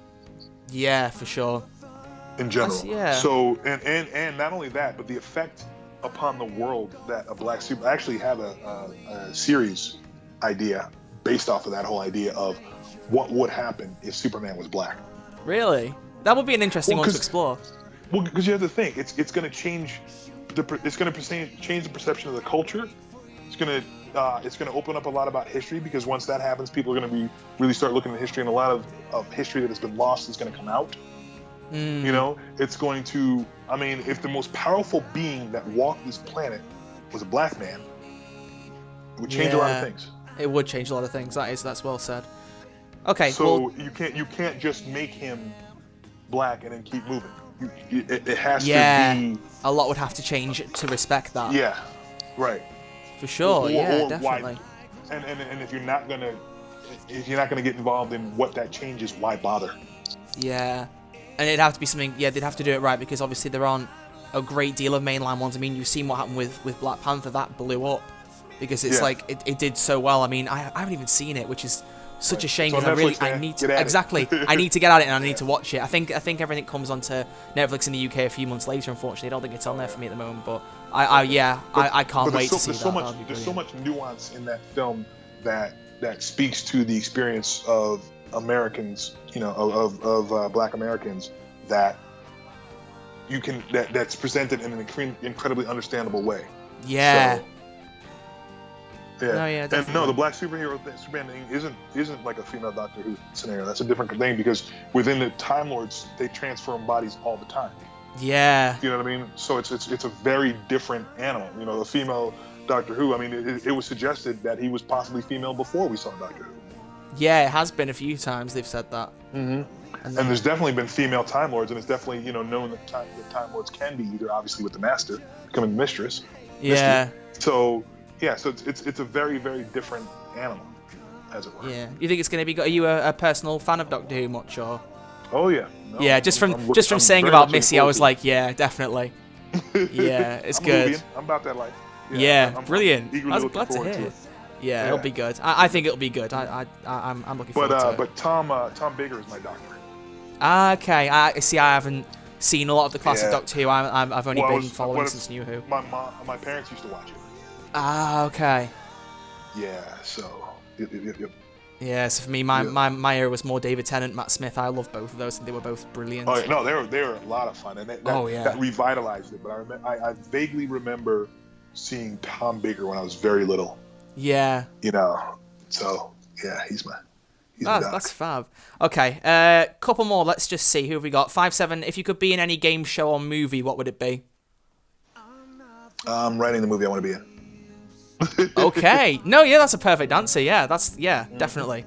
Yeah, for sure. In general. Yeah. So, and not only that, but the effect upon the world that a black super... I actually have a series idea based off of that whole idea of what would happen if Superman was black. Really? That would be an interesting one to explore. Well, because you have to think, it's going to change... It's going to change the perception of the culture. It's going to open up a lot about history, because once that happens, people are going to really start looking at history, and a lot of history that has been lost is going to come out. You know, it's going to... I mean, if the most powerful being that walked this planet was a black man, it would change a lot of things. It would change a lot of things. That's well said. Okay. So you can't just make him black and then keep moving. It has to be... a lot would have to change to respect that. Yeah, right. For sure. Definitely. And if you're not gonna get involved in what that changes, why bother? Yeah. And it'd have to be something. Yeah, they'd have to do it right, because obviously there aren't a great deal of mainline ones. I mean, you've seen what happened with Black Panther. That blew up because it's like it did so well. I mean, I haven't even seen it, which is such a shame, because I need to I need to get at it, and I need to watch it. I think everything comes onto Netflix in the UK a few months later. Unfortunately, I don't think it's on there for me at the moment. But I can't wait to see that. There's so much nuance in that film that speaks to the experience of Americans, of Black Americans that that's presented in an incredibly understandable way. Yeah. So, yeah. No, yeah, definitely. And no, the Black superhero Superman thing isn't like a female Doctor Who scenario. That's a different thing because within the Time Lords, they transform bodies all the time. Yeah. You know what I mean? So it's a very different animal. The female Doctor Who. I mean, it was suggested that he was possibly female before we saw Doctor Who. Yeah, it has been a few times they've said that. Mm-hmm. And there's definitely been female Time Lords, and it's definitely known that Time Lords can be either obviously with the Master becoming the Mistress. Yeah. So it's a very, very different animal, as it were. Yeah. You think it's going to be? Are you a personal fan of Doctor Who much, or? Oh yeah. No, yeah, just from saying about Missy, I was like, yeah, definitely. Yeah, it's good. I'm about that life. Yeah, I'm brilliant. I was looking glad to forward hear. it. Yeah, it'll be good. I think it'll be good. I'm looking forward to it. But Tom Baker is my doctor. Okay. I haven't seen a lot of the classic Doctor Who. I've only been following since New Who. My parents used to watch it. Okay. Yeah. So. Yep. Yeah. So for me, my era was more David Tennant, Matt Smith. I love both of those, and they were both brilliant. Oh no, they were a lot of fun, and that revitalized it. But I vaguely remember seeing Tom Baker when I was very little. Yeah. So yeah, he's that's fab. Okay, couple more. Let's just see who have we got. 5-7. If you could be in any game show or movie, what would it be? I'm writing the movie I want to be in. Okay. No, yeah, that's a perfect answer. Yeah, definitely.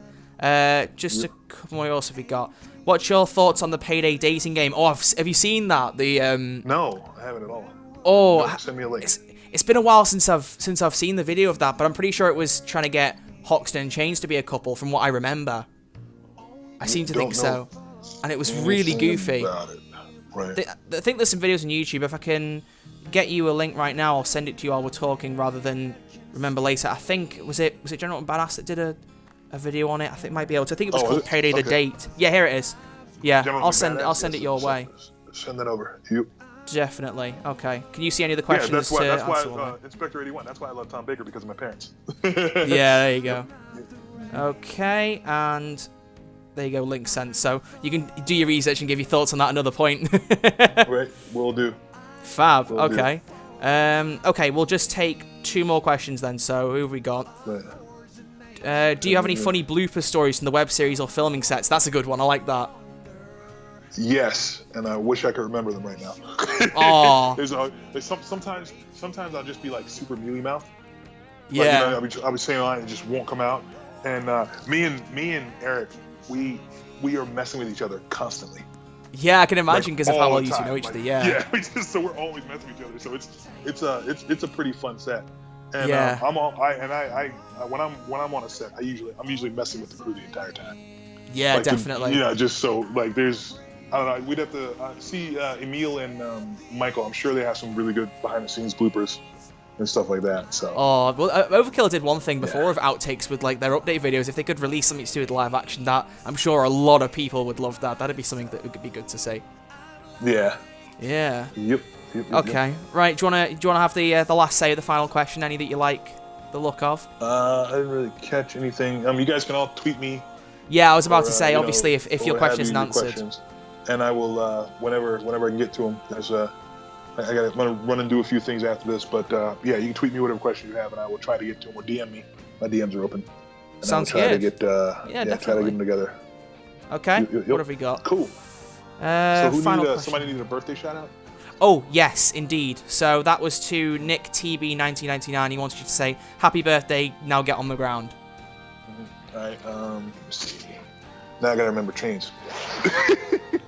Just a couple more. What else have we got? What's your thoughts on the Payday dating game? Oh, have you seen that? No, I haven't at all. Oh, no, send me a link. It's been a while since I've seen the video of that, but I'm pretty sure it was trying to get Hoxton and Chains to be a couple, from what I remember. I seem to think so, and it was really goofy. Right. I think there's some videos on YouTube. If I can get you a link right now, I'll send it to you while we're talking, rather than remember later. I think was it General Badass that did a video on it. I think might be able to. I think it was called Payday the Date. Yeah, here it is. Yeah, I'll send it your way. Send that over. You. Definitely. Okay. Can you see any of the questions? Yeah, that's why Inspector 81. That's why I love Tom Baker, because of my parents. Yeah, there you go. Okay, and there you go. Link sent. So you can do your research and give your thoughts on that another point. Right, will do. Fab. Okay. Okay, we'll just take 2 more questions then. So who have we got? Right. Do you have any funny blooper stories from the web series or filming sets? That's a good one. I like that. Yes, and I wish I could remember them right now. Oh. Sometimes I'll just be like super mealy mouth. Yeah. Like, I'll be saying a line and it just won't come out. And me and Eric, we are messing with each other constantly. Yeah, I can imagine, because of how well you two know each other. Yeah. Yeah, so we're always messing with each other. So it's a pretty fun set. And yeah. When I'm on a set, I'm usually messing with the crew the entire time. Yeah, like definitely. Just so like there's. I don't know. We'd have to see Emil and Michael. I'm sure they have some really good behind-the-scenes bloopers and stuff like that. So. Oh, well, Overkill did one thing before of outtakes with like their update videos. If they could release something to do with live action, that I'm sure a lot of people would love that. That'd be something that would be good to see. Yeah. Yeah. Yep. Okay. Right. Do you wanna have the last say of the final question? Any that you like the look of? I didn't really catch anything. You guys can all tweet me. Yeah, I was about to say. Obviously, if your question isn't answered. And I will, whenever I can get to them. I'm gonna run and do a few things after this, but yeah, you can tweet me whatever question you have, and I will try to get to them, or DM me. My DMs are open. And Sounds good. To get, definitely. Try to get them together. Okay. Yep. What have we got? Cool. So somebody needed a birthday shout out? Oh yes, indeed. So that was to Nick TB 1999. He wanted you to say happy birthday. Now get on the ground. All right. Let's see. Now I gotta remember chains.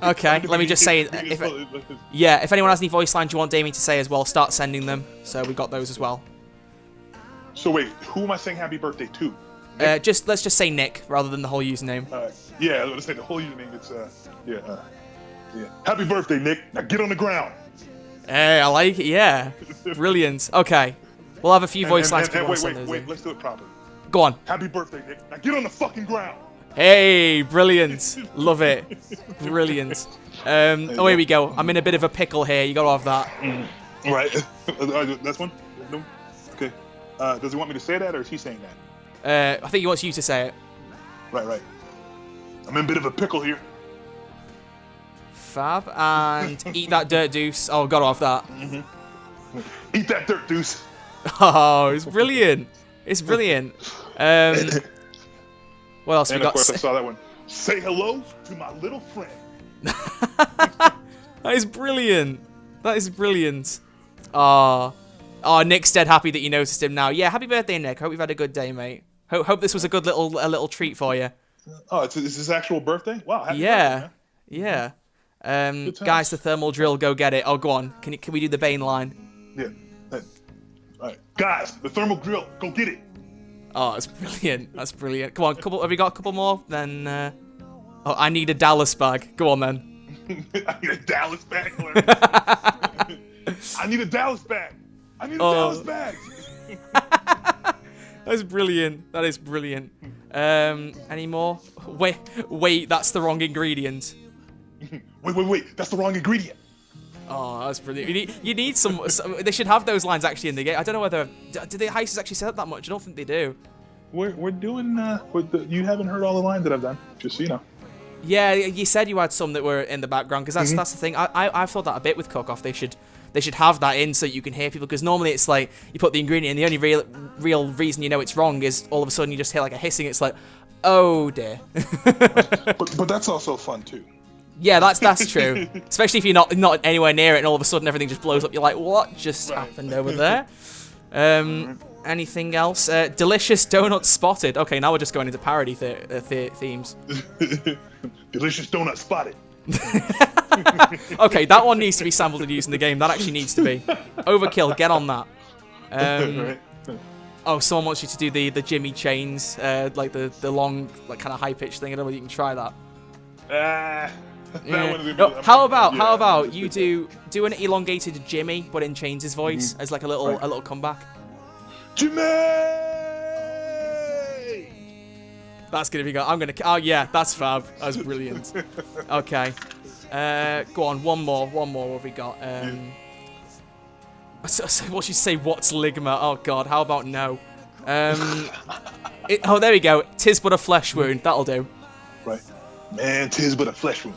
Okay, let me just say, if anyone has any voice lines you want Damion to say as well, start sending them. So we got those as well. So wait, who am I saying happy birthday to? Let's just say Nick rather than the whole username. Yeah, I was gonna say the whole username. It's yeah. Happy birthday, Nick. Now get on the ground. Hey, I like it. Yeah, brilliant. Okay, we'll have a few voice lines. Wait. Let's do it properly. Go on. Happy birthday, Nick. Now get on the fucking ground. Hey, brilliant. Love it. Brilliant. Oh, here we go. I'm in a bit of a pickle here. You gotta have that. Right. That's one? No? Okay. Does he want me to say that, or is he saying that? I think he wants you to say it. Right. I'm in a bit of a pickle here. Fab. And eat that dirt deuce. Oh, got off that. Eat that dirt deuce. Oh, it's brilliant. It's brilliant. What else we got? And of course, I saw that one. Say hello to my little friend. That is brilliant. That is brilliant. Oh, Nick's dead happy that you noticed him now. Yeah, happy birthday, Nick. Hope you've had a good day, mate. Hope this was a good little treat for you. Oh, is his actual birthday? Wow. Happy birthday, yeah. Guys, the thermal drill, go get it. Oh, go on. Can we do the Bane line? Yeah. All right, guys, the thermal drill, go get it. Oh, that's brilliant. That's brilliant. Come on, have you got a couple more? Then, oh, I need a Dallas bag. Go on, then. I need a Dallas bag. I need a Dallas bag. I need a Dallas bag. That's brilliant. That is brilliant. Any more? Wait, that's the wrong ingredient. Wait, that's the wrong ingredient. Oh, that's brilliant. You need some. They should have those lines actually in the game. I don't know whether do the Heisters actually say that much. I don't think they do. We're doing. You haven't heard all the lines that I've done, just so you know. Yeah, you said you had some that were in the background because that's the thing. I've thought that a bit with Cook-Off. They should have that in so you can hear people, because normally it's like you put the ingredient in, the only real reason you know it's wrong is all of a sudden you just hear like a hissing. It's like, oh dear. but that's also fun too. Yeah, that's true. Especially if you're not anywhere near it and all of a sudden everything just blows up. You're like, what just happened over there? Anything else? Delicious donut spotted. Okay, now we're just going into parody themes. Delicious donut spotted. Okay, that one needs to be sampled and used in the game. That actually needs to be. Overkill, get on that. Oh, someone wants you to do the Jimmy Chains, like the long, like kind of high pitched thing. I don't know whether you can try that. No, how about you do an elongated Jimmy, but in Chains' voice as like a little comeback. Jimmy! That's gonna be good. Oh yeah, that's fab. That's brilliant. Okay. Go on, one more. What have we got? So what should you say? What's ligma? Oh god, how about no? Oh, there we go. 'Tis but a flesh wound. That'll do. Right. Man, 'tis but a flesh wound.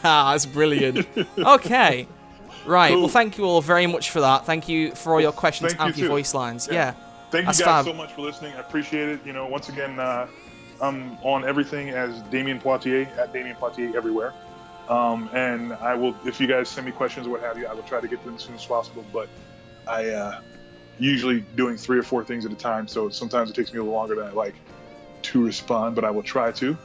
That's brilliant. Okay. Right. Cool. Well, thank you all very much for that. Thank you for all your questions and for your voice lines. Yeah. Thank you guys so much for listening. I appreciate it. You know, once again, I'm on everything as Damion Poitier, at Damion Poitier everywhere. And I will, if you guys send me questions or what have you, I will try to get to them as soon as possible. But I usually doing 3 or 4 things at a time, so sometimes it takes me a little longer than I like to respond, but I will try to.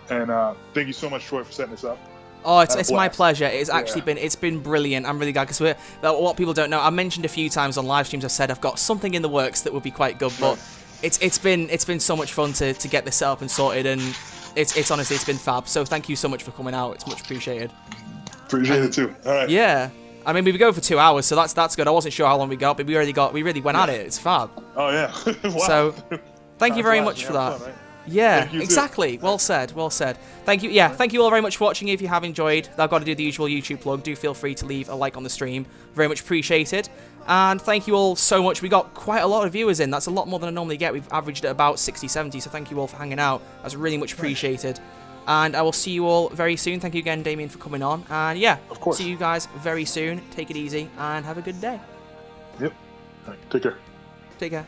And thank you so much, Troy, for setting this up. Oh, it's my pleasure. It's actually been brilliant. I'm really glad, because what people don't know, I mentioned a few times on live streams, I said I've got something in the works that would be quite good, but it's been so much fun to get this set up and sorted, and it's honestly, it's been fab. So thank you so much for coming out. It's much appreciated. Appreciate it too. All right. Yeah. I mean, we go for 2 hours, so that's good. I wasn't sure how long we got, but we really went at it. It's fab. Oh yeah. Wow. So thank you very much for that. Fun, right? Yeah, exactly. Well said. Well said. Thank you. Yeah, thank you all very much for watching. If you have enjoyed, I've got to do the usual YouTube plug. Do feel free to leave a like on the stream. Very much appreciated. And thank you all so much. We got quite a lot of viewers in. That's a lot more than I normally get. We've averaged at about 60, 70. So thank you all for hanging out. That's really much appreciated. And I will see you all very soon. Thank you again, Damion, for coming on. And yeah, of course. See you guys very soon. Take it easy and have a good day. Yep. All right, take care. Take care.